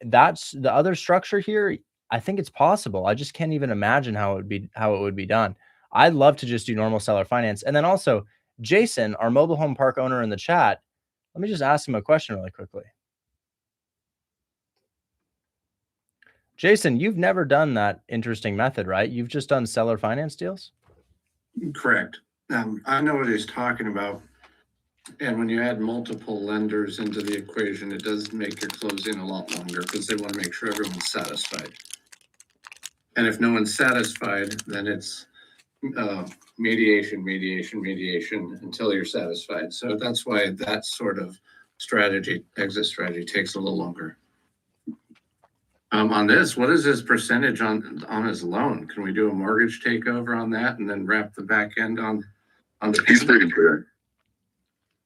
that's the other structure here. I think it's possible. I just can't even imagine how it would be done. I'd love to just do normal seller finance. And then also Jason, our mobile home park owner in the chat, let me just ask him a question really quickly. Jason, you've never done that interesting method, right? You've just done seller finance deals? Correct. I know what he's talking about. And when you add multiple lenders into the equation, it does make your closing a lot longer because they want to make sure everyone's satisfied. And if no one's satisfied, then it's mediation until you're satisfied. So that's why that sort of exit strategy takes a little longer. On this, what is his percentage on his loan? Can we do a mortgage takeover on that and then wrap the back end on the? He's free and clear.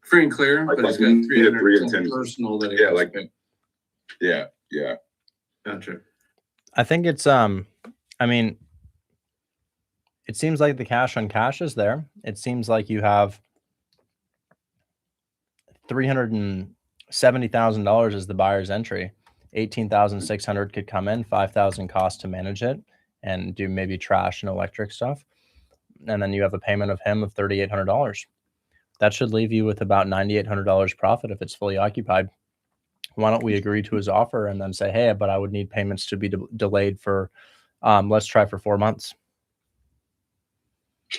Free and clear, but he's got 310 personal that yeah. Gotcha. I think it's I mean, it seems like the cash on cash is there. It seems like you have $370,000 as the buyer's entry. 18,600 could come in, 5,000 cost to manage it and do maybe trash and electric stuff. And then you have a payment of him of $3,800. That should leave you with about $9,800 profit if it's fully occupied. Why don't we agree to his offer and then say, hey, but I would need payments to be delayed for, let's try for 4 months.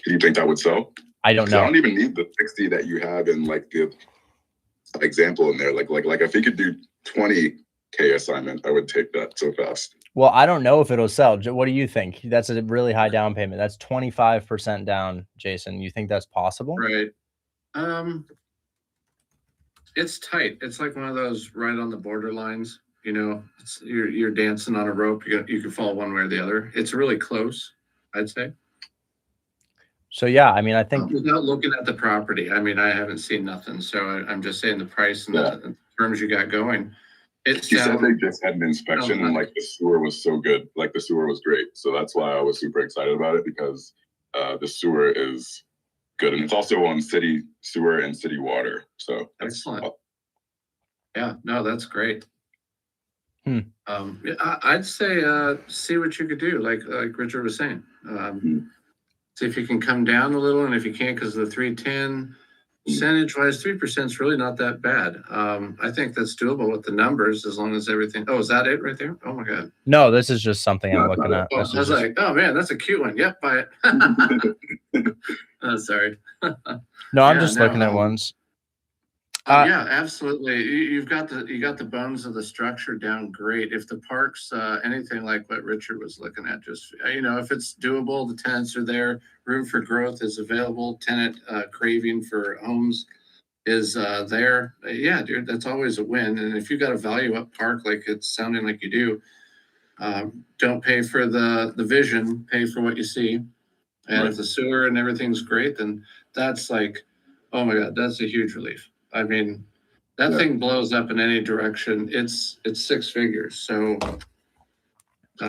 Do you think that would sell? I don't know. I don't even need the 60 that you have in like the example in there. Like if he could do 20K assignment, I would take that so fast. Well, I don't know if it'll sell. What do you think? That's a really high down payment. That's 25% down, Jason. You think that's possible? Right. It's tight. It's like one of those right on the borderlines. You know, you're dancing on a rope. You can fall one way or the other. It's really close, I'd say. So yeah, I mean, I think without looking at the property, I mean, I haven't seen nothing. So I'm just saying the price and the terms you got going. She said they just had an inspection and like the sewer was so good. Like the sewer was great. So that's why I was super excited about it, because the sewer is good. And it's also on city sewer and city water. So that's excellent. Yeah, no, that's great. I'd say see what you could do, like Richard was saying. See if you can come down a little, and if you can't, because the 310 percentage wise, 3% is really not that bad. I think that's doable with the numbers, as long as everything. Oh, is that it right there? Oh my God. No, this is just something I'm looking at. Oh, I was like, oh man, that's a cute one. Yep, buy it. Oh, sorry. No, I'm just looking at ones. Yeah, absolutely. You got the bones of the structure down great. If the park's anything like what Richard was looking at, just if it's doable, the tenants are there, room for growth is available, tenant craving for homes is there. Yeah, dude, that's always a win. And if you got a value up park like it's sounding like you do, don't pay for the vision, pay for what you see. And if the sewer and everything's great, then that's like, oh my God, that's a huge relief. I mean, that thing blows up in any direction. It's 6 figures. So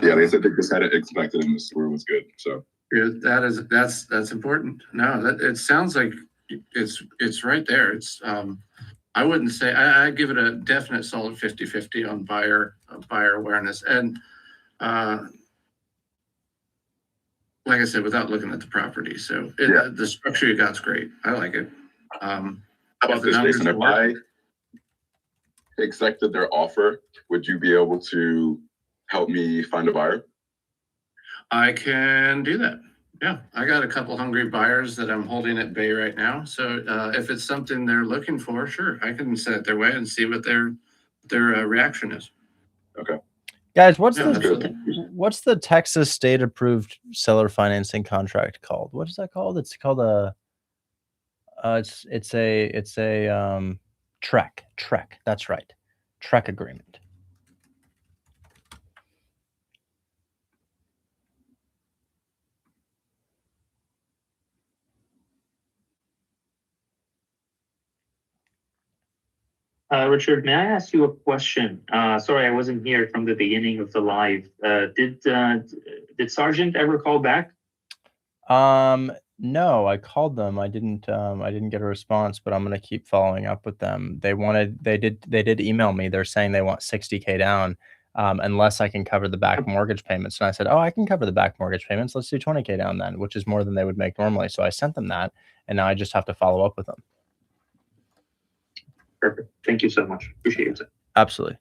yeah, they said they just had it inspected and the sewer was good. So that's important. No, it sounds like it's right there. It's I wouldn't say I give it a definite solid 50-50 on buyer awareness. And like I said, without looking at the property. So the structure you got's great. I like it. How about this, Jason? If I accepted their offer, would you be able to help me find a buyer? I can do that. Yeah, I got a couple hungry buyers that I'm holding at bay right now. So if it's something they're looking for, sure, I can send it their way and see what their reaction is. Okay. Guys, what's the Texas state approved seller financing contract called? What is that called? It's called a it's a TREC. That's right. TREC agreement. Richard, may I ask you a question? Sorry, I wasn't here from the beginning of the live. Did Sargent ever call back? No, I called them. I didn't get a response, but I'm gonna keep following up with them. They did email me. They're saying they want 60K down, unless I can cover the back mortgage payments. And I said, oh, I can cover the back mortgage payments. Let's do 20K down then, which is more than they would make normally. So I sent them that, and now I just have to follow up with them. Perfect. Thank you so much. Appreciate it. Absolutely.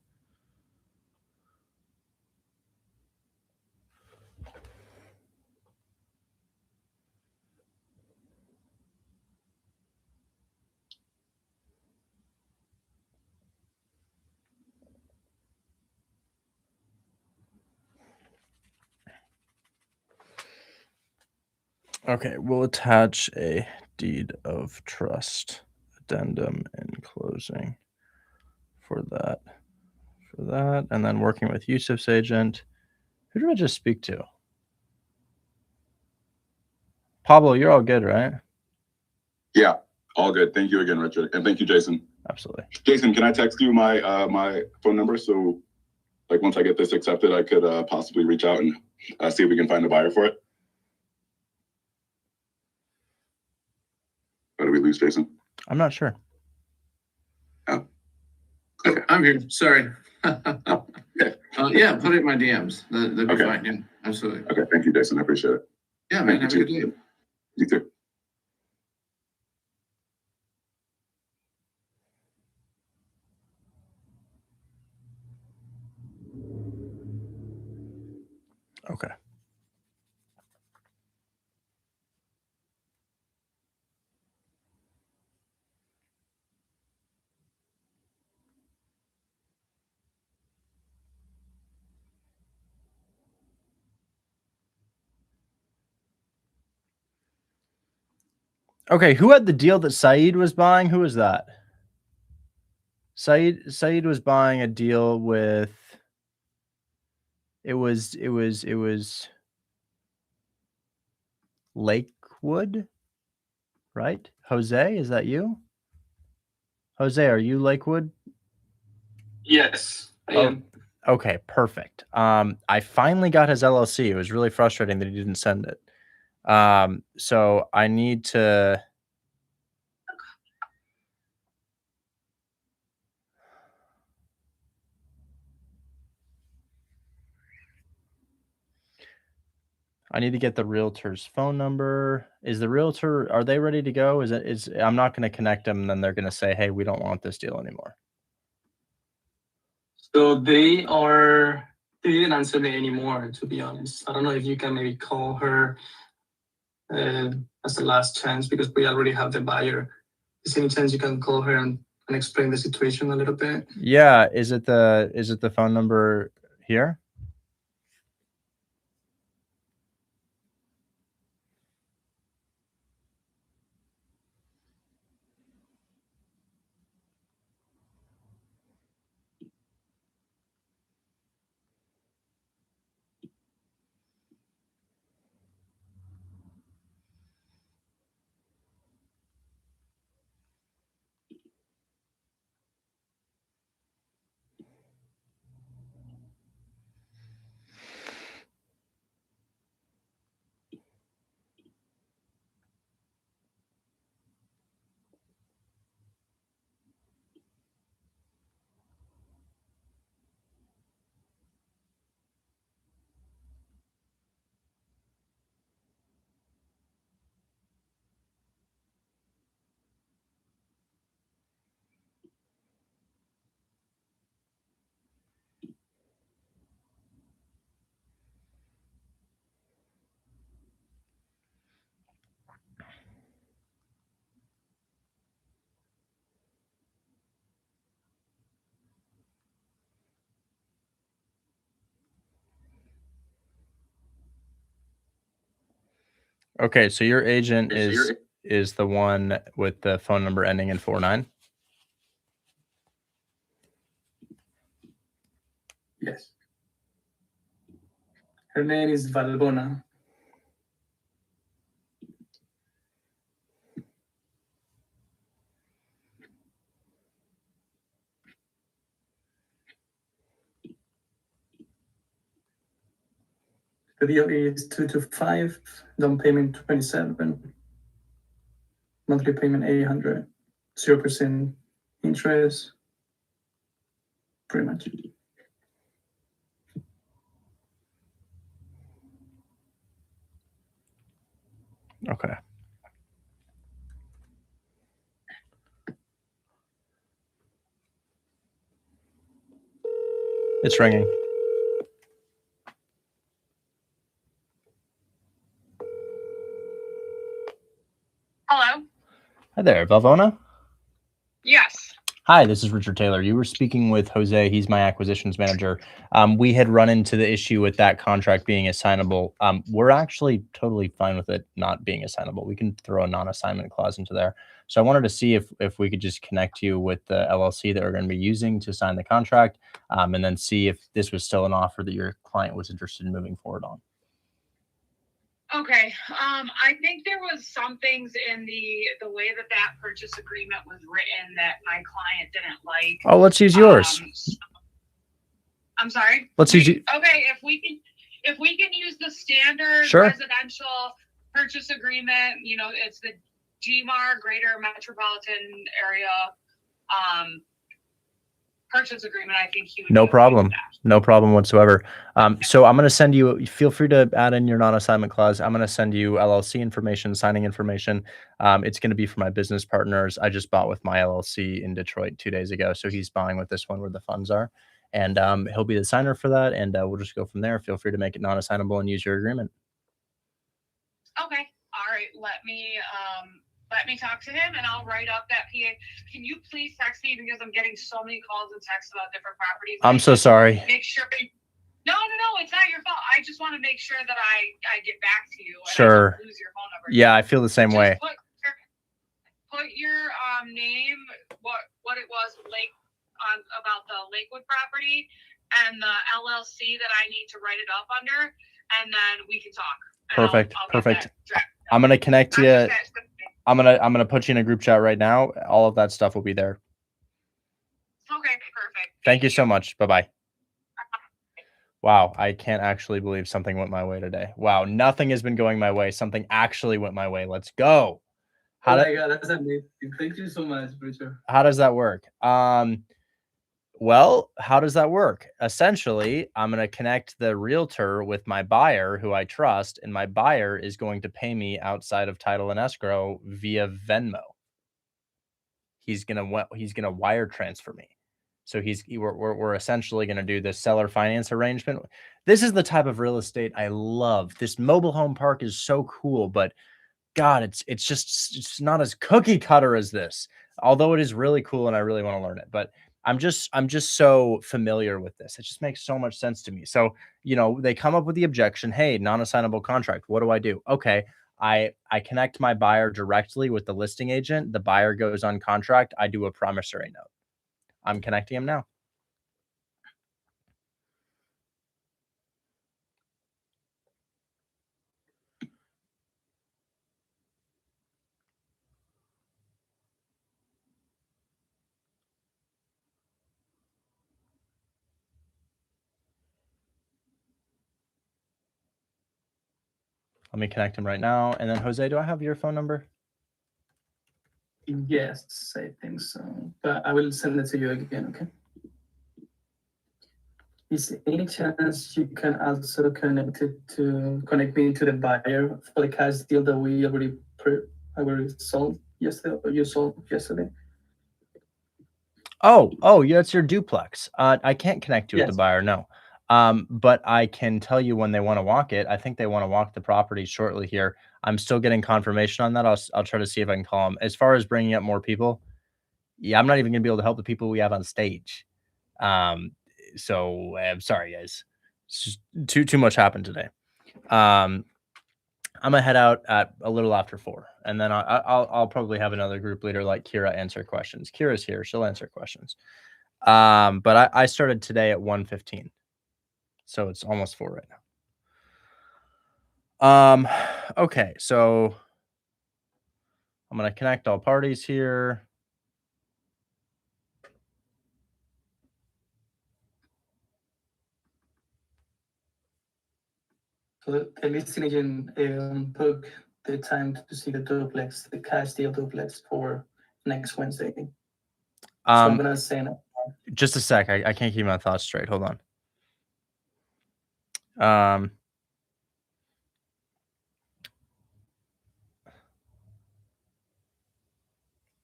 Okay, we'll attach a deed of trust addendum in closing for that, and then working with Yusuf's agent. Who did I just speak to? Pablo, you're all good, right? Yeah, all good. Thank you again, Richard, and thank you, Jason. Absolutely. Jason, can I text you my my phone number, so like once I get this accepted, I could possibly reach out and see if we can find a buyer for it? Or did we lose Jason? I'm not sure. Oh. Okay. I'm here. Sorry. Yeah, put it in my DMs. That'd be fine. Yeah, absolutely. Okay, thank you, Jason. I appreciate it. Yeah, man. Have a good day. You too. Okay. Okay, who had the deal that Saeed was buying? Who was that? Saeed was buying a deal with. It was Lakewood, right? Jose, is that you? Jose, are you Lakewood? Yes, I am. Okay, perfect. I finally got his LLC. It was really frustrating that he didn't send it. So I need to. I need to get the realtor's phone number. Is the realtor, are they ready to go? I'm not going to connect them and then they're going to say, hey, we don't want this deal anymore. So they didn't answer me anymore, to be honest. I don't know if you can maybe call her as a last chance, because we already have the buyer. Is there any chance you can call her and explain the situation a little bit? Yeah. Is it the phone number here? Okay, so your agent is the one with the phone number ending in 49? Yes. Her name is Valbona. The deal is 225, down payment 27, monthly payment 800, 0% interest, pretty much. Okay. It's ringing. Hello? Hi there, Valvona. Yes. Hi, this is Richard Taylor. You were speaking with Jose. He's my acquisitions manager. We had run into the issue with that contract being assignable. We're actually totally fine with it not being assignable. We can throw a non-assignment clause into there. So I wanted to see if we could just connect you with the LLC that we're going to be using to sign the contract, and then see if this was still an offer that your client was interested in moving forward on. Okay. I think there was some things in the way that purchase agreement was written that my client didn't like. Oh, let's use yours. I'm sorry? Let's use you. Okay, if we can use the standard Sure. residential purchase agreement, it's the GMAR, Greater Metropolitan Area purchase agreement, I think he would. No problem. No problem whatsoever. So I'm going to send you, feel free to add in your non-assignment clause. I'm going to send you LLC information, signing information. It's going to be for my business partners. I just bought with my LLC in Detroit 2 days ago. So he's buying with this one where the funds are. And he'll be the signer for that. And we'll just go from there. Feel free to make it non-assignable and use your agreement. Okay. All right. Let me talk to him and I'll write up that PA. Can you please text me, because I'm getting so many calls and texts about different properties. I'm so sorry. Make sure. No, it's not your fault. I just want to make sure that I get back to you. And Sure. I don't lose your phone number. Yeah, I feel the same way. name what it was about the Lakewood property and the LLC that I need to write it up under, and then we can talk. Perfect. Perfect. I'm gonna connect you. I'm gonna put you in a group chat right now. All of that stuff will be there. Okay, perfect. Thank you so much. Bye-bye. Wow, I can't actually believe something went my way today. Wow, nothing has been going my way. Something actually went my way. Let's go. Oh my God, that's amazing. Thank you so much, Richard. How does that work? Well, how does that work? Essentially, I'm going to connect the realtor with my buyer who I trust, and my buyer is going to pay me outside of title and escrow via Venmo. He's going to wire transfer me. So we're essentially going to do this seller finance arrangement. This is the type of real estate I love. This mobile home park is so cool, but God, it's not as cookie cutter as this, although it is really cool and I really want to learn it. But I'm just so familiar with this. It just makes so much sense to me. So, they come up with the objection, hey, non-assignable contract. What do I do? Okay. I connect my buyer directly with the listing agent. The buyer goes on contract. I do a promissory note. I'm connecting him now. Let me connect him right now. And then Jose, do I have your phone number? Yes, I think so. But I will send it to you again, okay? Is there any chance you can also connect me to the buyer for the cash deal that we already sold yesterday, or you sold yesterday? Oh, yeah, it's your duplex. I can't connect you with Yes. the buyer, no. But I can tell you when they want to walk it. I think they want to walk the property shortly here. I'm still getting confirmation on that. I'll try to see if I can call them. As far as bringing up more people, yeah, I'm not even gonna be able to help the people we have on stage. So I'm sorry, guys. It's just too much happened today. I'm gonna head out at a little after 4, and then I'll probably have another group leader like Kira answer questions. Kira's here; she'll answer questions. But I started today at 1:15, so it's almost 4 right now. Okay, so I'm gonna connect all parties here. So the listing agent book the time to see the duplex, the cash deal duplex for next Wednesday. So I'm gonna send it. Just a sec. I can't keep my thoughts straight. Hold on.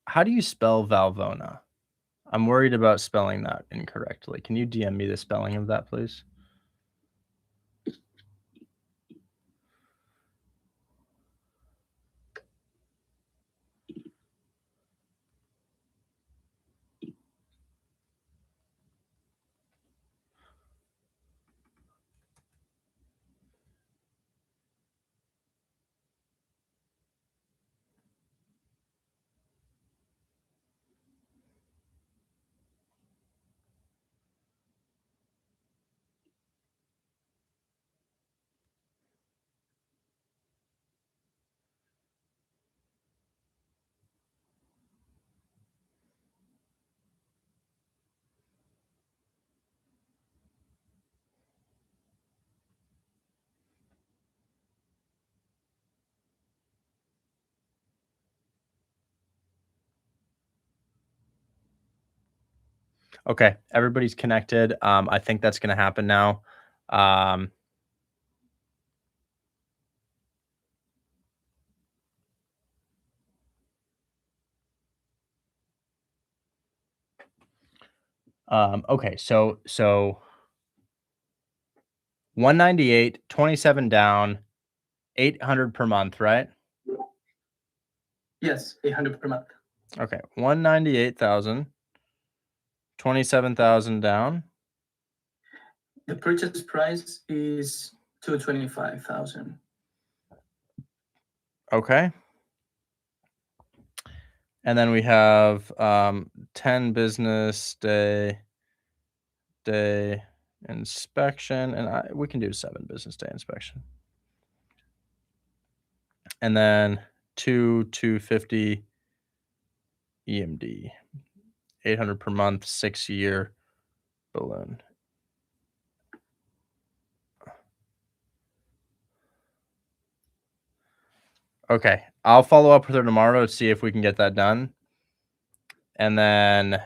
How do you spell Valvona? I'm worried about spelling that incorrectly. Can you DM me the spelling of that, please? Okay, everybody's connected. I think that's going to happen now. Okay, so 198, 27 down, 800 per month, right? Yes, 800 per month. Okay, 198,000, 27,000 down. The purchase price is 225,000. Okay. And then we have 10 business day inspection, and we can do 7 business day inspection. And then 250 EMD, 800 per month, 6-year balloon. Okay, I'll follow up with her tomorrow to see if we can get that done. And then,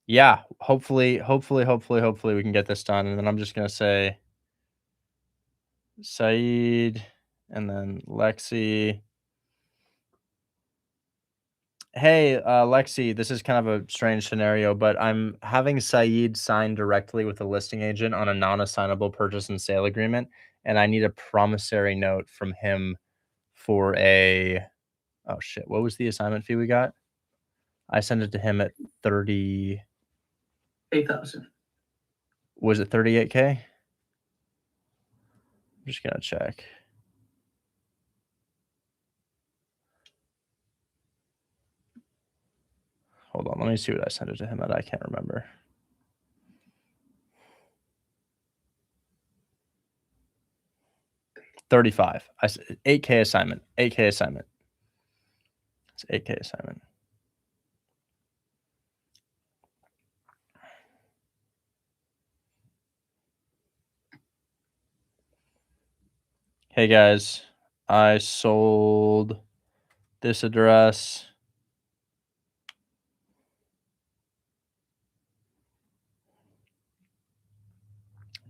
yeah, hopefully we can get this done. And then I'm just going to say Saeed and then Lexi. Hey, Lexi, this is kind of a strange scenario, but I'm having Saeed sign directly with a listing agent on a non-assignable purchase and sale agreement, and I need a promissory note from him for a, oh shit, what was the assignment fee we got? I sent it to him at 8,000. Was it 38K? I'm just gonna check. Hold on, let me see what I sent it to him at. I can't remember. $35. 8K assignment. 8K assignment. It's 8K assignment. Hey guys, I sold this address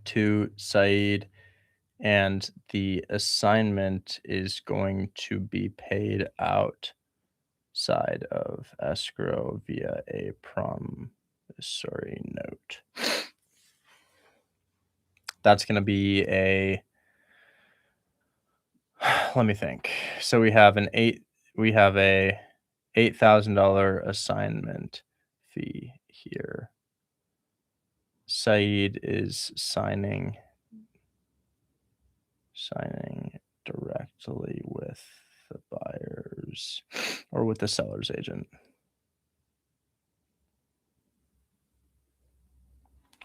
to Saeed, and the assignment is going to be paid outside of escrow via a promissory note. That's going to be a, let me think. So we have a $8,000 assignment fee here. Saeed is signing directly with the buyers or with the seller's agent.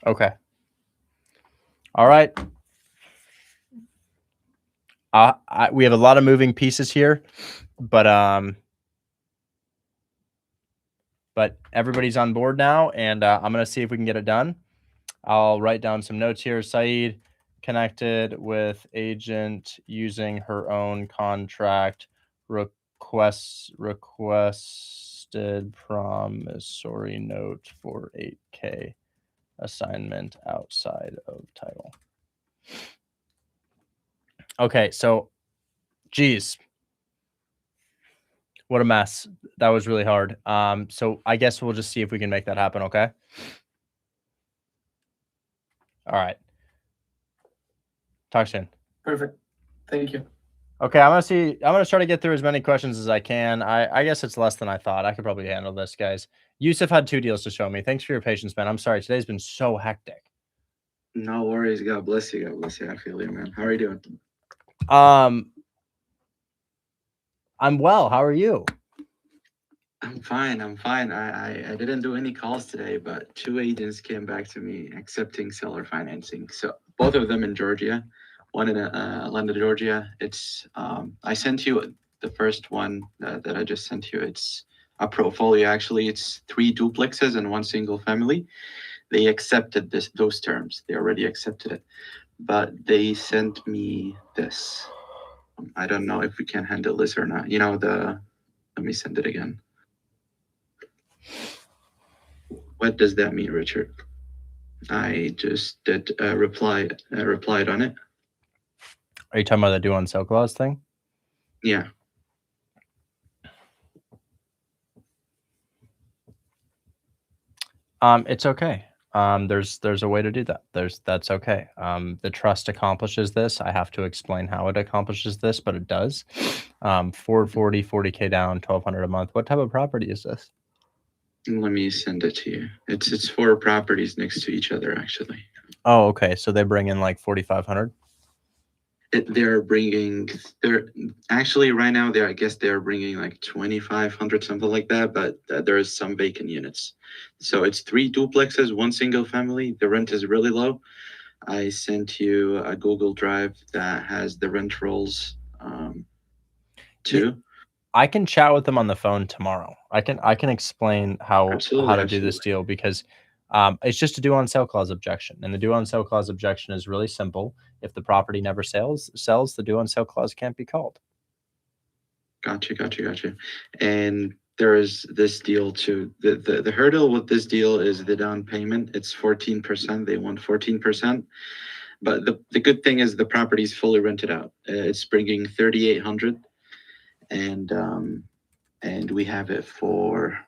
Okay. All right. We have a lot of moving pieces here, but everybody's on board now, and I'm going to see if we can get it done. I'll write down some notes here. Saeed connected with agent using her own contract, requested promissory note for 8K assignment outside of title. Okay, so geez, what a mess. That was really hard. So I guess we'll just see if we can make that happen, okay? All right. Talk soon. Perfect. Thank you. Okay, I'm gonna try to get through as many questions as I can. I guess it's less than I thought. I could probably handle this, guys. Yusuf had 2 deals to show me. Thanks for your patience, man. I'm sorry. Today's been so hectic. No worries. God bless you. God bless you. I feel you, man. How are you doing? I'm well. How are you? I'm fine. I'm fine. I didn't do any calls today, but 2 agents came back to me accepting seller financing. So both of them in Georgia, one in Atlanta, Georgia. It's I sent you the first one that I just sent you. It's a portfolio. Actually, it's 3 duplexes and 1 single family. They accepted those terms. They already accepted it, but they sent me this. I don't know if we can handle this or not. You know, let me send it again. What does that mean, Richard? I just did replied on it. Are you talking about the due on sale clause thing? Yeah. It's okay. There's a way to do that. That's okay. The trust accomplishes this. I have to explain how it accomplishes this, but it does. 440, 40K down, 1,200 a month. What type of property is this? Let me send it to you. It's 4 properties next to each other, actually. Oh, okay. So they bring in like 4,500. They're actually right now I guess they're bringing like 2,500, something like that, but there is some vacant units. So it's 3 duplexes, 1 single family. The rent is really low. I sent you a Google Drive that has the rent rolls too. I can chat with them on the phone tomorrow. I can explain how to do this deal, because it's just a due on sale clause objection, and the due on sale clause objection is really simple. If the property never sells, the due on sale clause can't be called. Gotcha. And there is this deal too. The hurdle with this deal is the down payment. It's 14%. They want 14%. But the good thing is the property is fully rented out. It's bringing 3,800, and we have it for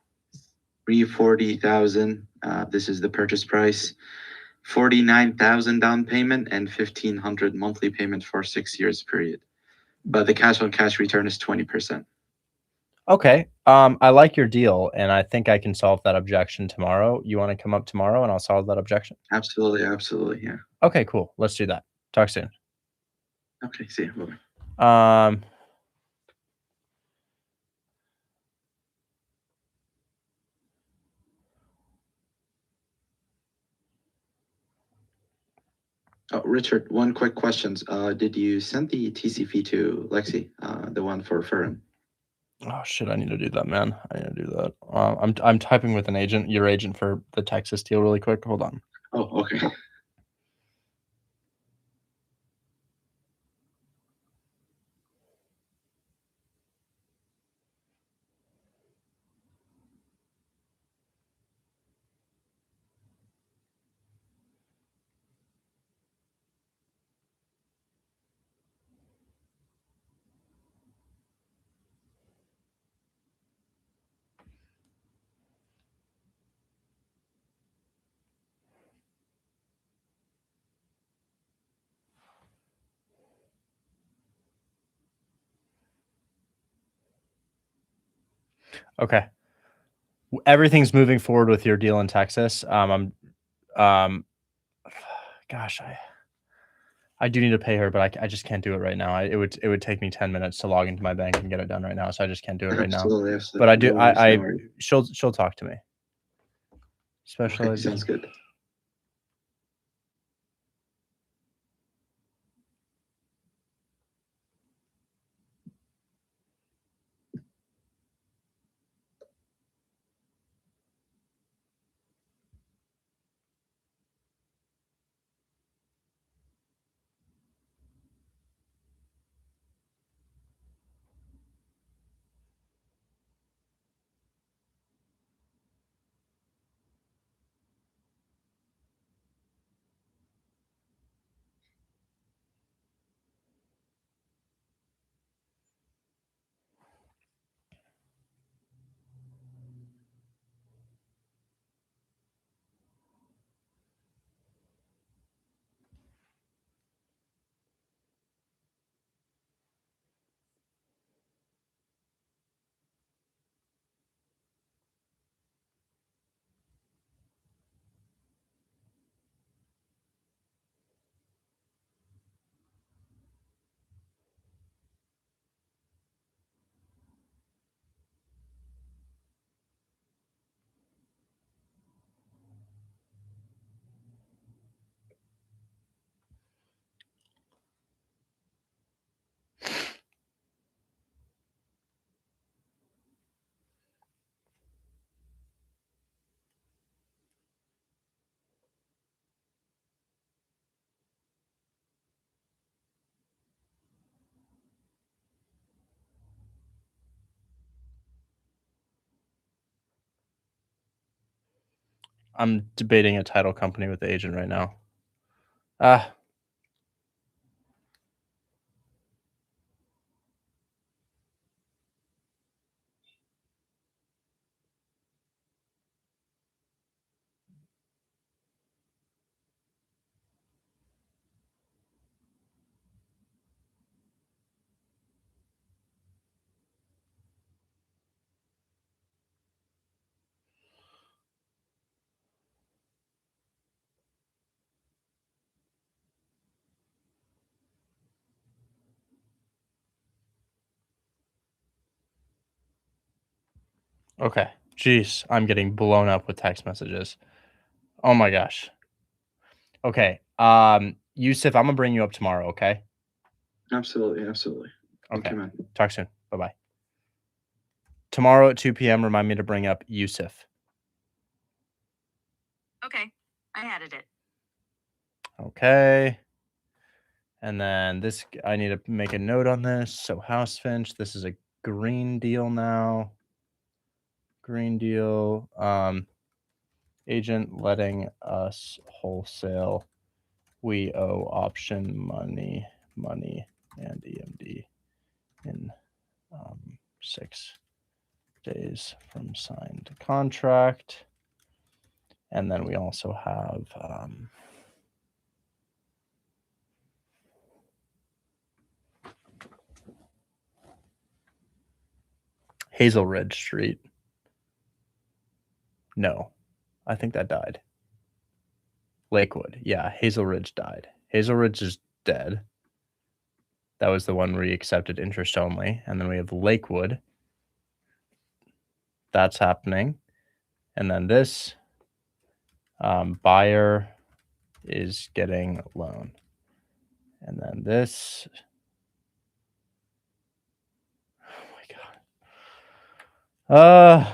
340,000. This is the purchase price. 49,000 down payment and 1,500 monthly payment for 6 years period. But the cash on cash return is 20%. Okay. I like your deal, and I think I can solve that objection tomorrow. You want to come up tomorrow and I'll solve that objection? Absolutely, yeah. Okay, cool. Let's do that. Talk soon. Okay, see you. Bye. Oh, Richard, one quick question. Did you send the TCP to Lexi, the one for Ferrin? Oh shit! I need to do that, man. I need to do that. I'm typing with an agent, your agent, for the Texas deal, really quick. Hold on. Oh, okay. Okay. Everything's moving forward with your deal in Texas. Gosh, I do need to pay her, but I just can't do it right now. It would take me 10 minutes to log into my bank and get it done right now, so I just can't do it right now. Absolutely. But I do. No worries, no worries. She'll talk to me. Okay, sounds good. I'm debating a title company with the agent right now. Okay. Jeez, I'm getting blown up with text messages. Oh my gosh. Okay. Yusuf, I'm gonna bring you up tomorrow, okay? Absolutely, absolutely. Thank Okay. you, man. Talk soon. Bye-bye. Tomorrow at 2 p.m., remind me to bring up Yusuf. Okay, I added it. Okay. And then this, I need to make a note on this. So House Finch, this is a green deal now. Green deal. Agent letting us wholesale. We owe option money, and EMD in 6 days from signed contract. And then we also have Hazel Ridge Street. No, I think that died. Lakewood. Yeah, Hazel Ridge died. Hazel Ridge is dead. That was the one where we accepted interest only. And then we have Lakewood. That's happening. And then this buyer is getting loan. And then this. Oh my God.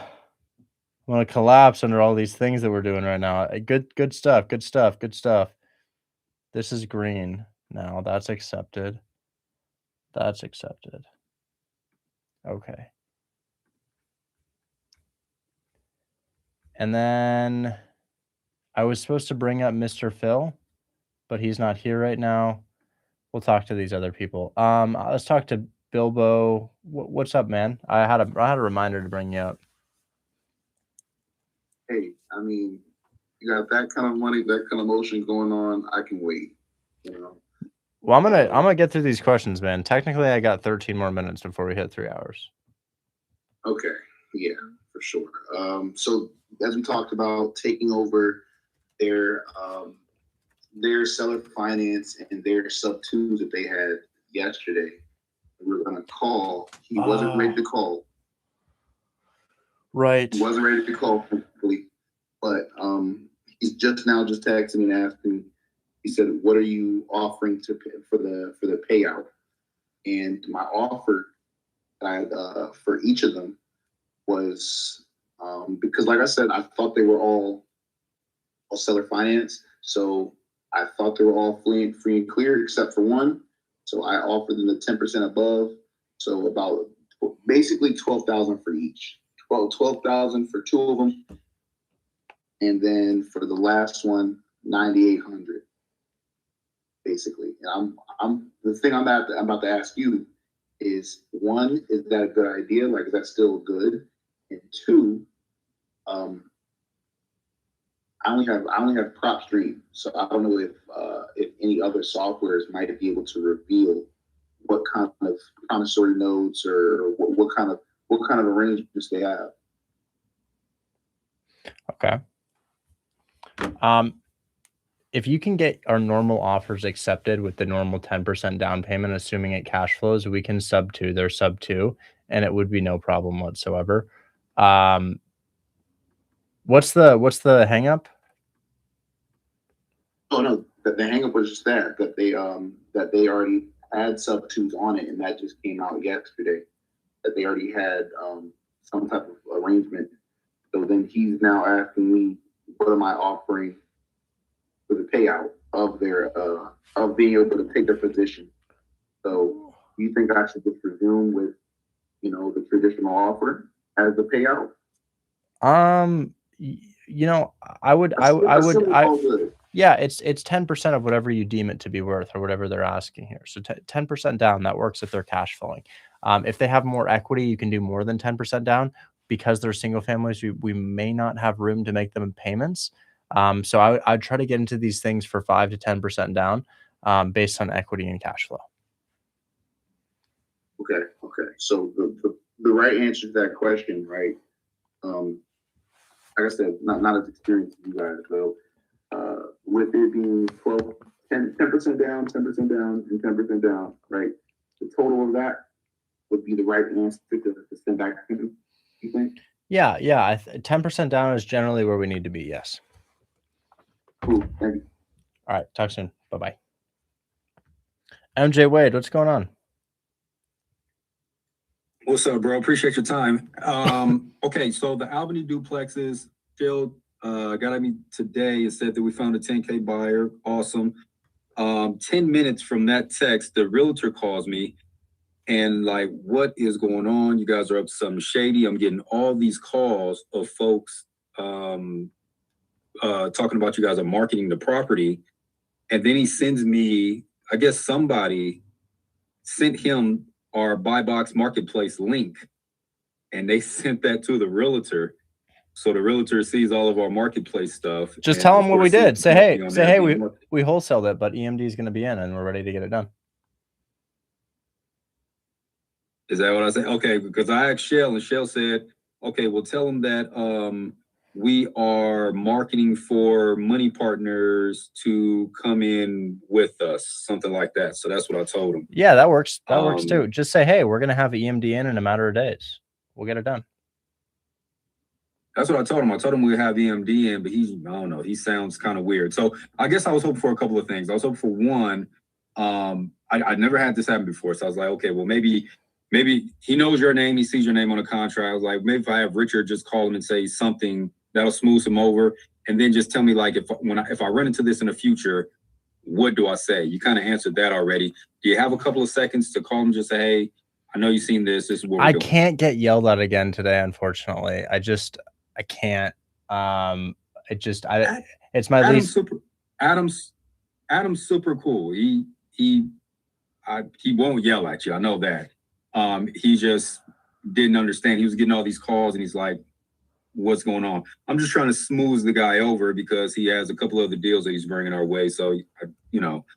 I'm gonna collapse under all these things that we're doing right now. Good stuff. Good stuff. Good stuff. This is green now. That's accepted. That's accepted. Okay. And then I was supposed to bring up Mr. Phil, but he's not here right now. We'll talk to these other people. Let's talk to Bilbo. What's up, man? I had a reminder to bring you up. Hey, I mean, you got that kind of money, that kind of motion going on. I can wait. You know. Well, I'm gonna get through these questions, man. Technically, I got 13 more minutes before we hit 3 hours. Okay. Yeah, for sure. So as we talked about, taking over their seller finance and their sub twos that they had yesterday. We were gonna call. He wasn't ready to call. Right. He wasn't ready to call completely, but he's just texting me and asking. He said, "What are you offering to pay for the payout?" And my offer for each of them was because, like I said, I thought they were all seller finance, so I thought they were all free and clear except for one. So I offered them the 10% above, so about basically 12,000 for each. 12,000 for two of them, and then for the last one, 9,800. Basically, and I'm the thing I'm about to ask you is, one, is that a good idea? Like, is that still good? And two, I only have PropStream, so I don't know if any other softwares might be able to reveal what kind of promissory notes or what kind of arrangements they have. Okay. If you can get our normal offers accepted with the normal 10% down payment, assuming it cash flows, we can sub 2. They're sub 2, and it would be no problem whatsoever. What's the hang up? Oh no, the hang up was just that they already had sub 2s on it, and that just came out yesterday. That they already had some type of arrangement. So then he's now asking me, what am I offering for the payout of their of being able to take their position. So do you think I should just resume with, the traditional offer as the payout? Yeah, it's 10% of whatever you deem it to be worth or whatever they're asking here. So 10% down, that works if they're cash flowing. If they have more equity, you can do more than 10% down. Because they're single families, we may not have room to make them payments. So I'd try to get into these things for 5 to 10% down based on equity and cash flow. Okay. So the right answer to that question, right? Like I said, not as experienced as you guys, though. With it being 10% down, 10% down, and 10% down, right? The total of that would be the right answer to send back to him, you think? Yeah, yeah. 10% down is generally where we need to be. Yes. Cool. Thank you. All right. Talk soon. Bye bye. MJ Wade, what's going on? What's up, bro? Appreciate your time. Okay, so the Albany duplexes, Phil got at me today and said that we found a 10K buyer. Awesome. 10 minutes from that text, the realtor calls me and like, what is going on? You guys are up to something shady. I'm getting all these calls of folks talking about you guys are marketing the property. And then he sends me, I guess somebody sent him our Buy Box Marketplace link, and they sent that to the realtor. So the realtor sees all of our marketplace stuff. Just tell them what we did. Say, hey, we wholesaled it, but EMD is going to be in and we're ready to get it done. Is that what I said? Okay, because I asked Shell and Shell said, okay, well, tell them that we are marketing for money partners to come in with us, something like that. So that's what I told them. Yeah, that works. That works too. Just say, hey, we're going to have EMD in a matter of days. We'll get it done. That's what I told him. I told him we'd have EMD in, but I don't know, he sounds kind of weird. So I guess I was hoping for a couple of things. I was hoping for one, I never had this happen before. So I was like, okay, well, maybe he knows your name. He sees your name on a contract. I was like, maybe if I have Richard just call him and say something that'll smooth him over. And then just tell me, like, if I run into this in the future, what do I say? You kind of answered that already. Do you have a couple of seconds to call him, just say, hey, I know you've seen this. This is what we're doing. I can't get yelled at again today, unfortunately. I can't. It's my least. Adam's super cool. He won't yell at you. I know that. He just didn't understand. He was getting all these calls and he's like, what's going on? I'm just trying to smooth the guy over because he has a couple other deals that he's bringing our way. So,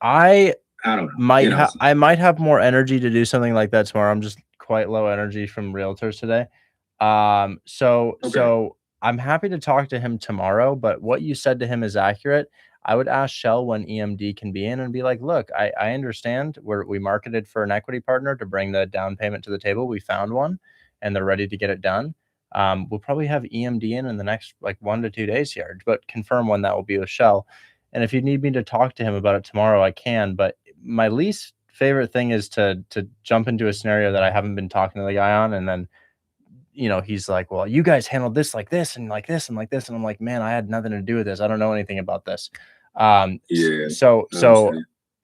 I don't know. I might have more energy to do something like that tomorrow. I'm just quite low energy from realtors today. So I'm happy to talk to him tomorrow, but what you said to him is accurate. I would ask Shell when EMD can be in and be like, look, I understand we marketed for an equity partner to bring the down payment to the table. We found one and they're ready to get it done. We'll probably have EMD in the next like 1 to 2 days here, but confirm when that will be with Shell. And if you need me to talk to him about it tomorrow, I can. But my least favorite thing is to jump into a scenario that I haven't been talking to the guy on. And then, he's like, well, you guys handled this like this and like this and like this. And I'm like, man, I had nothing to do with this. I don't know anything about this. So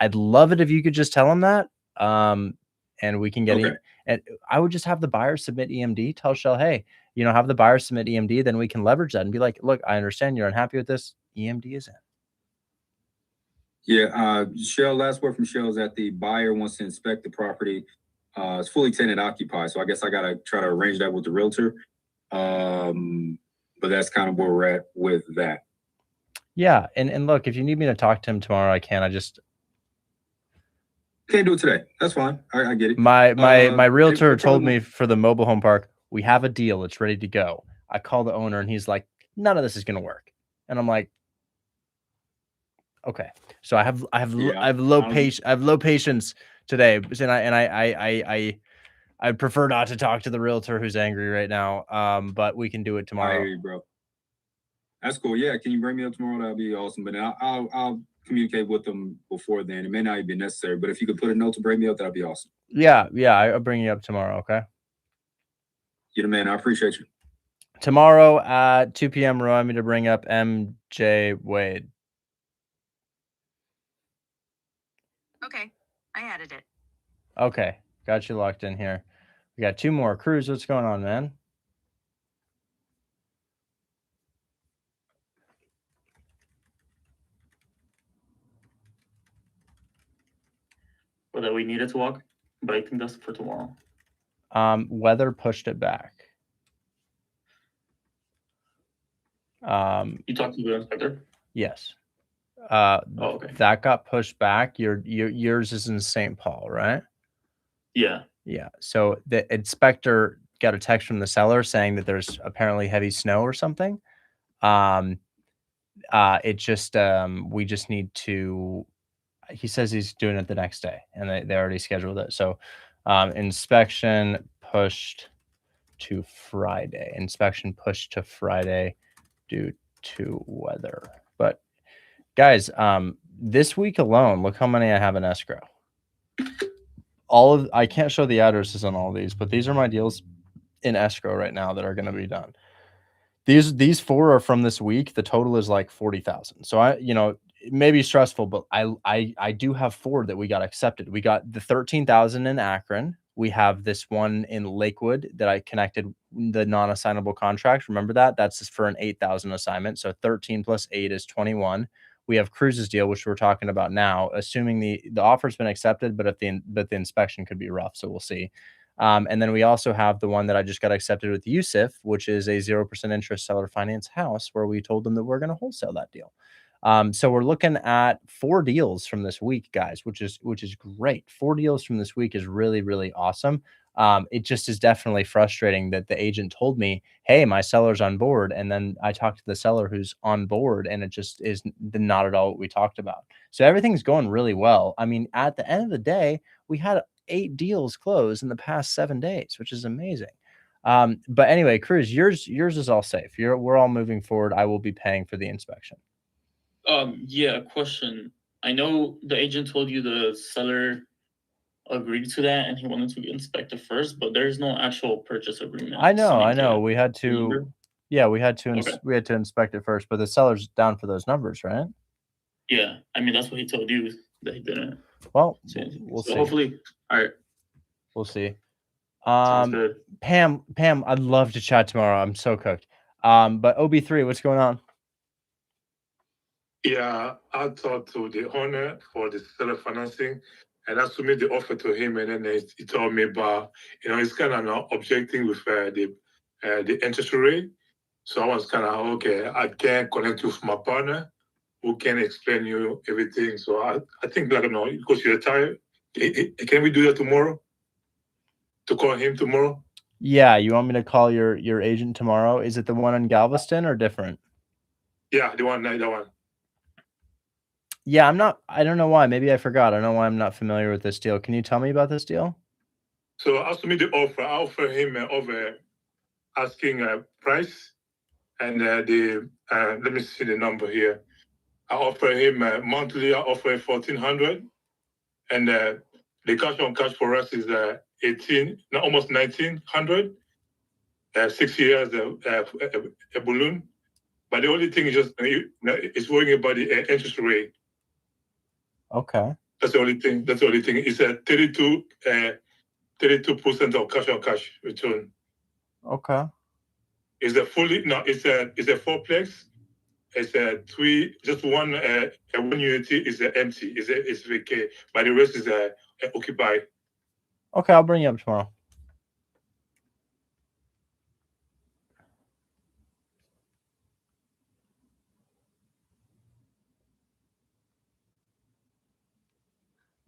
I'd love it if you could just tell him that. And we can get and I would just have the buyer submit EMD, tell Shell, hey, have the buyer submit EMD, then we can leverage that and be like, look, I understand you're unhappy with this. EMD is in. Yeah, Shell, last word from Shell is that the buyer wants to inspect the property. It's fully tenant occupied, so I guess I gotta try to arrange that with the realtor. But that's kind of where we're at with that. Yeah, and look, if you need me to talk to him tomorrow, I can. I just can't do it today. That's fine. I get it. My realtor told me for the mobile home park, we have a deal. It's ready to go. I call the owner and he's like, none of this is gonna work. And I'm like, okay. So I have low patience today, and I'd prefer not to talk to the realtor who's angry right now. But we can do it tomorrow. I hear you, bro. That's cool. Yeah, can you bring me up tomorrow? That'd be awesome. But I'll communicate with them before then. It may not even be necessary, but if you could put a note to bring me up, that'd be awesome. Yeah, I'll bring you up tomorrow. Okay. You're the man. I appreciate you. Tomorrow at 2 p.m. remind me to bring up MJ Wade. Okay, I added it. Okay, got you locked in here. We got 2 more. Cruz, what's going on, man? Whether we needed to walk, but I think that's for tomorrow. Weather pushed it back. You talked to the inspector? Yes. Okay. That got pushed back. Yours is in St. Paul, right? Yeah. Yeah. So the inspector got a text from the seller saying that there's apparently heavy snow or something. It just we just need to. He says he's doing it the next day, and they already scheduled it. So inspection pushed to Friday. Inspection pushed to Friday due to weather. But guys, this week alone, look how many I have in escrow. I can't show the addresses on all these, but these are my deals in escrow right now that are going to be done. These 4 are from this week. The total is like 40,000. So it may be stressful, but I do have 4 that we got accepted. We got the 13,000 in Akron. We have this one in Lakewood that I connected the non-assignable contract. Remember that? That's just for an 8,000 assignment. So 13 plus 8 is 21. We have Cruz's deal, which we're talking about now, assuming the offer's been accepted, but the inspection could be rough. So we'll see. And then we also have the one that I just got accepted with Yusuf, which is a 0% interest seller finance house, where we told them that we're going to wholesale that deal. So we're looking at 4 deals from this week, guys, which is great. 4 deals from this week is really, really awesome. It just is definitely frustrating that the agent told me, hey, my seller's on board. And then I talked to the seller who's on board, and it just is not at all what we talked about. So everything's going really well. I mean, at the end of the day, we had 8 deals closed in the past 7 days, which is amazing. But anyway, Cruz, yours is all safe. We're all moving forward. I will be paying for the inspection. Yeah, question. I know the agent told you the seller agreed to that and he wanted to inspect it first, but there's no actual purchase agreement. I know. Yet. We had to, yeah, we had to inspect it first, but the seller's down for those numbers, right? Yeah, I mean that's what he told you that he didn't. Well, we'll see. Hopefully, all right. We'll see. Good. Pam, I'd love to chat tomorrow. I'm so cooked. But OB3, what's going on? Yeah, I talked to the owner for the seller financing, and I submitted the offer to him, and then he told me about, he's kind of not objecting with the interest rate. So I was kind of, okay, I can connect you with my partner who can explain you everything. So I think, I don't know, because you're tired, can we do that tomorrow? To call him tomorrow? Yeah, you want me to call your agent tomorrow? Is it the one in Galveston or different? Yeah, the one. Yeah, I don't know why. Maybe I forgot. I don't know why I'm not familiar with this deal. Can you tell me about this deal? So I submit the offer. I offer him over asking price, and let me see the number here. I offer him monthly. I offer 1,400, and the cash on cash for us is almost 1,900. 6 years a balloon, but the only thing is just it's worrying about the interest rate. Okay. That's the only thing. It's a 32% of cash on cash return. Okay. It's a fourplex. It's a just one unit is empty. It's vacant, but the rest is occupied. Okay, I'll bring you up tomorrow.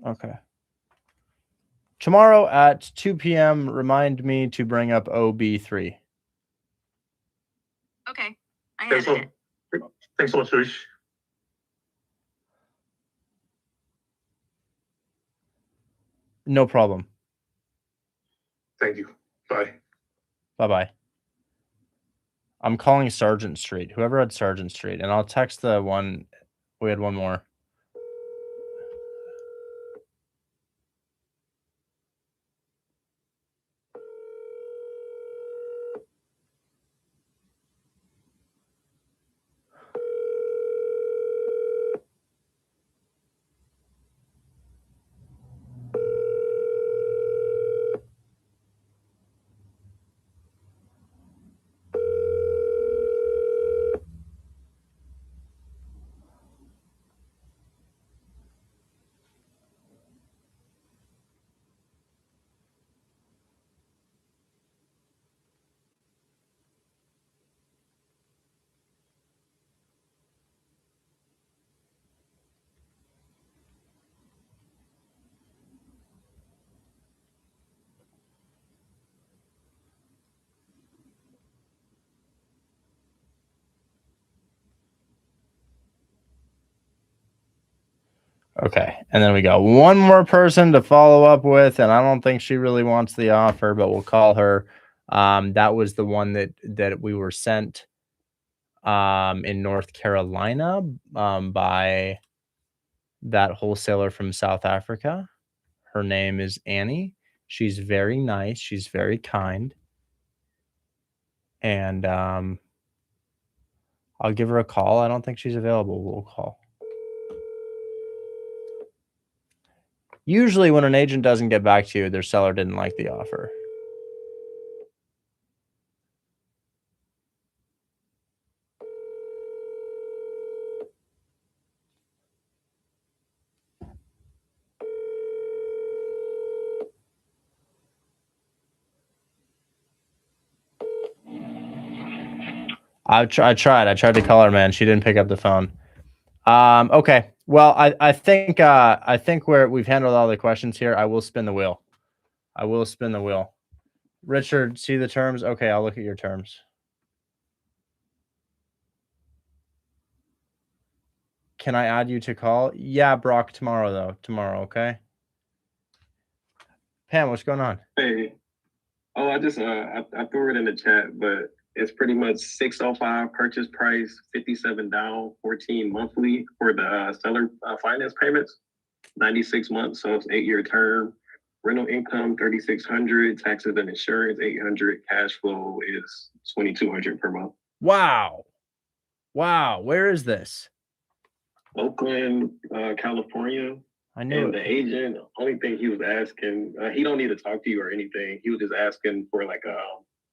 Okay. Tomorrow at 2 p.m., remind me to bring up OB3. Okay. Thanks so much, Rich. No problem. Thank you. Bye. Bye-bye. I'm calling Sargent Street. Whoever had Sargent Street. And I'll text the one. We had one more. Okay, and then we got one more person to follow up with, and I don't think she really wants the offer, but we'll call her. That was the one that we were sent in North Carolina by that wholesaler from South Africa. Her name is Annie. She's very nice. She's very kind. And I'll give her a call. I don't think she's available. We'll call. Usually when an agent doesn't get back to you, their seller didn't like the offer. I tried to call her, man. She didn't pick up the phone. Okay. Well, I think we've handled all the questions here. I will spin the wheel. Richard, see the terms? Okay, I'll look at your terms. Can I add you to call? Yeah, Brock, tomorrow, though. Tomorrow, okay? Pam, what's going on? Hey. Oh, I just I threw it in the chat, but it's pretty much 605 purchase price, 57 down, 14 monthly for the seller finance payments, 96 months, so it's 8-year term. Rental income 3,600, taxes and insurance 800, cash flow is 2,200 per month. Wow. Where is this? Oakland, California. I knew And it. the agent, only thing he was asking, he don't need to talk to you or anything. He was just asking for like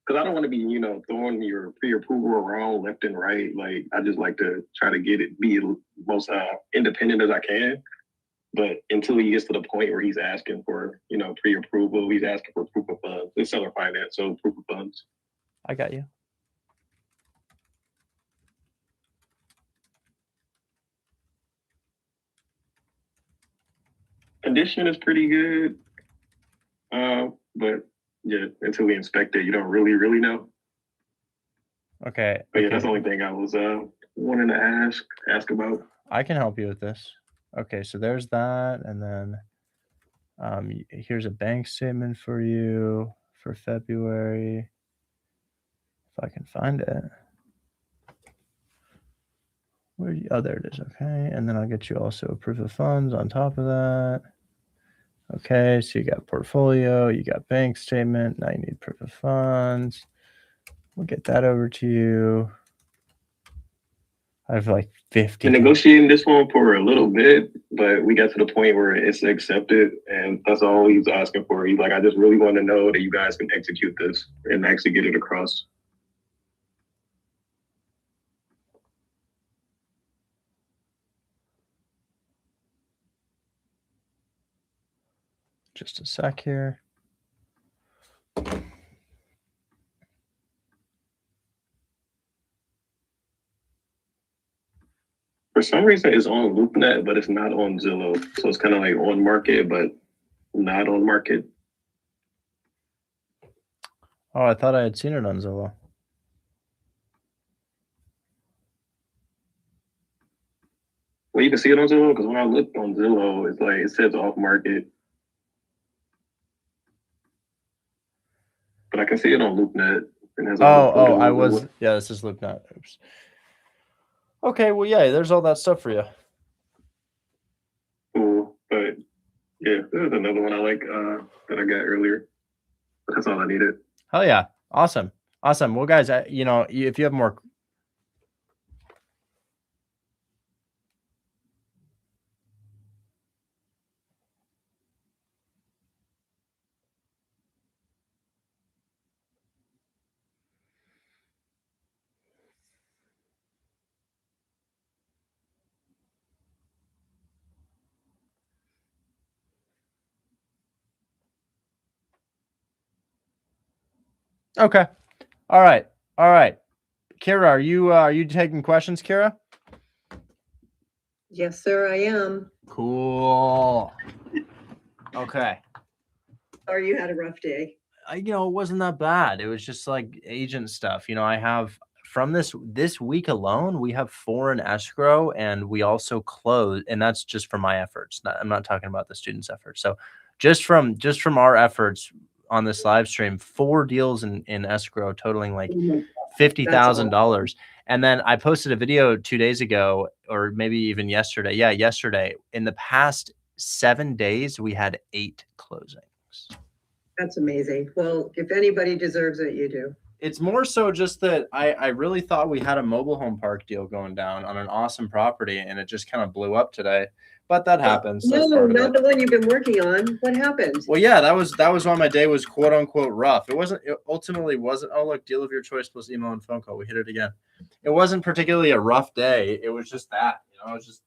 because I don't want to be, throwing your pre-approval around left and right. Like I just like to try to be most independent as I can. But until he gets to the point where he's asking for, pre-approval, he's asking for proof of funds. It's seller finance, so proof of funds. I got you. Condition is pretty good. But yeah, until we inspect it, you don't really know. Okay. But yeah, that's the only thing I was wanting to ask about. I can help you with this. Okay, so there's that, and then here's a bank statement for you for February, if I can find it. There it is. Okay, and then I'll get you also a proof of funds on top of that. Okay, so you got portfolio, you got bank statement. Now you need proof of funds. We'll get that over to you. I have like 50. Been negotiating this one for a little bit, but we got to the point where it's accepted, and that's all he's asking for. He's like, I just really want to know that you guys can execute this and actually get it across. Just a sec here. For some reason, it's on LoopNet, but it's not on Zillow. So it's kind of like on market, but not on market. Oh, I thought I had seen it on Zillow. Well, you can see it on Zillow because when I looked on Zillow, it's like it says off market. But I can see it on LoopNet. Yeah, this is LoopNet. Oops. Okay, well, yeah, there's all that stuff for you. Cool, but yeah, there's another one I like that I got earlier. But that's all I needed. Hell yeah, awesome. Well, guys, if you have more. Okay. All right. Kira, are you taking questions, Kira? Yes, sir, I am. Cool. Okay. Sorry you had a rough day. It wasn't that bad. It was just like agent stuff. I have from this week alone, we have 4 in escrow, and we also closed, and that's just from my efforts. I'm not talking about the students' efforts. So just from our efforts, on this live stream, 4 deals in escrow totaling like Mhm. $50,000. And then I posted a video 2 days ago, or maybe even yesterday. Yeah, yesterday. In the past 7 days, we had 8 closings. That's amazing. Well, if anybody deserves it, you do. It's more so just that I really thought we had a mobile home park deal going down on an awesome property, and it just kind of blew up today. But that happens. That's No, part of not it. the one you've been working on. What happened? Well, yeah, that was why my day was quote unquote rough. It ultimately wasn't. Oh, look, deal of your choice plus email and phone call. We hit it again. It wasn't particularly a rough day. It was just that, it was just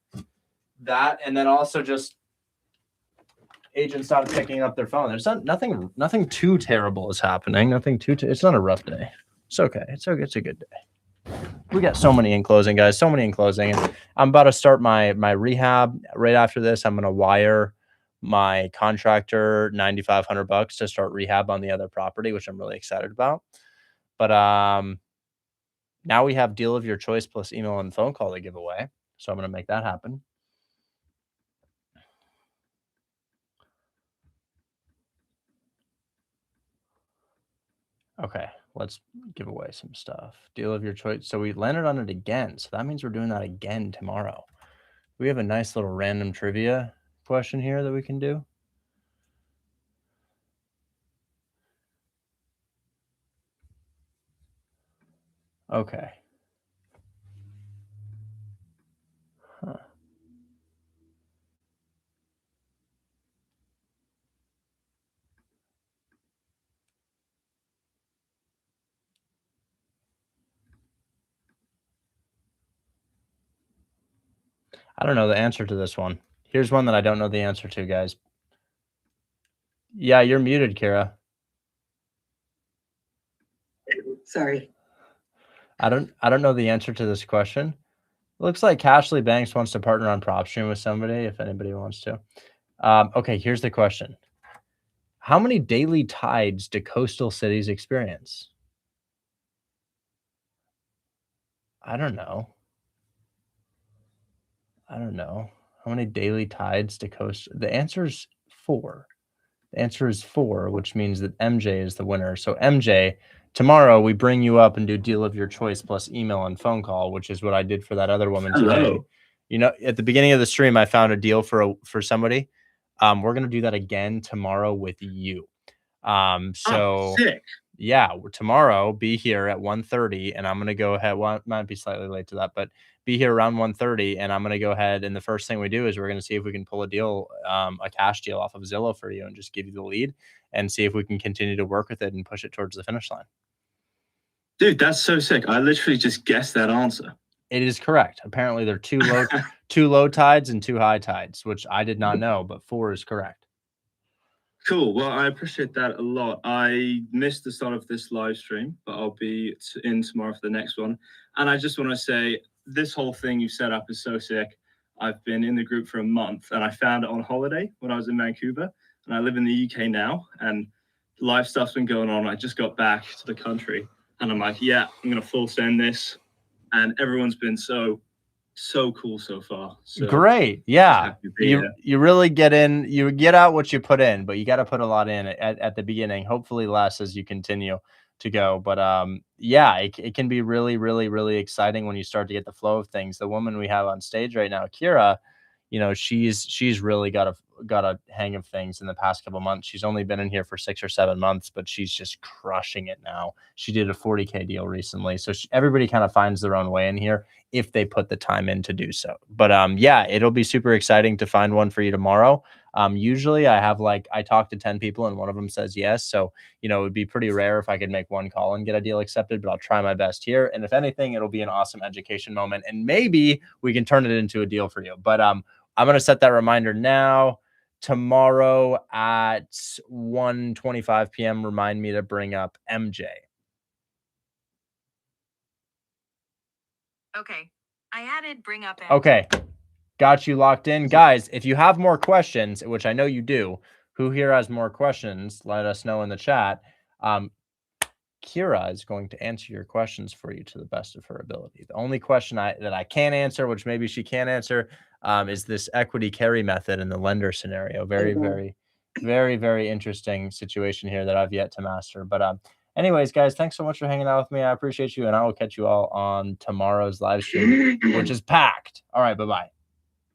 that, and then also just agents stopped picking up their phone. There's nothing too terrible is happening. Nothing too. It's not a rough day. It's okay. It's okay. It's a good day. We got so many in closing, guys. So many in closing. And I'm about to start my rehab right after this. I'm gonna wire my contractor $9,500 to start rehab on the other property, which I'm really excited about. But now we have deal of your choice plus email and phone call to give away. So I'm gonna make that happen. Okay, let's give away some stuff. Deal of your choice. So we landed on it again. So that means we're doing that again tomorrow. We have a nice little random trivia question here that we can do. Okay. Huh. I don't know the answer to this one. Here's one that I don't know the answer to, guys. Yeah, you're muted, Kira. Sorry. I don't know the answer to this question. Looks like Cashley Banks wants to partner on PropStream with somebody, if anybody wants to. Okay, here's the question. How many daily tides do coastal cities experience? I don't know. How many daily tides to coast? The answer is 4. The answer is 4, which means that MJ is the winner. So MJ, tomorrow we bring you up and do deal of your choice plus email and phone call, which is what I did for that other woman today. At the beginning of the stream, I found a deal for somebody. We're gonna do that again tomorrow with you. Sick. Yeah, tomorrow be here at 1:30, and I'm gonna go ahead. Well, might be slightly late to that, but be here around 1:30, and I'm gonna go ahead. And the first thing we do is we're gonna see if we can pull a deal, a cash deal off of Zillow for you, and just give you the lead, and see if we can continue to work with it and push it towards the finish line. Dude, that's so sick. I literally just guessed that answer. It is correct. Apparently, there are two low tides and 2 high tides, which I did not know, but 4 is correct. Cool. Well, I appreciate that a lot. I missed the start of this live stream, but I'll be in tomorrow for the next one. And I just want to say, this whole thing you set up is so sick. I've been in the group for a month, and I found it on holiday when I was in Vancouver, and I live in the UK now, and life stuff's been going on. I just got back to the country, and I'm like, yeah, I'm going to full send this. And everyone's been so cool so far. So great. Yeah. You really get in, you get out what you put in, but you got to put a lot in at the beginning, hopefully less as you continue to go. But yeah, it can be really, really, really exciting when you start to get the flow of things. The woman we have on stage right now, Kira, she's really got a hang of things in the past couple months. She's only been in here for 6 or 7 months, but she's just crushing it now. She did a 40K deal recently. So everybody kind of finds their own way in here if they put the time in to do so. But yeah, it'll be super exciting to find one for you tomorrow. Usually I talk to 10 people and one of them says yes. So, it would be pretty rare if I could make one call and get a deal accepted, but I'll try my best here. And if anything, it'll be an awesome education moment, and maybe we can turn it into a deal for you. But I'm going to set that reminder now. Tomorrow at 1:25 p.m. remind me to bring up MJ. Okay. I added bring up MJ. Okay. Got you locked in. Guys, if you have more questions, which I know you do, who here has more questions, let us know in the chat. Kira is going to answer your questions for you to the best of her ability. The only question that I can't answer, which maybe she can't answer, is this equity carry method in the lender scenario. Very, very, very, very interesting situation here that I've yet to master. But anyways, guys, thanks so much for hanging out with me. I appreciate you, and I will catch you all on tomorrow's live stream, which is packed. All right, bye-bye.